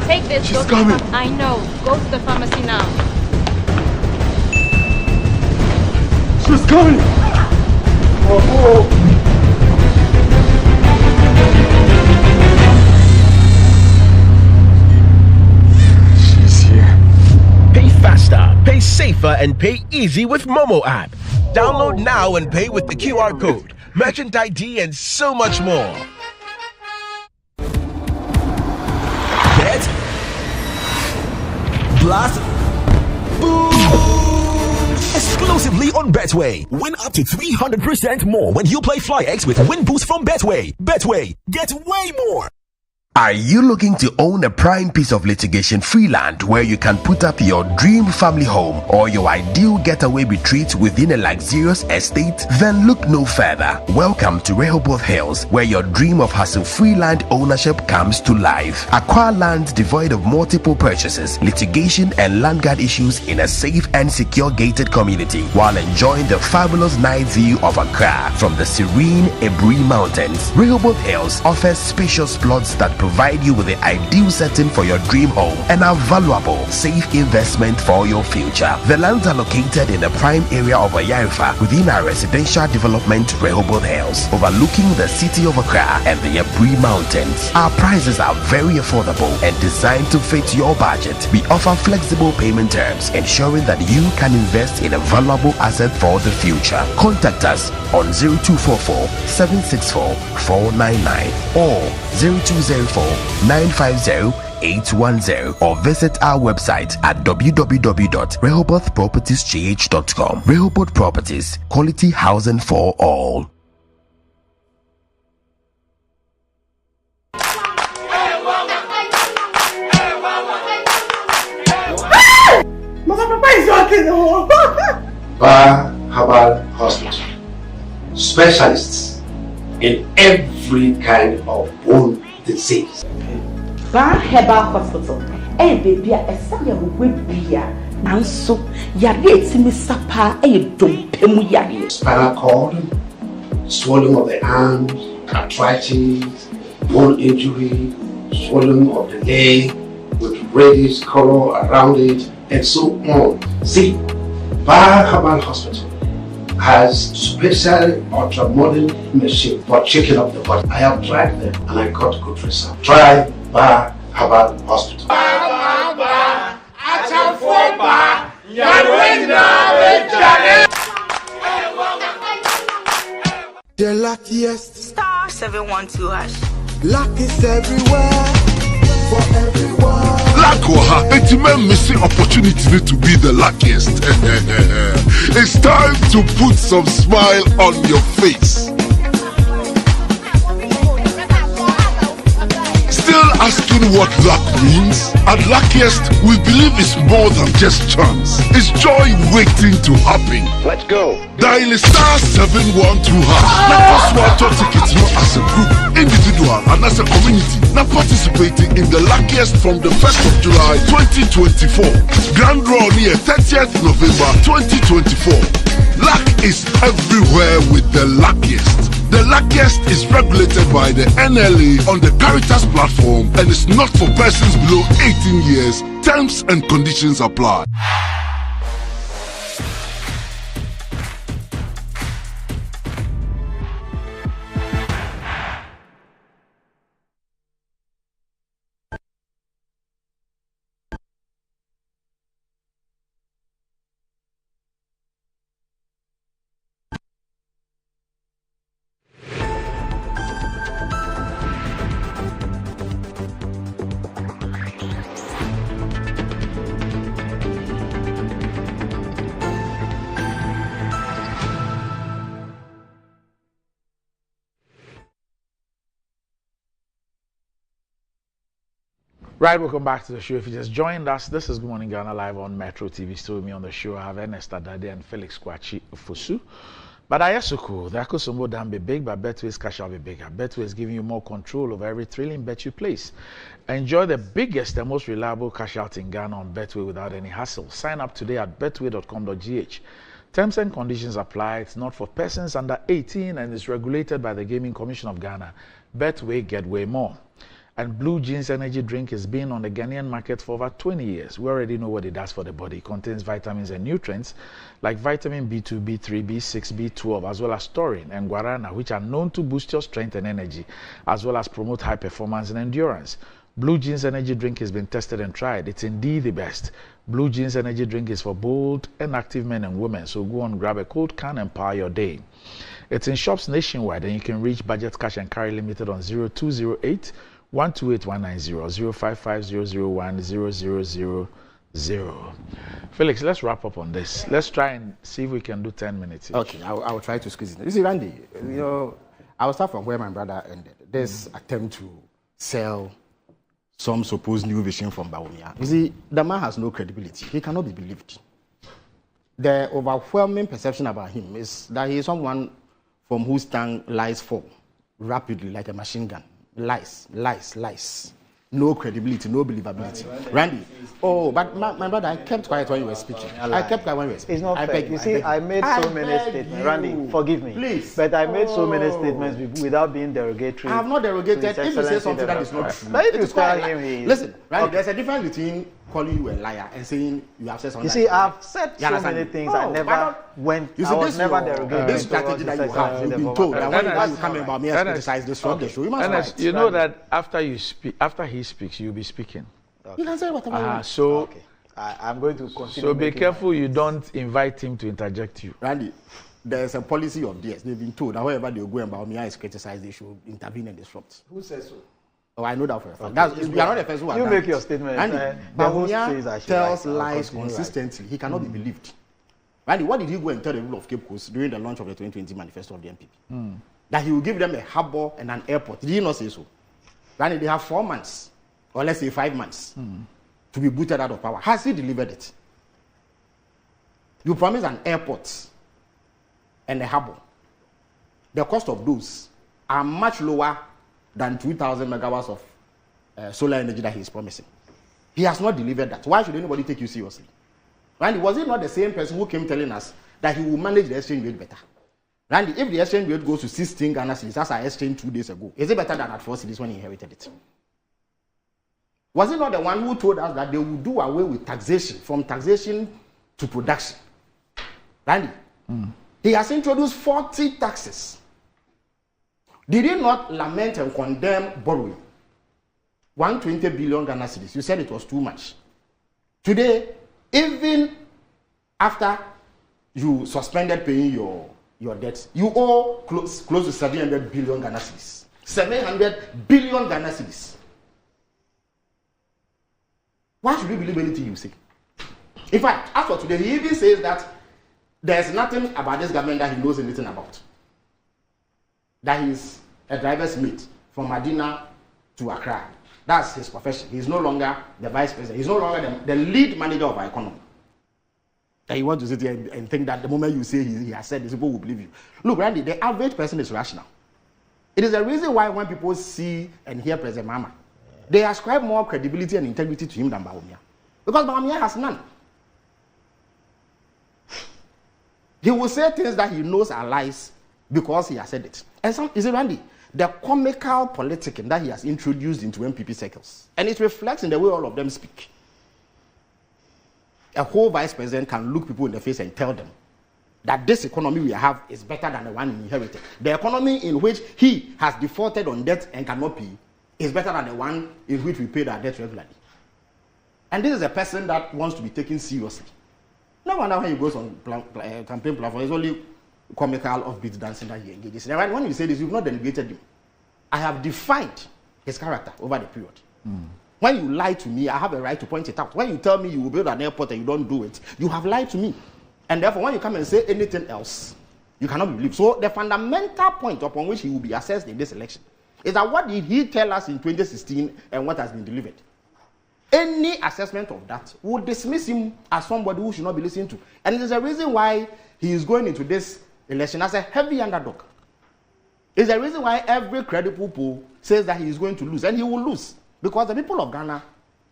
take this. She's coming. I know. Go to the pharmacy now. She's coming. Oh. Pay faster, pay safer, and pay easy with Momo app. Download now and pay with the QR code, merchant ID, and so much more. Bet, blast, boom! Exclusively on Betway. Win up to 300% more when you play FlyX with Win Boost from Betway. Betway, get way more. Are you looking to own a prime piece of litigation-free land where you can put up your dream family home or your ideal getaway retreat within a luxurious estate? Then look no further. Welcome to Rehoboth Hills, where your dream of hassle-free land ownership comes to life. Acquire land devoid of multiple purchases, litigation, and land guard issues in a safe and secure gated community while enjoying the fabulous night view of Accra from the serene Ebri Mountains. Rehoboth Hills offers spacious plots that provide you with the ideal setting for your dream home and a valuable, safe investment for your future. The lands are located in the prime area of Ayarifa within our residential development Rehoboth Hills, overlooking the city of Accra and the Ebri Mountains. Our prices are very affordable and designed to fit your budget. We offer flexible payment terms, ensuring that you can invest in a valuable asset for the future. Contact us on 0244 764 499 or 0204-950-810 or visit our website at www.rehobothpropertiesgh.com. Rehoboth Properties, quality housing for all. Mother Papa is working. Bar Herbal Hospital. Specialists in every kind of bone disease. Bar Herbal Hospital. Baby, a son with beer. And so, Yadi, Miss Sapa, don't spinal cord, swelling of the arms, arthritis, bone injury, swelling of the leg with reddish color around it, and so on. See, Bar Herbal Hospital has special ultra-modern machine for checking up the body. I have tried them and I got good results. Try Bar Herbal Hospital. The luckiest. Star 712 hash. Luck is everywhere. For everyone. Luck, it's a missing opportunity to be the luckiest. It's time to put some smile on your face. Still asking what luck means? At Luckiest, we believe it's more than just chance. It's joy waiting to happen. Let's go. Dial star 712 hash. Now pass one tickets not as a group, individual and as a community. Now participating in the Luckiest from the 1st of July 2024. Grand draw near 30th November 2024. Luck is everywhere with the Luckiest. The Luckiest is regulated by the NLA on the Caritas platform and is not for persons below 18 years. Terms and conditions apply. Right, welcome back to the show. If you just joined us, this is Good Morning Ghana live on Metro TV. Still with me on the show, I have Ernest Adade and Felix Kwachi Fosu. But I also cool. The Akosombo dam be big, but Betway's cash will be bigger. Betway is giving you more control over every thrilling bet you place. Enjoy the biggest and most reliable cash out in Ghana on Betway without any hassle. Sign up today at betway.com.gh. Terms and conditions apply. It's not for persons under 18 and is regulated by the Gaming Commission of Ghana. Betway, get way more. And Blue Jeans energy drink has been on the Ghanaian market for over 20 years. We already know what it does for the body. It contains vitamins and nutrients like vitamin B2, B3, B6, B12, as well as taurine and guarana, which are known to boost your strength and energy, as well as promote high performance and endurance. Blue Jeans energy drink has been tested and tried. It's indeed the best. Blue Jeans energy drink is for bold and active men and women. So go on, grab a cold can and power your day. It's in shops nationwide, and you can reach Budget Cash and Carry Limited on 0208 128 0055001 Felix, let's wrap up on this. Let's try and see if we can do 10 minutes each. Okay, I will try to squeeze it. You see, Randy, you know, I will start from where my brother ended. This attempt to sell some supposed new vision from Bawumia. You see, the man has no credibility. He cannot be believed. The overwhelming perception about him is that he is someone from whose tongue lies fall rapidly like a machine gun. Lies. No credibility, no believability. Randy, oh, but my brother, I kept quiet when you were speaking. I kept quiet when you were speaking. It's not fair. You see, I made so many statements. Randy, forgive me. Please. But I made so many statements without being derogatory. I have not derogated. If you say something that is not true. But if you tell him he is... Listen, Randy, there's a difference between calling you a liar and saying you have said something. You see, I've said so many things. I never went... You see, I was never derogatory. This strategy that you have, you've been told that when you come about me and criticize this from the show, you must fight. You know that after he speaks, you'll be speaking. Okay. You can say whatever you want. So, okay. I'm going to continue. So be careful you don't invite him to interject you. Randy, there's a policy of theirs. They've been told that wherever they go and Bawumia is criticized, they should intervene and disrupt. Who says so? Oh, I know that for a fact. You are not the first one. You make your statement. Randy, Bawumia tells lies consistently. He cannot be believed. Randy, what did he go and tell the rule of Cape Coast during the launch of the 2020 manifesto of the NPP? That he will give them a harbour and an airport. Did he not say so? Randy, they have 4 months, or let's say 5 months, to be booted out of power. Has he delivered it? You promised an airport and a harbour. The cost of those are much lower than 2,000 megawatts of solar energy that he is promising. He has not delivered that. Why should anybody take you seriously? Randy, was it not the same person who came telling us that he will manage the exchange rate better? Randy, if the exchange rate goes to 16 Ghana cedis, as I exchanged 2 days ago, is it better than at 4 cedis when he inherited it? Was it not the one who told us that they would do away with taxation, from taxation to production? Randy, he has introduced 40 taxes. Did he not lament and condemn borrowing? 120 billion Ghana cedis. You said it was too much. Today, even after you suspended paying your debts, you owe close to 700 billion Ghana cedis. 700 billion Ghana cedis. Why should we believe anything you say? In fact, as for today, he even says that there's nothing about this government that he knows anything about. That he's a driver's mate from Medina to Accra. That's his profession. He's no longer the vice president. He's no longer the lead manager of our economy. And you want to sit here and think that the moment you say he has said this, people will believe you. Look, Randy, the average person is rational. It is the reason why when people see and hear President Mahama, they ascribe more credibility and integrity to him than Bawumia. Because Bawumia has none. He will say things that he knows are lies because he has said it. And some, is it Randy? The comical politicking that he has introduced into MPP circles. And it reflects in the way all of them speak. A whole vice president can look people in the face and tell them that this economy we have is better than the one he inherited. The economy in which he has defaulted on debt and cannot pay is better than the one in which we paid our debt regularly. And this is a person that wants to be taken seriously. No wonder when he goes on campaign platform, it's only comical offbeat dancing that he engages in. And when you say this, you've not delegated him. I have defined his character over the period. When you lie to me, I have a right to point it out. When you tell me you will build an airport and you don't do it, you have lied to me. And therefore, when you come and say anything else, you cannot be believed. So the fundamental point upon which he will be assessed in this election is that what did he tell us in 2016 and what has been delivered? Any assessment of that would dismiss him as somebody who should not be listened to. And it is a reason why he is going into this election as a heavy underdog. It's the reason why every credible poll says that he is going to lose, and he will lose. Because the people of Ghana,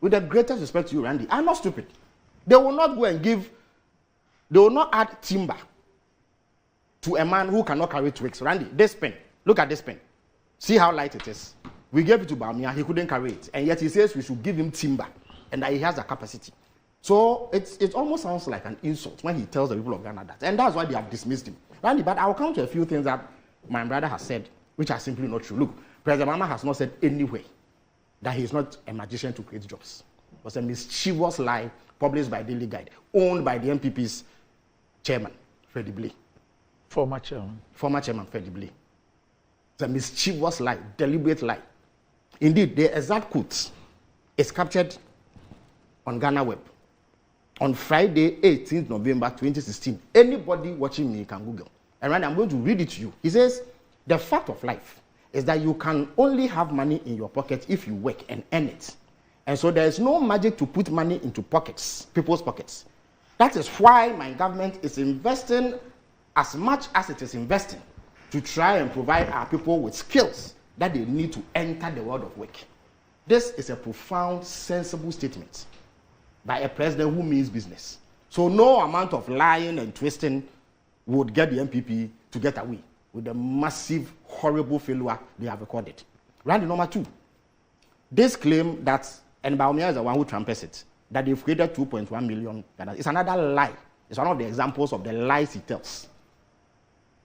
with the greatest respect to you, Randy, are not stupid. They will not go and they will not add timber to a man who cannot carry twigs. Randy, this pen, look at this pen. See how light it is. We gave it to Bawumia, he couldn't carry it. And yet he says we should give him timber, and that he has the capacity. So it almost sounds like an insult when he tells the people of Ghana that. And that's why they have dismissed him. Randy, but I'll come to a few things that my brother has said, which are simply not true. Look, President Mahama has not said anywhere that he is not a magician to create jobs. It was a mischievous lie published by Daily Guide, owned by the MPP's chairman, Freddie Blay. Former chairman, Freddie Blay. It's a mischievous lie, deliberate lie. Indeed, the exact quote is captured on Ghana Web on Friday, 18th November 2016. Anybody watching me can Google. And right now I'm going to read it to you. He says, the fact of life is that you can only have money in your pocket if you work and earn it. And so there is no magic to put money into pockets, people's pockets. That is why my government is investing as much as it is investing to try and provide our people with skills that they need to enter the world of work. This is a profound, sensible statement by a president who means business. So no amount of lying and twisting would get the MPP to get away with the massive, horrible failure they have recorded. Randy, number two, this claim that, and Bawumia is the one who trumpets it, that they've created 2.1 million. It's another lie. It's one of the examples of the lies he tells.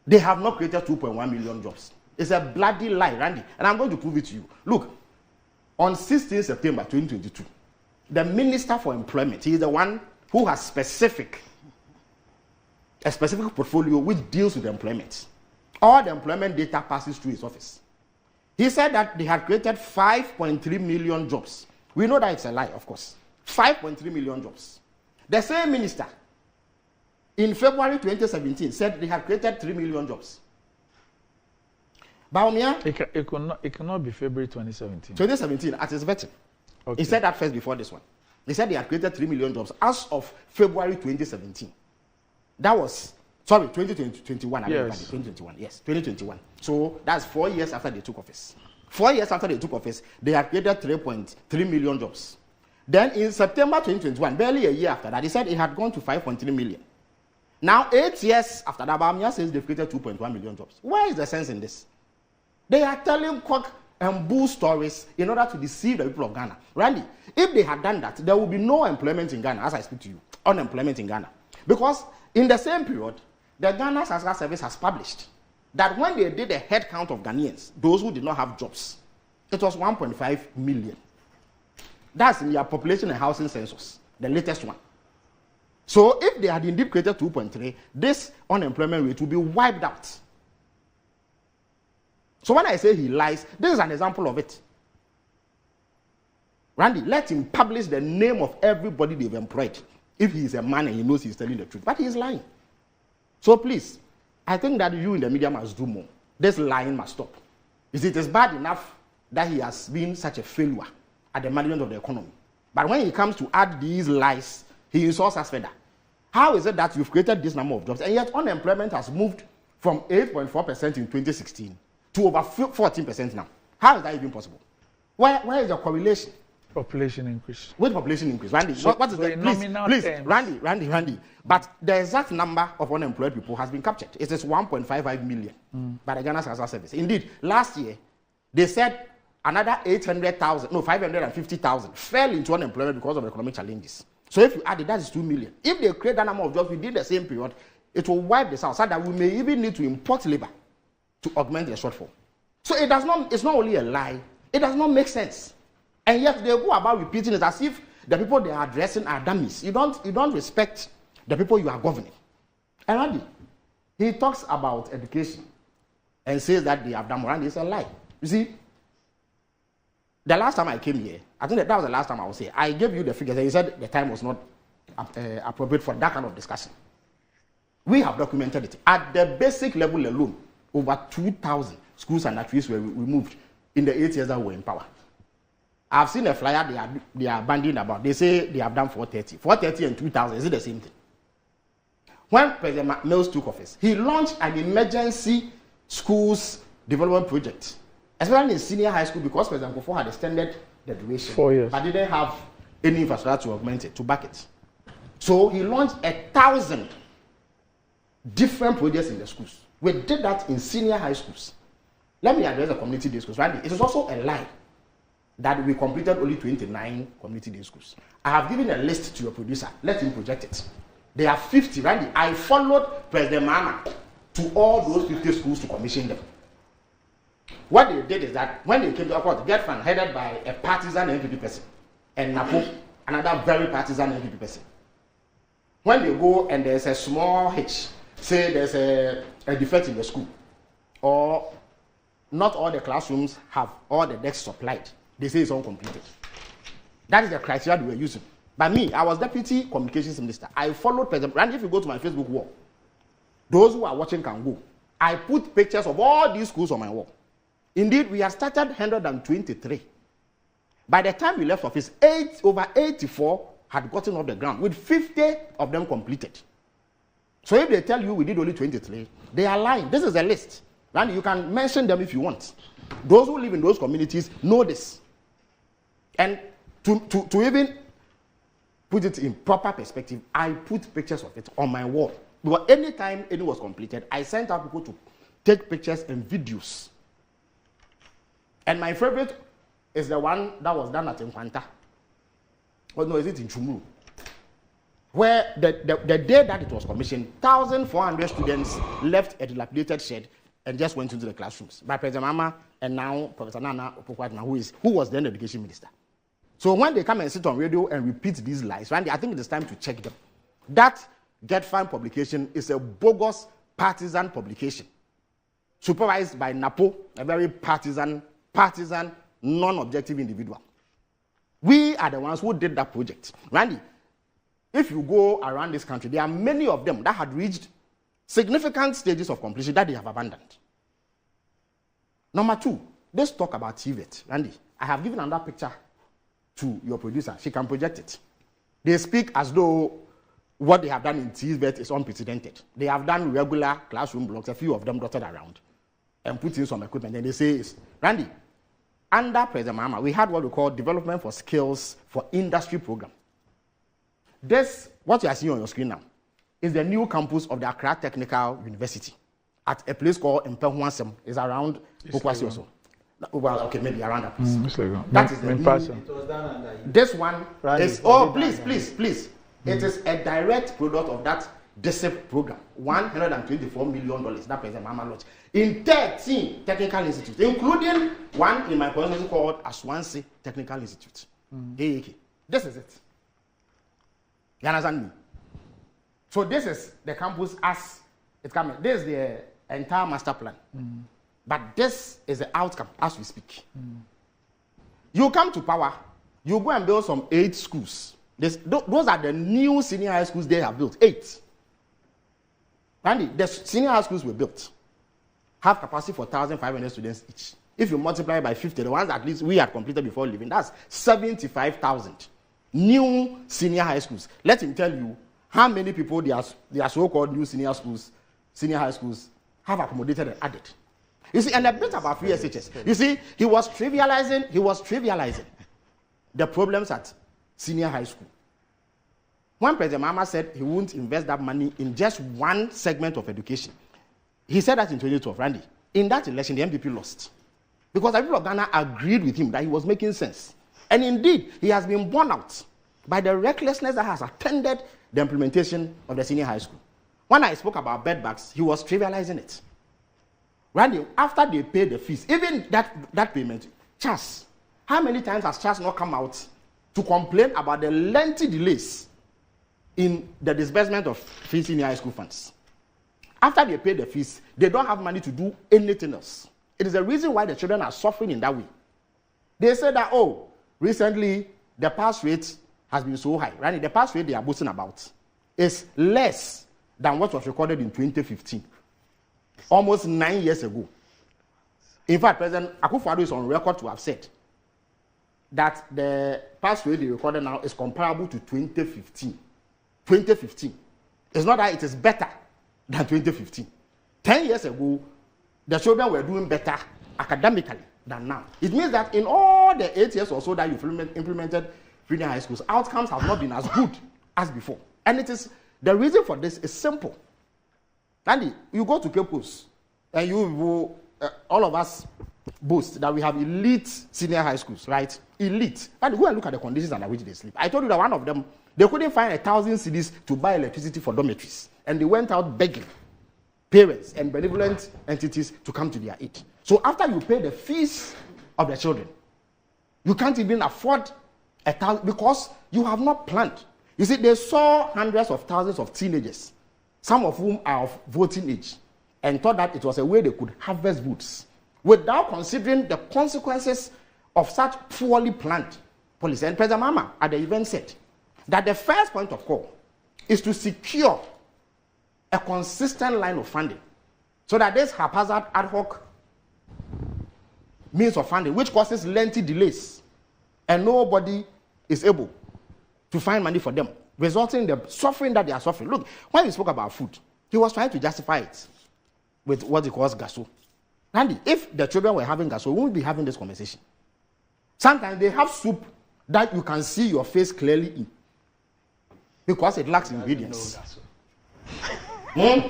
They have not created 2.1 million jobs. It's a bloody lie, Randy. And I'm going to prove it to you. Look, on 16 September 2022, the Minister for Employment, he is the one who has a specific portfolio which deals with employment. All the employment data passes through his office. He said that they had created 5.3 million jobs. We know that it's a lie, of course. 5.3 million jobs. The same minister, in February 2017, said they had created 3 million jobs. Bawumia? It cannot be February 2017. 2017, at his vetting. Okay. He said that first before this one. He said they had created 3 million jobs as of February 2017. That was, 2021. Yes. 2021, yes, 2021. So that's 4 years after they took office. 4 years after they took office, they had created 3.3 million jobs. Then in September 2021, barely a year after that, he said it had gone to 5.3 million. Now, 8 years after that, Bawumia says they've created 2.1 million jobs. Where is the sense in this? They are telling cock and bull stories in order to deceive the people of Ghana. Randy, if they had done that, there would be no employment in Ghana, as I speak to you, unemployment in Ghana. Because in the same period, the Ghana Statistical Service has published that when they did a head count of Ghanaians, those who did not have jobs, it was 1.5 million. That's in their population and housing census, the latest one. So if they had indeed created 2.3, this unemployment rate will be wiped out. So when I say he lies, this is an example of it. Randy, let him publish the name of everybody they've employed. If he is a man and he knows he's telling the truth. But he is lying. So please, I think that you in the media must do more. This lying must stop. You see, it is bad enough that he has been such a failure at the management of the economy. But when he comes to add these lies, he insults us further. How is it that you've created this number of jobs and yet unemployment has moved from 8.4% in 2016 to over 14% now? How is that even possible? Where is the correlation? Population increase. With population increase, Randy. So, what is the please, Randy. But the exact number of unemployed people has been captured. It is 1.55 million by the Ghana Social Service. Indeed, last year they said another 550,000 fell into unemployment because of economic challenges. So if you add it, that is 2 million. If they create that number of jobs within the same period, it will wipe this out so that we may even need to import labor to augment the shortfall. So it's not only a lie, it does not make sense. And yet they go about repeating it as if the people they are addressing are dummies. You don't respect the people you are governing. And Randy, he talks about education and says that they have done more, and it's a lie. You see, the last time I came here, I think that was the last time I was here, I gave you the figures and you said the time was not appropriate for that kind of discussion. We have documented it. At the basic level alone, over 2,000 schools and nurseries were removed in the 8 years that we were in power. I've seen a flyer they are bandying about. They say they have done 430. 430 and 2,000, is it the same thing? When President Mills took office, he launched an emergency schools development project, especially in senior high school, because President Kufuor had extended the duration. 4 years. But didn't have any infrastructure to augment it, to back it. So he launched 1,000 different projects in the schools. We did that in senior high schools. Let me address the community day schools. Randy, it is also a lie that we completed only 29 community day schools. I have given a list to your producer. Let him project it. There are 50, Randy. I followed President Mahama to all those 50 schools to commission them. What they did is that when they came to the Get Fund, headed by a partisan NPP person, and Napo, another very partisan NPP person. When they go and there's a small hitch, say there's a defect in the school, or not all the classrooms have all the desks supplied, they say it's uncompleted. That is the criteria they were using. By me, I was Deputy Communications Minister. I followed President Randy. If you go to my Facebook wall, those who are watching can go. I put pictures of all these schools on my wall. Indeed, we have started 123. By the time we left office, over 84 had gotten off the ground, with 50 of them completed. So if they tell you we did only 23, they are lying. This is a list. Randy, you can mention them if you want. Those who live in those communities know this. And to even put it in proper perspective, I put pictures of it on my wall. Because anytime any was completed, I sent out people to take pictures and videos. And my favorite is the one that was done at Nkwanta. Well, no, is it in Chumuru? Where the day that it was commissioned, 1,400 students left a dilapidated shed and just went into the classrooms by President Mama and now Professor Nana Opoku-Adjumah, who was then the education minister. So when they come and sit on radio and repeat these lies, Randy, I think it is time to check them. That Get Fine publication is a bogus partisan publication, supervised by Napo, a very partisan, non-objective individual. We are the ones who did that project. Randy, if you go around this country, there are many of them that had reached significant stages of completion that they have abandoned. Number two, let's talk about TVET. Randy, I have given another picture to your producer. She can project it. They speak as though what they have done in TVET is unprecedented. They have done regular classroom blocks, a few of them dotted around, and put in some equipment. And they say, Randy, under President Mahama, we had what we call Development for Skills for Industry program. This, what you are seeing on your screen now, is the new campus of the Accra Technical University at a place called Mpehuansem. It's around Pokwasi also. Well, okay, maybe around that place. That is the new. This one is, please. It is a direct product of that DSIP program. $124 million that President Mahama launched in 13 technical institutes, including one in my constituency called Aswansi Technical Institute. This is it. You understand me? So this is the campus as it's coming. This is the entire master plan. But this is the outcome as we speak. You come to power, you go and build some 8 schools. Those are the new senior high schools they have built. 8. Randy, the senior high schools were built. Have capacity for 1,500 students each. If you multiply by 50, the ones at least we had completed before leaving, that's 75,000 new senior high schools. Let him tell you how many people their so-called new senior high schools have accommodated and added. You see, and a bit about free SHS. You see, he was trivializing the problems at senior high school. When President Mahama said he wouldn't invest that money in just one segment of education, he said that in 2012, Randy. In that election, the MPP lost. Because the people of Ghana agreed with him that he was making sense. And indeed, he has been borne out by the recklessness that has attended the implementation of the senior high school. When I spoke about bedbugs, he was trivializing it. Randy, after they paid the fees, even that payment, Charles, how many times has Charles not come out to complain about the lengthy delays in the disbursement of free senior high school funds? After they pay the fees, they don't have money to do anything else. It is the reason why the children are suffering in that way. They say that, oh, recently the pass rate has been so high. Right? The pass rate they are boasting about is less than what was recorded in 2015, almost 9 years ago. In fact, President Akufo-Addo is on record to have said that the pass rate they recorded now is comparable to 2015. 2015. It's not that it is better than 2015. 10 years ago, the children were doing better academically than now. It means that in all the 8 years or so that you've implemented junior high schools, outcomes have not been as good as before. And it is the reason for this is simple. Andy, you go to Cape Coast, and you will, all of us boast that we have elite senior high schools, right? Elite. And go and look at the conditions under which they sleep. I told you that one of them, they couldn't find 1,000 cedis to buy electricity for dormitories. And they went out begging parents and benevolent entities to come to their aid. So after you pay the fees of the children, you can't even afford 1,000 because you have not planned. You see, they saw hundreds of thousands of teenagers, some of whom are of voting age, and thought that it was a way they could harvest votes without considering the consequences of such poorly planned policy. And President Mahama at the event said that the first point of call is to secure a consistent line of funding so that this haphazard ad hoc means of funding, which causes lengthy delays, and nobody is able to find money for them, resulting in the suffering that they are suffering. Look, when he spoke about food, he was trying to justify it with what he calls gaso. Randy, if the children were having gaso, we wouldn't be having this conversation. Sometimes they have soup that you can see your face clearly in because it lacks ingredients. They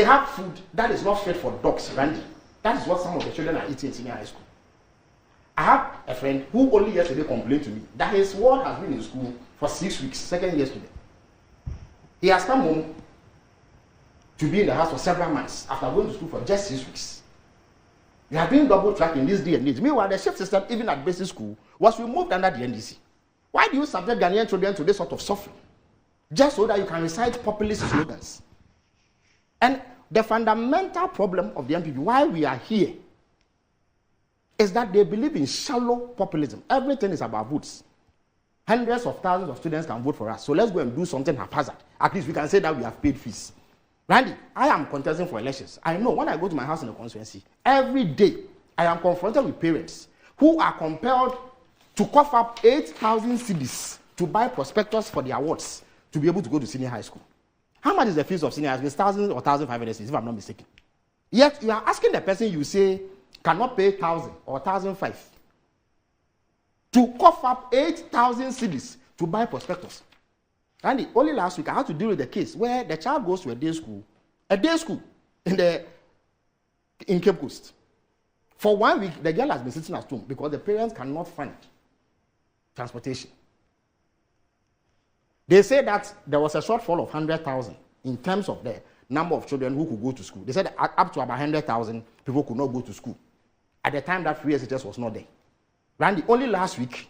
have food that is not fit for dogs, Randy. That is what some of the children are eating in senior high school. I have a friend who only yesterday complained to me that his ward has been in school for 6 weeks, second year student. He has come home to be in the house for several months after going to school for just 6 weeks. We are doing double track in this day and age. Meanwhile, the shift system, even at basic school, was removed under the NDC. Why do you subject Ghanaian children to this sort of suffering? Just so that you can recite populist slogans. And the fundamental problem of the MPP, why we are here, is that they believe in shallow populism. Everything is about votes. Hundreds of thousands of students can vote for us. So let's go and do something haphazard. At least we can say that we have paid fees. Randy, I am contesting for elections. I know when I go to my house in the constituency, every day I am confronted with parents who are compelled to cough up 8,000 cedis to buy prospectus for their wards to be able to go to senior high school. How much is the fees of senior high school? It's 1,000 or 1,500 cedis, if I'm not mistaken. Yet you are asking the person you say cannot pay 1,000 or 1,500 to cough up 8,000 cedis to buy prospectus. Randy, only last week I had to deal with the case where the child goes to a day school in Cape Coast. For 1 week, the girl has been sitting at home because the parents cannot fund transportation. They say that there was a shortfall of 100,000 in terms of the number of children who could go to school. They said up to about 100,000 people could not go to school at the time that free SHS was not there. Randy, only last week,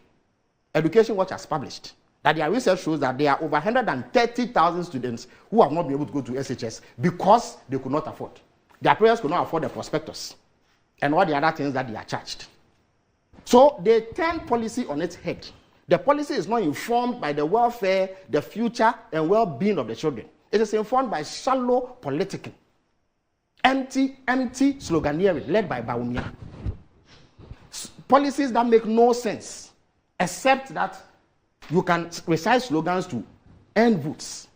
Education Watch has published that their research shows that there are over 130,000 students who have not been able to go to SHS because they could not afford. Their parents could not afford the prospectus and all the other things that they are charged. So they turn policy on its head. The policy is not informed by the welfare, the future, and well-being of the children. It is informed by shallow politicking, empty sloganeering led by Bawumia. Policies that make no sense, except that you can recite slogans to earn votes.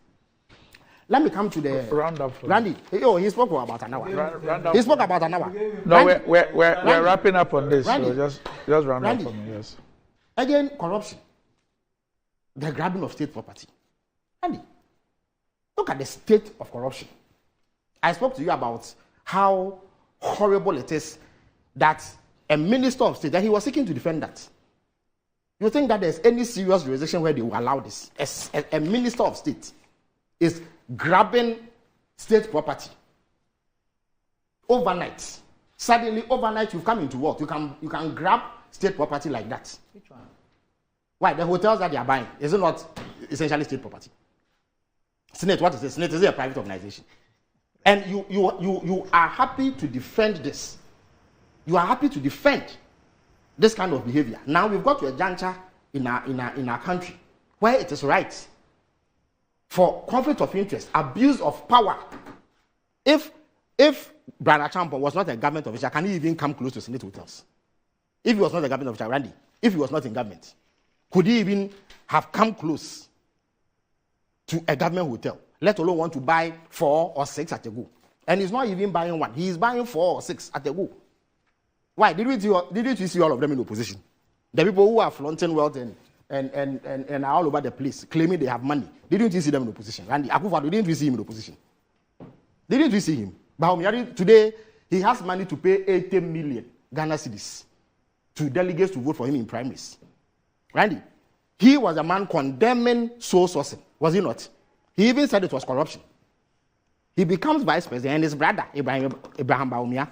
Let me come to the roundup. Randy, he spoke for about an hour. He spoke about an hour. No, we're wrapping up on this. Randy, so just round up for me. Yes. Again, corruption, the grabbing of state property. Randy, look at the state of corruption. I spoke to you about how horrible it is that a minister of state, that he was seeking to defend that. You think that there's any serious jurisdiction where they will allow this? A minister of state is grabbing state property overnight. Suddenly, overnight, you've come into work. You can grab state property like that. Which one? Why? The hotels that they are buying, is it not essentially state property? Senate, what is it? Senate is a private organization. And you are happy to defend this. You are happy to defend this kind of behavior. Now we've got to a juncture in our country where it is right for conflict of interest, abuse of power. If Brother Champon was not a government official, can he even come close to Senate hotels? If he was not a government official, Randy, if he was not in government, could he even have come close to a government hotel, let alone want to buy 4 or 6 at a go? And he's not even buying 1. He is buying 4 or 6 at a go. Why? Did you see all of them in opposition? The people who are flaunting wealth and are all over the place, claiming they have money. Didn't you see them in opposition? Randy Akufo-Addo, didn't you see him in opposition? Didn't you see him? Bahomyari, today, he has money to pay 80 million Ghana cedis to delegates to vote for him in primaries. Randy, he was a man condemning soul sourcing, was he not? He even said it was corruption. He becomes vice president, and his brother, Abraham Bawumia,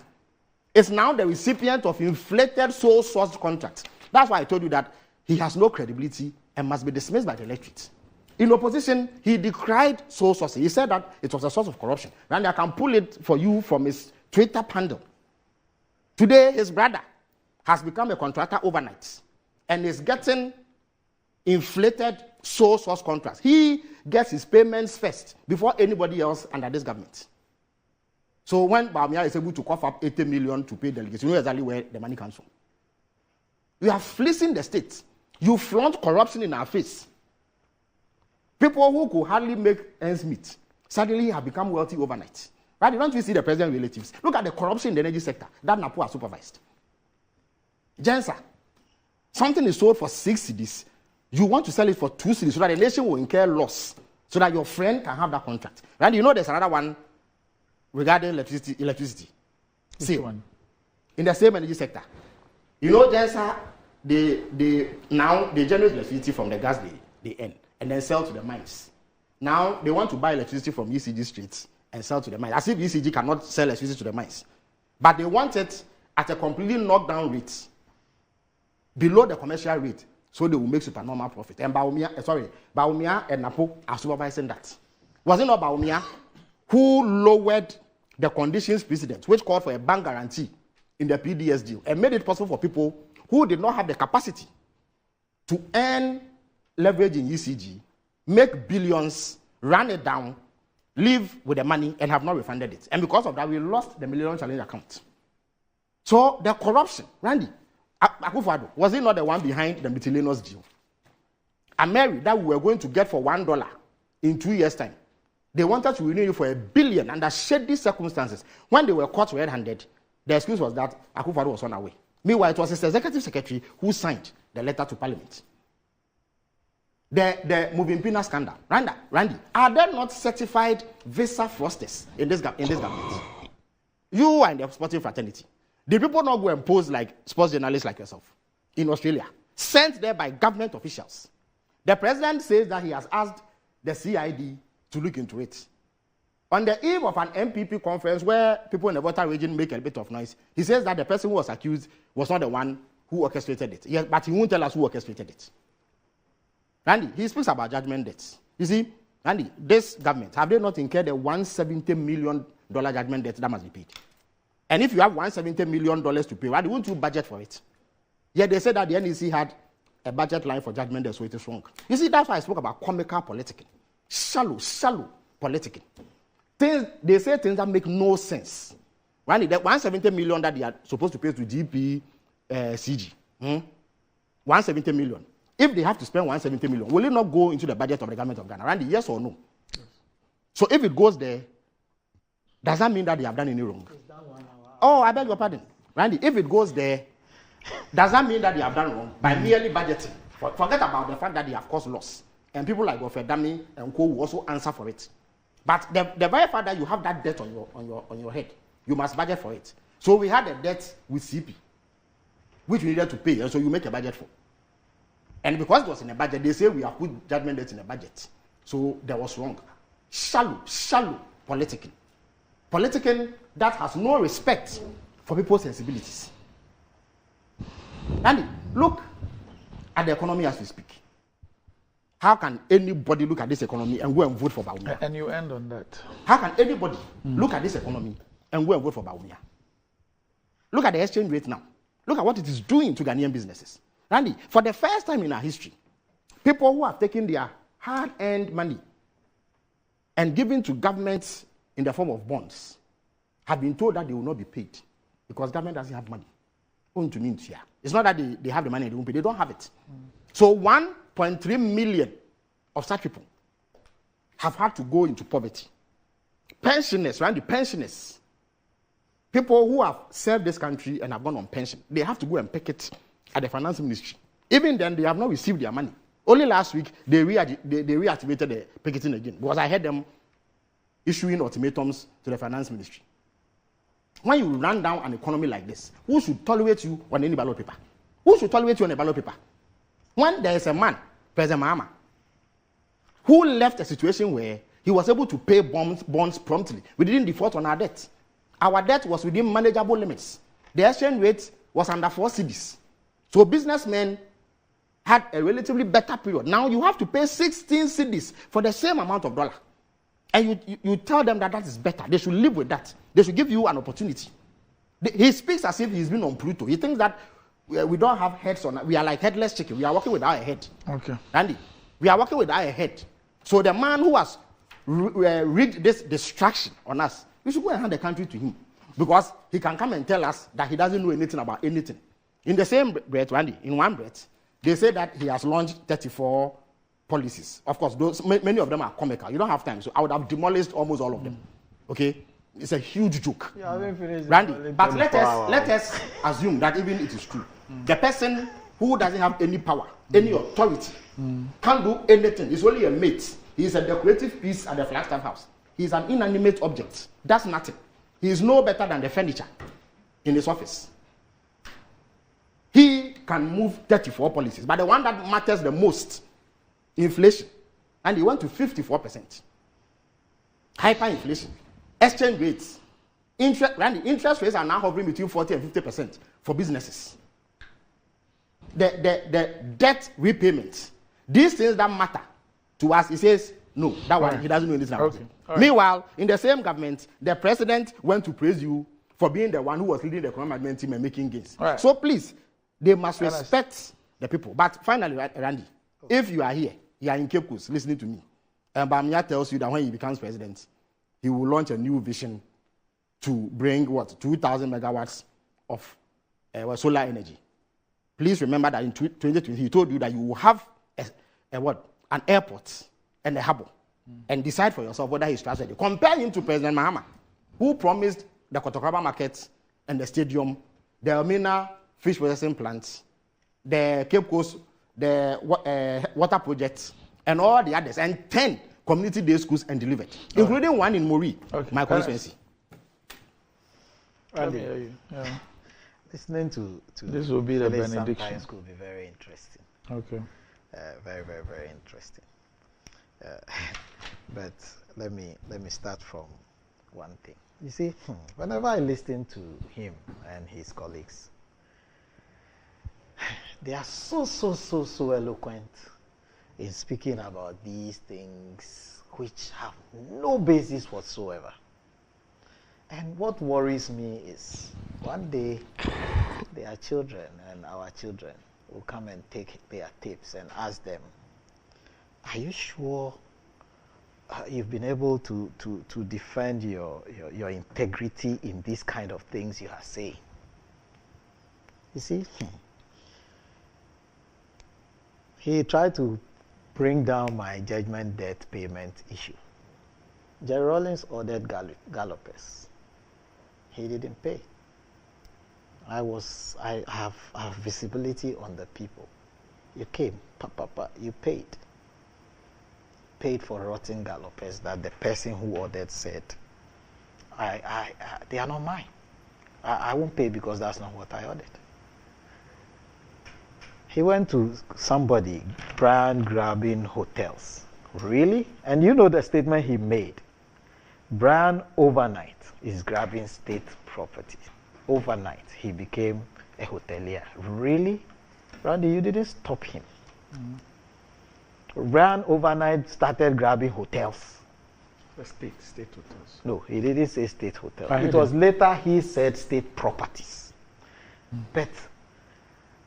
is now the recipient of inflated sole source contracts. That's why I told you that he has no credibility and must be dismissed by the electorate. In opposition, he decried sole sourcing. He said that it was a source of corruption. And I can pull it for you from his Twitter handle. Today, his brother has become a contractor overnight and is getting inflated sole source contracts. He gets his payments first before anybody else under this government. So when Bawumia is able to cough up 80 million to pay delegates, you know exactly where the money comes from. You are fleecing the state. You flaunt corruption in our face. People who could hardly make ends meet suddenly have become wealthy overnight. Right? Don't you see the president's relatives? Look at the corruption in the energy sector that NAPO has supervised. Gensa, something is sold for 6 cedis. You want to sell it for 2 cedis so that the nation will incur loss, so that your friend can have that contract. Right? You know there's another one regarding electricity. See, in the same energy sector. You know, Gensa, they generate electricity from the gas they earn and then sell to the mines. Now they want to buy electricity from ECG streets and sell to the mines, as if ECG cannot sell electricity to the mines. But they want it at a completely knockdown rate, below the commercial rate, so they will make supernormal profit. And Bawumia and NAPO are supervising that. Was it not Bawumia who lowered the conditions precedent, which called for a bank guarantee in the PDS deal, and made it possible for people who did not have the capacity to earn leverage in ECG, make billions, run it down, live with the money, and have not refunded it. And because of that, we lost the Millennium Challenge account. So the corruption, Randy Akufo-Addo, was he not the one behind the miscellaneous deal? A Mary that we were going to get for $1 in 2 years' time. They wanted to renew you for $1 billion under shady circumstances. When they were caught red-handed, the excuse was that Akufo-Addo was on away. Meanwhile, it was his executive secretary who signed the letter to Parliament. The moving Pina scandal. Randy, are there not certified visa fraudsters in this government? You are in the sporting fraternity. Did people not go and pose like sports journalists like yourself in Australia, sent there by government officials? The president says that he has asked the CID to look into it. On the eve of an MPP conference where people in the Volta region make a bit of noise, he says that the person who was accused was not the one who orchestrated it. Yes, but he won't tell us who orchestrated it. Randy, he speaks about judgment debts. You see, Randy, this government, have they not incurred a $170 million judgment debt that must be paid? And if you have $170 million to pay, why won't you budget for it? Yet they said that the NEC had a budget line for judgment debt, so it is wrong. You see, that's why I spoke about comical politicking. Shallow politicking. They say things that make no sense. Randy, that $170 million that they are supposed to pay to GP, CG, 170 million. If they have to spend 170 million, will it not go into the budget of the government of Ghana? Randy, yes or no? Yes. So if it goes there, does that mean that they have done any wrong? Oh, I beg your pardon. Randy, if it goes there, does that mean that they have done wrong by merely budgeting? Forget about the fact that they have caused loss. And people like Ofedami and Co will also answer for it. But the very fact that you have that debt on your head, you must budget for it. So we had a debt with CP, which we needed to pay, and so you make a budget for. And because it was in a budget, they say we have put judgment debts in a budget. So that was wrong. Shallow politicking. Politicking that has no respect for people's sensibilities. Andy, look at the economy as we speak. How can anybody look at this economy and go and vote for Bawumia? And you end on that. How can anybody look at this economy and go and vote for Bawumia? Look at the exchange rate now. Look at what it is doing to Ghanaian businesses. Randy, for the first time in our history, people who have taken their hard-earned money and given to governments in the form of bonds have been told that they will not be paid because government doesn't have money. It's not that they have the money and they won't pay. They don't have it. So 1.3 million of such people have had to go into poverty. Pensioners, Randy, pensioners, people who have served this country and have gone on pension, they have to go and pick it at the finance ministry. Even then, they have not received their money. Only last week, they reactivated the picketing again because I heard them issuing ultimatums to the finance ministry. When you run down an economy like this, who should tolerate you on any ballot paper? Who should tolerate you on a ballot paper? When there is a man, President Mahama, who left a situation where he was able to pay bonds promptly. We didn't default on our debt. Our debt was within manageable limits. The exchange rate was under 4 cedis. So businessmen had a relatively better period. Now you have to pay 16 cedis for the same amount of dollar. And you tell them that is better. They should live with that. They should give you an opportunity. He speaks as if he's been on Pluto. He thinks that we don't have heads on. We are like headless chicken. We are working without a head. Okay. Andy, we are working without a head. So the man who has rigged this distraction on us, we should go and hand the country to him. Because he can come and tell us that he doesn't know anything about anything. In the same breath, Randy, in one breath, they say that he has launched 34 policies. Of course, many of them are comical. You don't have time, so I would have demolished almost all of them. Okay? It's a huge joke. Yeah, Randy, but let us assume that even it is true. The person who doesn't have any power, any authority, can't do anything. He's only a mate. He's a decorative piece at the Flagstaff House. He's an inanimate object. That's nothing. He is no better than the furniture in his office. He can move 34 policies, but the one that matters the most, inflation, and he went to 54%. Hyperinflation, exchange rates, interest rates are now hovering between 40 and 50% for businesses. The debt repayment, these things that matter to us, he says, no, that one, he doesn't know anything about it. Right. Meanwhile, in the same government, the president went to praise you for being the one who was leading the economic management team and making gains. Right. So please, they must respect the people. But finally, Randy, if you are here, you are in Cape Coast listening to me, and Bamia tells you that when he becomes president, he will launch a new vision to bring 2,000 megawatts of solar energy. Please remember that in 2020, he told you that you will have an airport and a harbor, and decide for yourself whether he's trustworthy. Compare him to President Mahama, who promised the Kotokraba market and the stadium, the Elmina fish processing plants, the Cape Coast, the water projects, and all the others, and 10 community day schools and delivered, including one in Mori, my constituency. Listening to this will be the benediction. Sometimes could be very interesting. Okay. Very, very, very interesting. But let me start from one thing. You see, whenever I listen to him and his colleagues, they are so eloquent in speaking about these things which have no basis whatsoever. And what worries me is one day their children and our children will come and take their tapes and ask them, are you sure you've been able to defend your integrity in these kind of things you are saying? You see, he tried to bring down my judgment debt payment issue. Jerry Rawlings ordered gallopers. He didn't pay. I have visibility on the people. You came, you paid. Paid for rotten gallopers that the person who ordered said, they are not mine. I won't pay because that's not what I ordered. He went to somebody, brand grabbing hotels. Really? And you know the statement he made. Brian overnight is grabbing state property. Overnight, he became a hotelier. Really? Randy, you didn't stop him. Brian overnight started grabbing hotels. State hotels. No, he didn't say state hotels. It was later he said state properties. But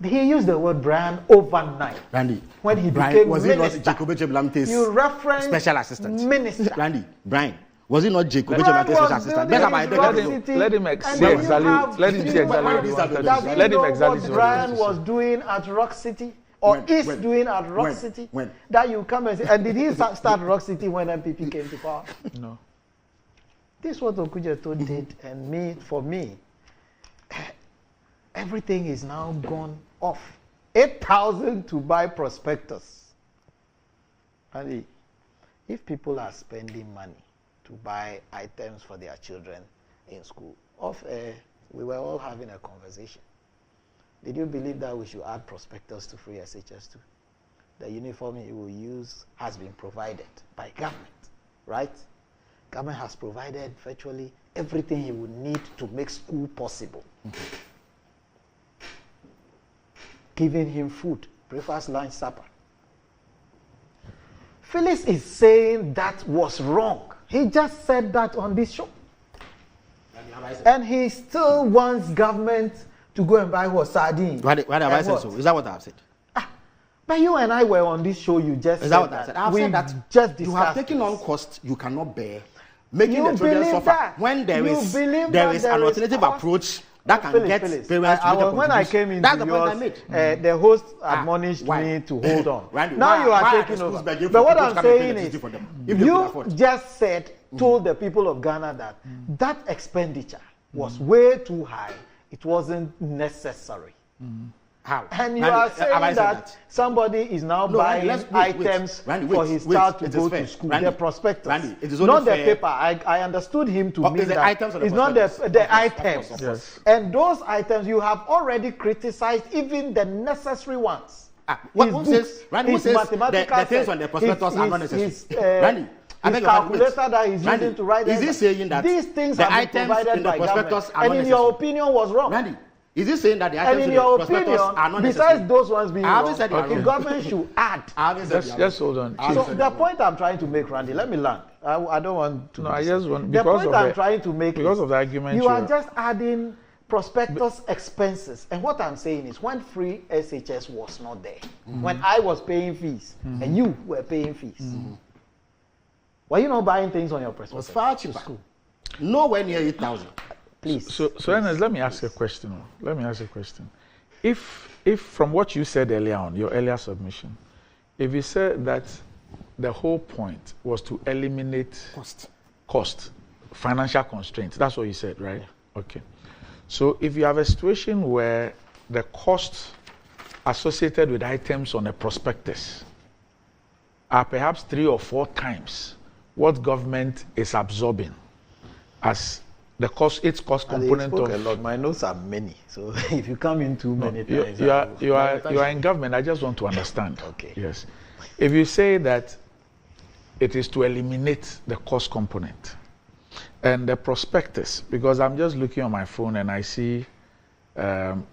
he used the word Brian overnight. Randy, when he Brian, became was minister. It not Jacob Blamte's you referenced special assistant? Minister. Randy, Brian, was it not Jacob Blamte's special assistant? Let him say exactly. Let him say exactly. Let him exactly what Brian was doing at Rock City or doing at Rock City. That you come and say, and did he start Rock City when MPP came to power? No. This is what Okujeto did, and for me, everything is now gone off. 8,000 to buy prospectus. And if people are spending money to buy items for their children in school, we were all having a conversation. Did you believe that we should add prospectus to free SHS2? The uniform he will use has been provided by government, right? Government has provided virtually everything he would need to make school possible. Giving him food, breakfast, lunch, supper. Phyllis is saying that was wrong. He just said that on this show. And he still wants government to go and buy what sardines. Why have I said so? Is that what I've said? But you and I were on this show, you just Is that what I said? I've said that just you have taken on costs you cannot bear, making the children suffer. That? When there is an alternative approach that can get parents to when I came into yours, the host admonished me to hold on. Randy, now you are taking over. But what I'm saying is, you just told the people of Ghana that expenditure was way too high. It wasn't necessary. How? And you are saying that somebody is now buying items for his child to go to school. The prospectus, not the paper. I understood him to mean that it's not the items. Yes. And those items you have already criticized, even the necessary ones. Who says the things on the prospectus are not necessary? Randy, his calculator that he's using to write is he saying that these things the have been provided by government, and in your opinion was wrong? Randy, is he saying that the items in in your the prospectus are not necessary? Besides those ones being wrong, the government should add. Just hold on. So the point I'm trying to make, Randy, let me land. I don't want to. No, I just want the point I'm trying to make because of the argument you are just adding prospectus expenses. And what I'm saying is, when free SHS was not there, when I was paying fees and you were paying fees, were you not buying things on your prospectus? It was far cheaper. Nowhere near 8,000. Please. So Ernest, let me ask you a question. If from what you said earlier on, your earlier submission, if you said that the whole point was to eliminate cost, financial constraints, that's what you said, right? Yeah. Okay. So if you have a situation where the costs associated with items on a prospectus are perhaps 3 or 4 times what government is absorbing as the cost, its cost component of a lot. My notes are many, so if you come in too many times, you are in government. I just want to understand. Okay. Yes. If you say that it is to eliminate the cost component and the prospectus, because I'm just looking on my phone and I see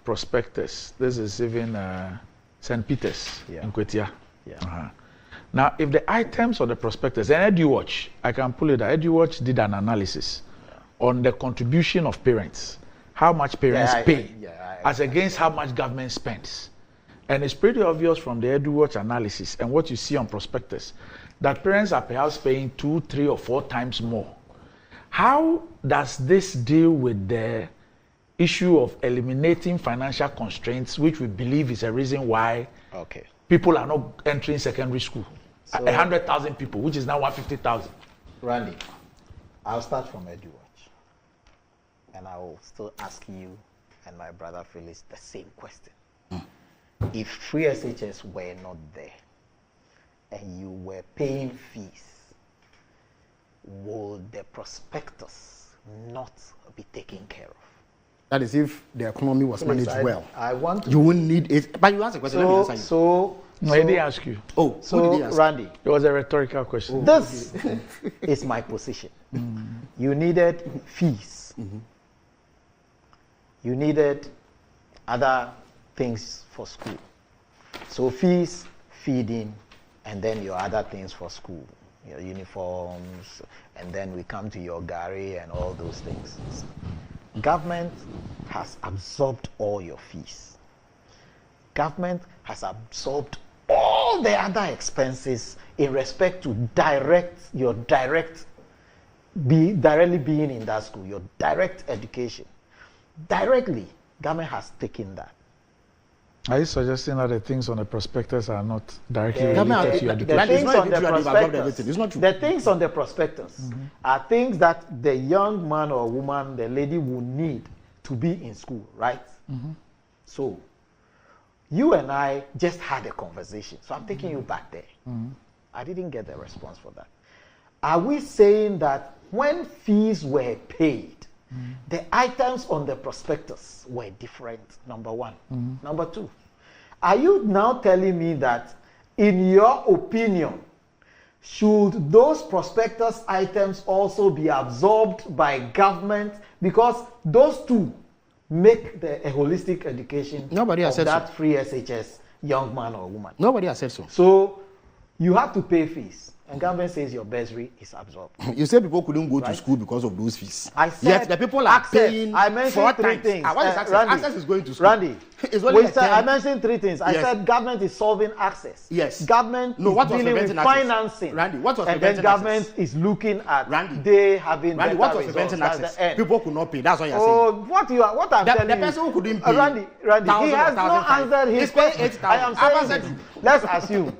prospectus. This is even St. Peter's in Kwetia. Yeah. Now, if the items or the prospectus, and EduWatch, I can pull it out. EduWatch did an analysis on the contribution of parents, how much parents pay, as against how much government spends. And it's pretty obvious from the EduWatch analysis and what you see on prospectus that parents are perhaps paying 2, 3, or 4 times more. How does this deal with the issue of eliminating financial constraints, which we believe is a reason why people are not entering secondary school? So, 100,000 people, which is now 150,000. Randy, I'll start from EduWatch. And I will still ask you and my brother Phyllis the same question. If free SHS were not there and you were paying fees, would the prospectus not be taken care of? That is if the economy was managed well. I want to. You wouldn't need it. But you answer the question. I didn't ask you. Oh, so did he ask? Randy. It was a rhetorical question. This is my position. You needed fees. You needed other things for school. So fees, feeding, and then your other things for school, your uniforms, and then we come to your gari and all those things. Government has absorbed all your fees. Government has absorbed all the other expenses in respect to directly being in that school, your direct education. Directly, government has taken that. Are you suggesting that the things on the prospectus are not directly related to your education? The things on the prospectus are things that the young man or woman, the lady will need to be in school, right? So, you and I just had a conversation. So I'm taking you back there. I didn't get the response for that. Are we saying that when fees were paid, the items on the prospectus were different, number one? Number two, are you now telling me that, in your opinion, should those prospectus items also be absorbed by government? Because those two make a holistic education of that free SHS young man or woman. Nobody has said so. So you have to pay fees. And government says your bursary is absorbed. You say people couldn't go to school because of those fees. I said yet the people are paying. I mentioned 3 things. What is access? Randy, Access is going to school. Randy, I mentioned 3 things. I said government is solving access. Yes. Government is dealing with financing. Randy, what was and then government is looking at they having Randy, what was preventing access? People could not pay. That's what you're saying. What I'm telling you. The person who couldn't pay. Randy, he has not answered his question. I am saying, let's assume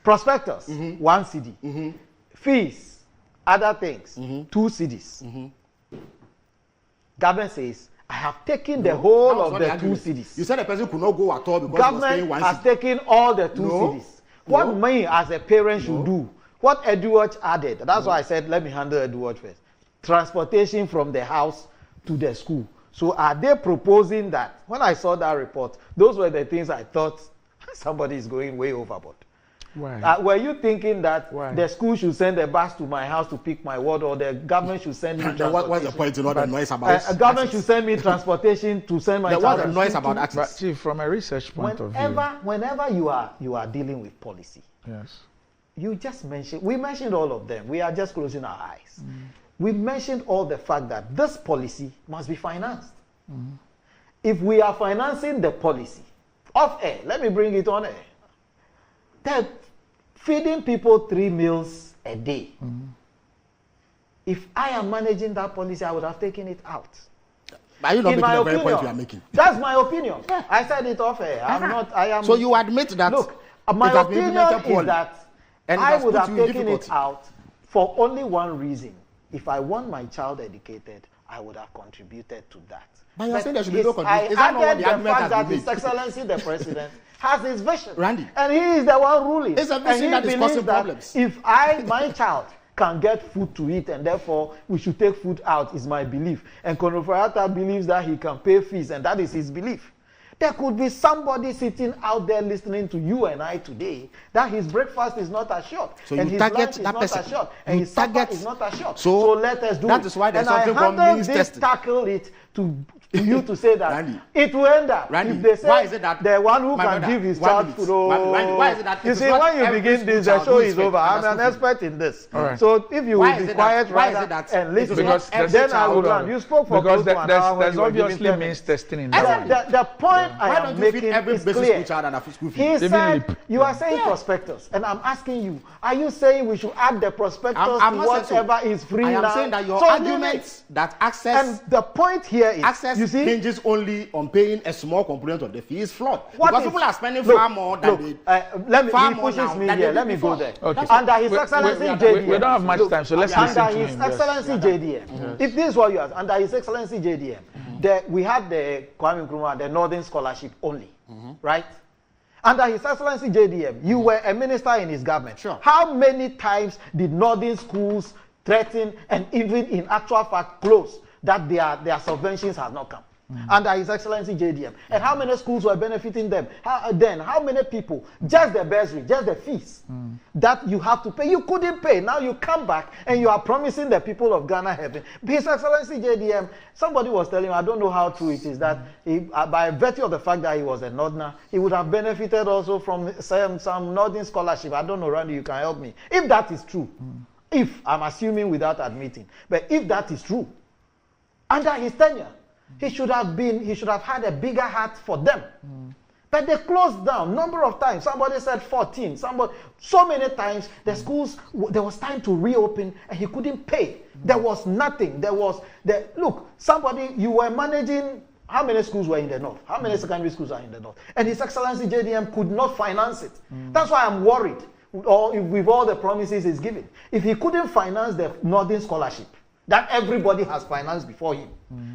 prospectus 1 CD. Fees, other things, 2 CDs. Government says, I have taken the whole of the 2 CDs. You said the person could not go at all because government he was paying 1 has taken all the 2 CDs. What me as a parent should do, what EduWatch added, that's why I said, let me handle EduWatch first. Transportation from the house to the school. So are they proposing that? When I saw that report, those were the things I thought somebody is going way overboard. Were you thinking that the school should send a bus to my house to pick my ward, or the government should send me transportation? What's the point to know the noise about government should send me transportation to send my child. What's the noise about access? But see, from a research point of view. Whenever you are dealing with policy, you just mentioned, we mentioned all of them. We are just closing our eyes. We mentioned all the fact that this policy must be financed. If we are financing the policy off air, let me bring it on air. That feeding people 3 meals a day. If I am managing that policy, I would have taken it out. Are you not making the very point you are making? That's my opinion. I said it off air. I am. So you admit that? Look, my opinion is that I would have taken it out for only one reason. If I want my child educated, I would have contributed to that. But you're saying there should be no contribution. Is that not what the argument has been made? His Excellency the President has his vision. Randy. And he is the one ruling. It's a vision that is causing problems. If my child can get food to eat and therefore we should take food out, is my belief. And Konofarata believes that he can pay fees, and that is his belief. There could be somebody sitting out there listening to you and I today that his breakfast is not assured, so and his lunch is not assured, and his supper is not assured. So let us do that is why there's something called means testing. Tackle it to you to say that Randy, it will end up. Randy, if they say why is it that the one who my can brother, give his 1 child minute, food, Randy, why is it that you see, when you begin this, the show is over. I'm an expert in this. Right. So if you will be quiet rather and listen, then I will run. You spoke for close to an hour. There's obviously means testing in that. The point I am making is clear. He said, you are saying prospectus, and I'm asking you, are you saying we should add the prospectus to whatever is free now? I am saying that your argument that access, and the point here is, access you see, hinges only on paying a small component of the fee is flawed. What because is, people are spending far more than they. He pushes me here. Let me go there. Okay. Under His Excellency JDM. We don't have much time, so let's listen to him. Under His Excellency JDM. If this is what you ask, under His Excellency JDM, we had the Kwame Nkrumah, the Northern Scholarship only, right? Under His Excellency JDM, you were a minister in his government. Sure. How many times did Northern schools threaten and even in actual fact close that their subventions have not come? Under His Excellency JDM. And how many schools were benefiting them? How many people? Just the bursary, just the fees that you have to pay. You couldn't pay. Now you come back and you are promising the people of Ghana heaven. His Excellency JDM, somebody was telling me, I don't know how true it is, that he, by virtue of the fact that he was a Northerner, he would have benefited also from some Northern scholarship. I don't know, Randy, you can help me. If that is true, if, I'm assuming without admitting, but if that is true, under his tenure, he should have had a bigger heart for them. But they closed down number of times. Somebody said 14. So many times the schools, there was time to reopen and he couldn't pay. There was nothing. Look, you were managing, how many schools were in the north? How many secondary schools are in the north? And His Excellency JDM could not finance it. That's why I'm worried with all the promises he's giving. If he couldn't finance the Northern Scholarship that everybody has financed before him,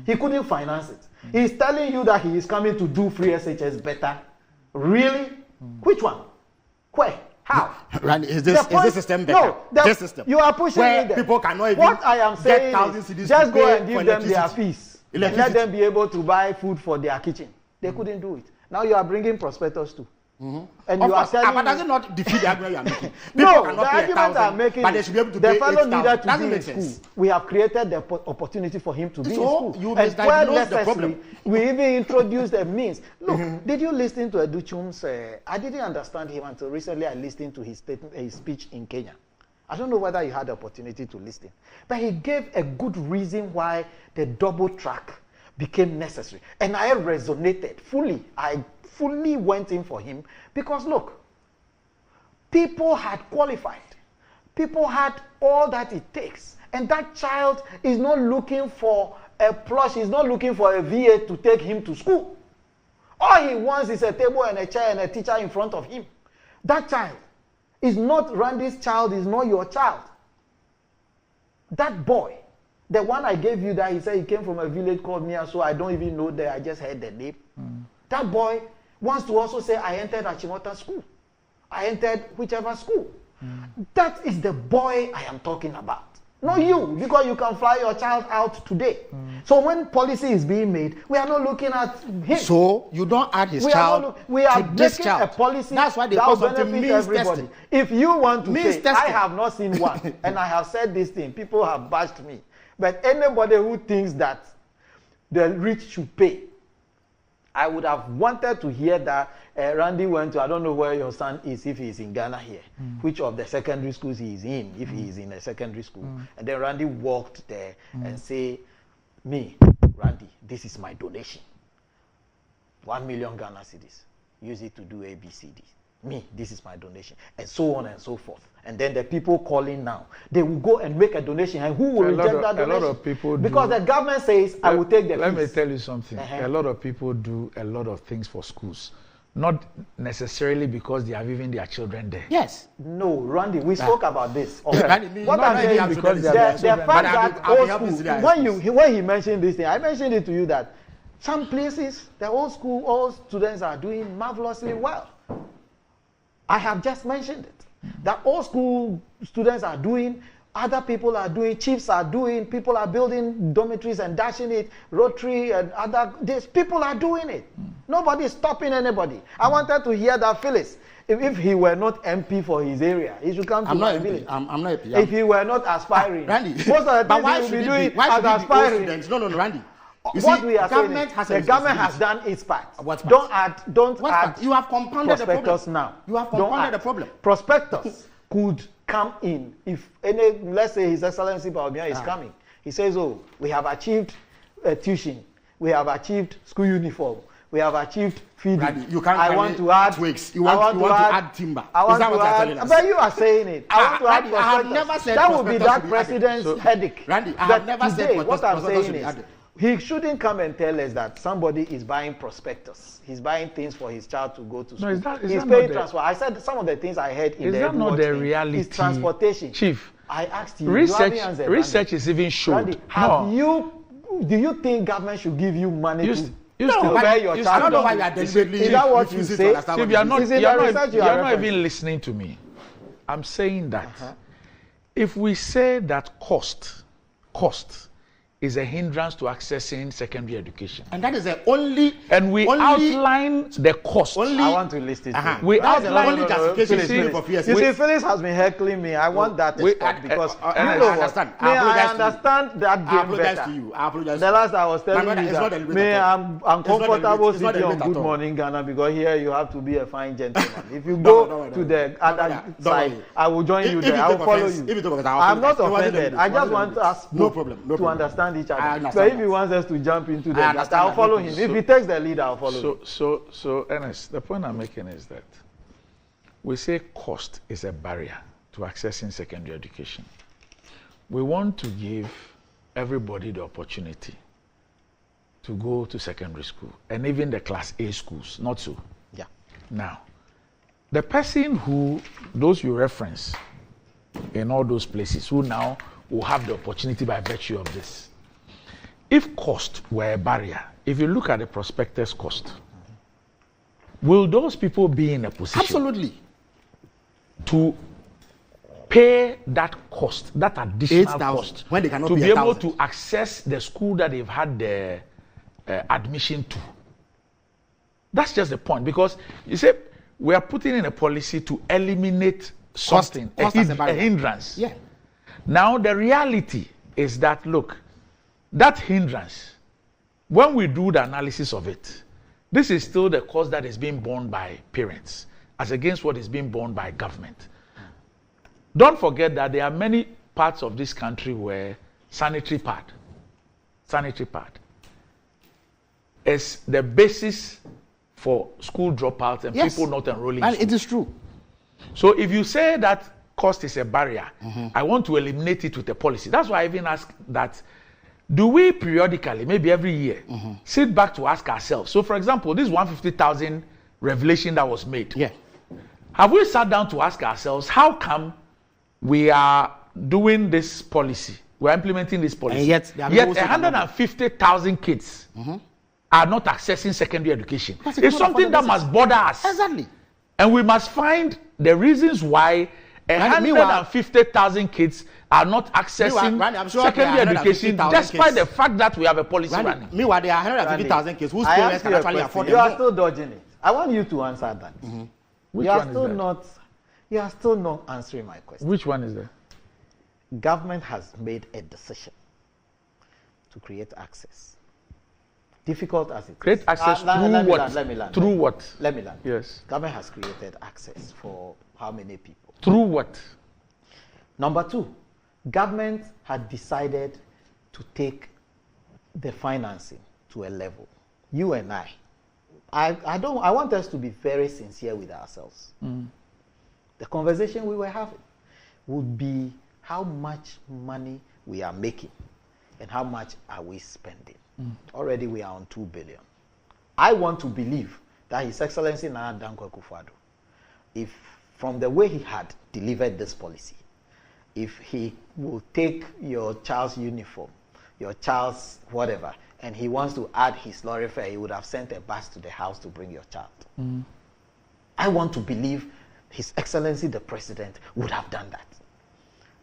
he couldn't finance it. He's telling you that he is coming to do free SHS better. Really? Which one? Where? How? Randy, is this system better? No, this system. You are pushing where me there. People cannot even what I am saying is, just go and give them their fees. And let them be able to buy food for their kitchen. They couldn't do it. Now you are bringing prospectors too. And you are telling but does it not defeat the argument you are making? No, the argument I'm making but they should be able to pay 8,000. Needed to be in school. We have created the opportunity for him to be in school. You and where the problem. We even introduced the means. Look, did you listen to Educhum's? I didn't understand him until recently. I listened to his speech in Kenya. I don't know whether you had the opportunity to listen. But he gave a good reason why the double track became necessary. And I resonated fully. I fully went in for him because look, people had qualified. People had all that it takes. And that child is not looking for a plush, he's not looking for a VA to take him to school. All he wants is a table and a chair and a teacher in front of him. That child is not Randy's child, is not your child. That boy, the one I gave you that he said he came from a village called Mia, so I don't even know that, I just heard the name. That boy wants to also say, I entered Achimota school. I entered whichever school. That is the boy I am talking about. Not you, because you can fly your child out today. So when policy is being made, we are not looking at him. So you don't add his child we are to this making child. A policy that's why they that call will something benefit means everybody. testing. If you want to means pay, testing. I have not seen one, and I have said this thing. People have bashed me. But anybody who thinks that the rich should pay, I would have wanted to hear that Randy went to, I don't know where your son is, if he is in Ghana here, which of the secondary schools he is in, if he is in a secondary school. And then Randy walked there and say, me, Randy, this is my donation. 1 million Ghana cedis. Use it to do ABCD. Me, this is my donation. And so on and so forth. And then the people calling now, they will go and make a donation. And who will reject that donation? A lot of people do. Because the government says, I will take the fees. Let me tell you something. A lot of people do a lot of things for schools. Not necessarily because they have even their children there. Yes. No, Randy, we spoke about this. Okay. What I'm saying is because the fact that old school, when he mentioned this thing, I mentioned it to you that some places, the old school, all students are doing marvelously well. I have just mentioned it. That all school students are doing, other people are doing, chiefs are doing, people are building dormitories and dashing it, Rotary and other, people are doing it. Nobody is stopping anybody. I wanted to hear that Phyllis, if he were not MP for his area, he should come to my village. I'm not MP. If he were not aspiring. Randy, most of the things he will be doing as aspiring. No, Randy. What we are saying is the government has done its part. Don't add. You have compounded the problem. Now. You have compounded the problem. Prospectors could come in if let's say His Excellency Baobia is coming. He says, "Oh, we have achieved tuition. We have achieved school uniform. We have achieved feeding. I want to add twigs. You want to add timber. I want to add. But you are saying it. I want to add prospectors. I have never said that would be that president's headache. Randy, I have never said what I'm saying is he shouldn't come and tell us that somebody is buying prospectus. He's buying things for his child to go to school. He's paying transfer. I said some of the things I heard in the Is that not the reality? Is transportation. Chief, I asked you. Research is even showed. Do you think government should give you money to where your child? I don't know why you are deliberately. Is that what you say? Chief, you are not even listening to me. I'm saying that if we say that cost is a hindrance to accessing secondary education. And that is the only... And we outline the cost. I want to list it. We outline the justification for PSA. You see, Phyllis has been heckling me. I want that to stop because I understand. I understand that game better. To you. I apologize. The last I was telling you that I'm comfortable sitting on Good Morning Ghana because here you have to be a fine gentleman. If you go to the other side, I will join you there. I will follow you. I'm not offended. I just want us to understand each other. But if he wants us to jump into the I'll follow him. If he takes the lead, I'll follow him. So Ernest, the point I'm making is that we say cost is a barrier to accessing secondary education. We want to give everybody the opportunity to go to secondary school, and even the class A schools, not so. Yeah. Now, the person those you reference in all those places, who now will have the opportunity by virtue of this. If cost were a barrier, if you look at the prospectus cost, will those people be in a position absolutely to pay that cost, that additional cost, when they cannot to be able to access the school that they've had the admission to? That's just the point, because you say we are putting in a policy to eliminate something, a hindrance. Yeah. Now the reality is that, look, that hindrance, when we do the analysis of it, this is still the cost that is being borne by parents as against what is being borne by government. Don't forget that there are many parts of this country where sanitary pad is the basis for school dropouts and people not enrolling. And it is true. So if you say that cost is a barrier, I want to eliminate it with a policy. That's why I even ask that, do we periodically, maybe every year, sit back to ask ourselves? So for example, this 150,000 revelation that was made. Yeah. Have we sat down to ask ourselves, how come we are doing this policy? We're implementing this policy. And yet 150,000 kids are not accessing secondary education. It's something that must bother us. Exactly. And we must find the reasons why 150,000 kids are not accessing secondary education, despite the fact that we have a policy running. Meanwhile, there are 150,000 kids whose parents can actually afford them. You are still dodging it. I want you to answer that. You are still not answering my question. Which one is that? Government has made a decision to create access. Difficult as it create is. Access through what? Let me land. Through what? Let me land. Yes. Government has created access for how many people? Through what? Number two, government had decided to take the financing to a level. You and I want us to be very sincere with ourselves. The conversation we were having would be how much money we are making and how much are we spending. Already we are on 2 billion. I want to believe that His Excellency Nana Dankwa Akufo-Addo, if from the way he had delivered this policy, if he will take your child's uniform, your child's whatever, and he wants to add his lorry fare, he would have sent a bus to the house to bring your child. I want to believe His Excellency the President would have done that.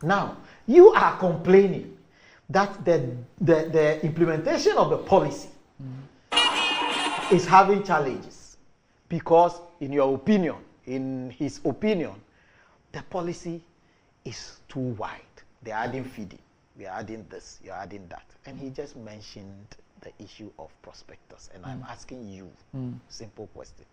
Now, you are complaining that the implementation of the policy is having challenges because, in your opinion, in his opinion, the policy is too wide. They're adding feeding, we are adding this, you're adding that. And he just mentioned the issue of prospectus, and I'm asking you, simple question.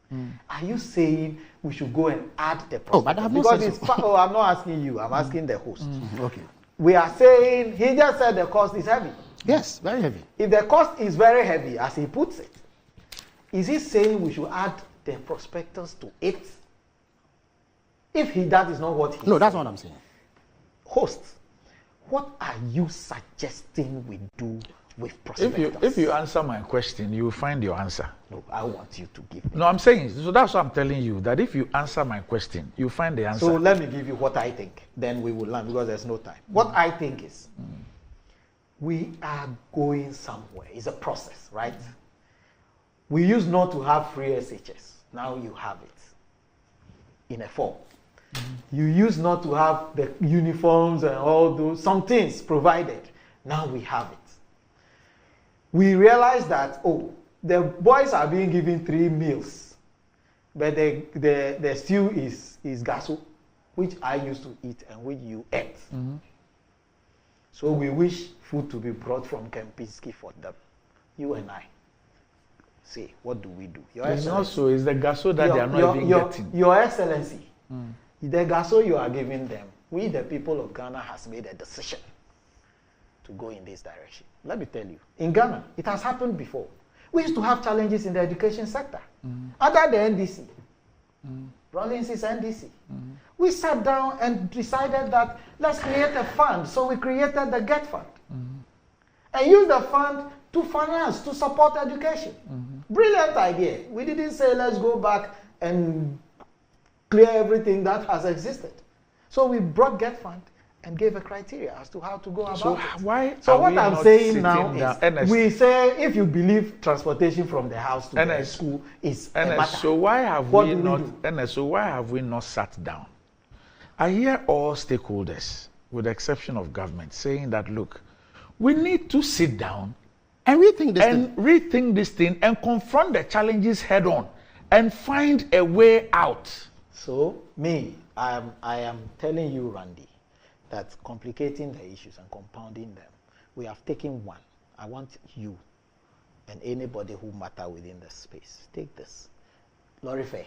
Are you saying we should go and add the prospectus? But I have because no it's I'm not asking you, I'm asking the host. Okay. We are saying, he just said the cost is heavy. Yes, very heavy. If the cost is very heavy, as he puts it, is he saying we should add the prospectus to it? If that is not what he No, that's what I'm saying. Host, what are you suggesting we do with prospectus? If you answer my question, you will find your answer. No, I want you to give me. No, I'm saying, so that's what I'm telling you, that if you answer my question, you find the answer. So let me give you what I think. Then we will learn because there's no time. What I think is, we are going somewhere. It's a process, right? We used not to have free SHS. Now you have it in a form. You used not to have the uniforms and all those, some things provided. Now we have it. We realize that, the boys are being given 3 meals, but the stew is gaso, which I used to eat and which you ate. So we wish food to be brought from Kempinski for them, you and I. Say, what do we do? It's not so, it's the gaso that they are not even getting. Your Excellency, the gaso you are giving them, we the people of Ghana has made a decision to go in this direction. Let me tell you, in Ghana, it has happened before. We used to have challenges in the education sector. Under the NDC, Rawlings is NDC. We sat down and decided that let's create a fund. So we created the GET Fund. And used the fund to finance, to support education. Brilliant idea. We didn't say let's go back and clear everything that has existed. So we brought GET Fund and gave a criteria as to how to go about it. So what I'm saying now is, we say if you believe transportation from the house to the school is a matter. So why have we not sat down? I hear all stakeholders, with the exception of government, saying that look, we need to sit down and rethink this thing and confront the challenges head on and find a way out. So I am telling you, Randy, that complicating the issues and compounding them, we have taken one. I want you and anybody who matter within the space, take this. Lorry fare.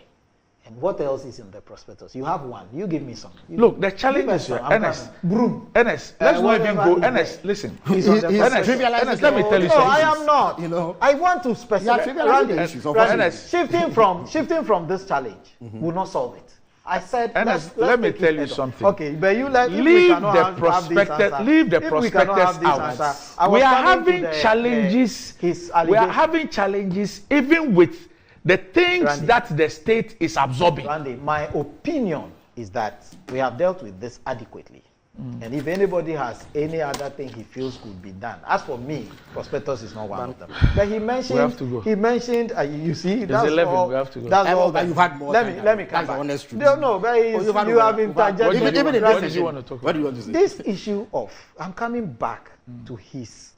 And what else is in the prospectus? You have one. You give me some. Look, the challenge is Ernest. Broom. Ernest, let's not even go. Ernest, listen. Ernest, let me tell you something. No, I am not. I want to specify. Shifting from this challenge will not solve it. I said, Ernest, let me tell you something. Okay, but you leave the prospectus out. We are having challenges. We are having challenges even with the things Randy, that the state is absorbing. Randy, my opinion is that we have dealt with this adequately. And if anybody has any other thing he feels could be done, as for me, prospectus is not one of them. But he mentioned, we have to go. He mentioned, you see, that's 11. All, we have to go. That's all. But you've had more. Let me come back. No, but you have interjected. What did you want to talk about? What do you want to say? This issue of, I'm coming back to his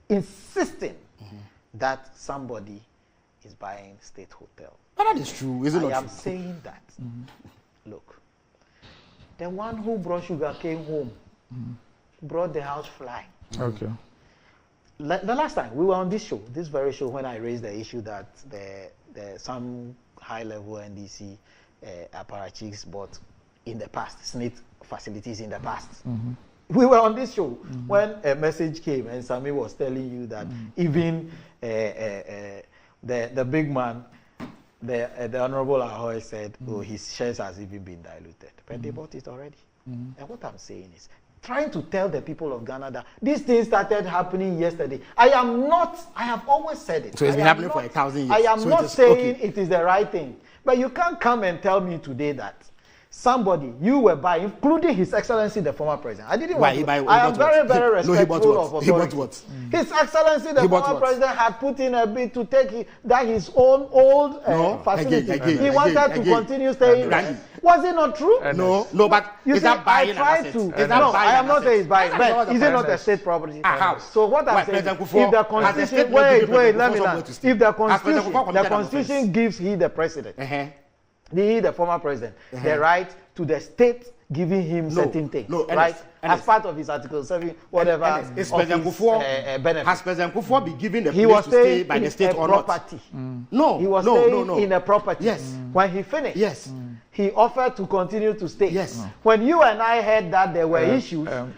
insisting that somebody is buying state hotel. But that is true, is it not true? I am saying that. Look, the one who brought sugar came home, brought the house fly. Okay. The last time we were on this very show, when I raised the issue that some high-level NDC apparatchiks bought in the past, SNIT facilities in the past. We were on this show when a message came and Sami was telling you that even the big man, the Honorable Ahoy said, his shares has even been diluted. But they bought it already. And what I'm saying is, trying to tell the people of Ghana that this thing started happening yesterday. I have always said it. So it's been happening for 1,000 years. I am not saying it is the right thing. But you can't come and tell me today that somebody you were buying, including His Excellency the former president. I didn't want to. I am very, very respectful of authority. He bought what? His Excellency the former president had put in a bid to take his own old facility. He wanted to continue staying there. Was it not true? No, but you is that buying an asset? No, I am not saying it's buying, but is it not a state property? So what I'm saying, if the Constitution, wait, let me learn. If the Constitution gives he the president, the former president, the right to the state giving him certain things, right? As part of his Article 7, whatever. Has President Kufuor been given the place to stay by the state or property? No. He was staying in a property. Yes. When he finished. Yes. He offered to continue to stay. Yes. When you and I heard that there were issues, even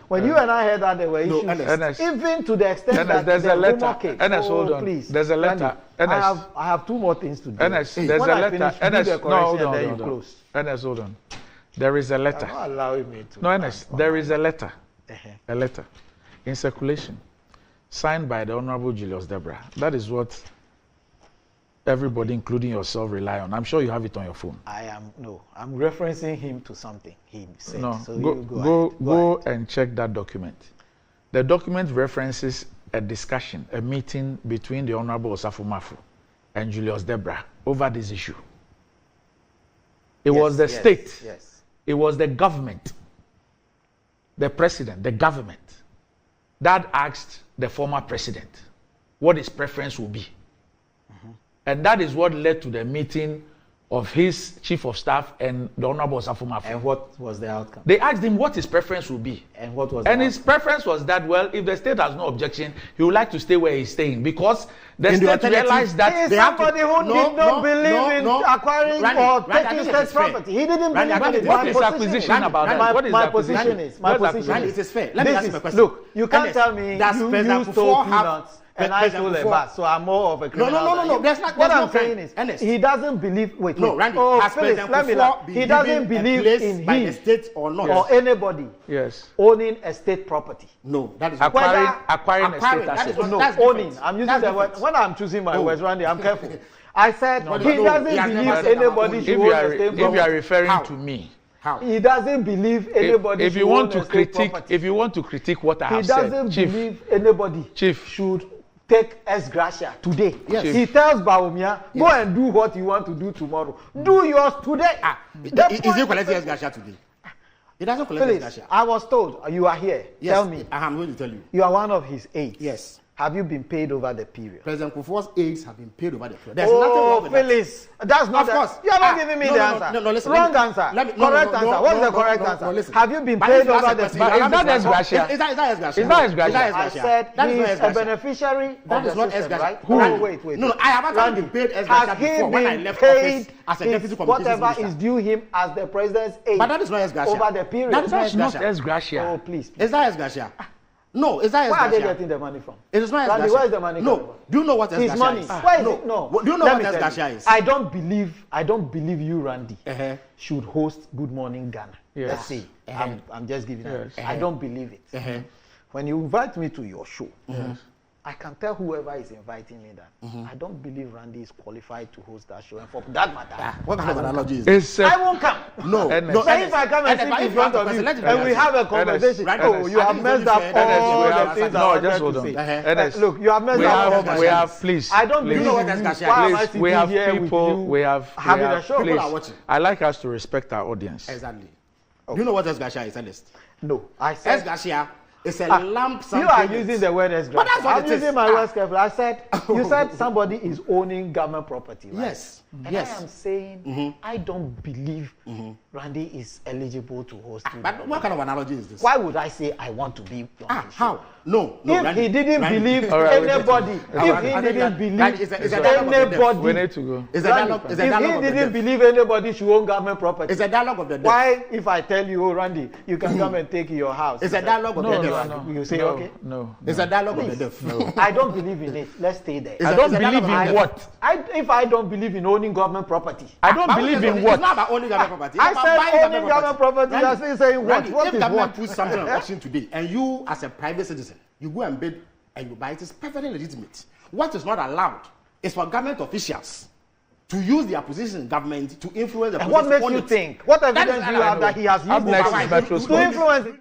to the extent that there's the a letter. rumor came. Hold on. Please. There's a letter. I have 2 more things to do. There's a letter. Hold on. There is a letter. Not allowing me to. No, there is a letter. A letter in circulation signed by the Honorable Julius Debra. That is what everybody, including yourself, rely on. I'm sure you have it on your phone. I'm referencing him to something he said. No, so go and check that document. The document references a discussion, a meeting between the Honorable Osafo Mafu and Julius Debra over this issue. It was the state. Yes. It was the government, the president, the government, that asked the former president what his preference will be. And that is what led to the meeting of his chief of staff and the Honorable Osafo Mafu. And what was the outcome? They asked him what his preference would be. And what was his preference was that, well, if the state has no objection, he would like to stay where he's staying, because the state realized that he is somebody who did not believe in acquiring or taking state property. He didn't believe in it. What is acquisition about that? My position is, it is fair. Let me ask you a question. Look, you can't tell me you stole peanuts. And I stole a bus, so I'm more of a criminal. No. That's not what I'm saying is, he doesn't believe. Wait, Randy, has Phyllis, let me know. He doesn't believe in by the state or not, or anybody owning a state property. No, that is acquiring a state asset. No, owning. I'm using the word. When I'm choosing my words, Randy, I'm careful. I said he doesn't believe anybody should own a state property. If you are referring to me. How? He doesn't believe anybody if you want to critique, if you want to critique what I have said, he doesn't believe anybody should take ex gratia today. Yes. He tells Baumia, go and do what you want to do tomorrow. Do yours today. Is he collecting ex gratia today? He doesn't collect ex gratia. I was told you are here. Yes. Tell me. I'm going to tell you. You are one of his aides. Yes. Have you been paid over the period? President Kufuor's aides have been paid over the period. There's nothing wrong with Phyllis, that's not. Of course. You are not giving me the answer. No, listen. Wrong answer. Correct answer. What's the correct answer? Listen. Have you been paid over the period? Is that ex gratia? Is that ex gratia? Is that ex gratia? I said he is a beneficiary. That is not ex gratia. Who? Wait. No, I have actually been paid ex gratia before when I left office as a deputy communications whatever is due him as the president's aide. But that is not ex gratia. Over the period. That is not ex gratia. Oh, please. Is that ex gratia? No, is that ex gratia? Where are they getting the money from? It is not ex gratia. Where is the money from? No. Do you know what ex gratia is? His money. Where is it? No. Do you know what ex gratia is? I don't believe you, Randy, should host Good Morning Ghana. Yes. Let's say. I'm just giving it. I don't believe it. When you invite me to your show, I can tell whoever is inviting me that I don't believe Randy is qualified to host that show. And for that matter, what kind of analogy is this? I won't come. No. But if I come and sit in front of you and we have a conversation, you have messed up all the things I wanted to say. Look, you have messed up all we have, please. I don't believe what why am I sitting we have here people, with you having a show? People are watching. I like us to respect our audience. Exactly. Do you know what ex gratia is, Ernest? No. I said ex gratia. It's a lump sum. You are using the word ex gratia. I'm using my words carefully. I said, you said somebody is owning government property, right? Yes. And I am saying, I don't believe Randy is eligible to host. But what kind of analogy is this? Why would I say I want to be on the show? How? No. If Randy, he didn't believe anybody, if he didn't believe anybody, we need to go. If he didn't believe anybody should own government property, it's a dialogue of the deaf. Why, if I tell you, oh Randy, you can come and take your house? It's a dialogue of the deaf. You say okay? No. It's a dialogue of the deaf. No. I don't believe in it. Let's stay there. I don't believe in what? If I don't believe in owning government property, I don't believe in what? It's not about owning government property. I said owning government property. That's saying what? What is what? If government puts something on auction today, and you, as a private citizen, you go and bid and you buy it, is perfectly legitimate. What is not allowed is for government officials to use their position in government to influence the process. And what makes you think? What evidence do you have that he has used the power to influence it?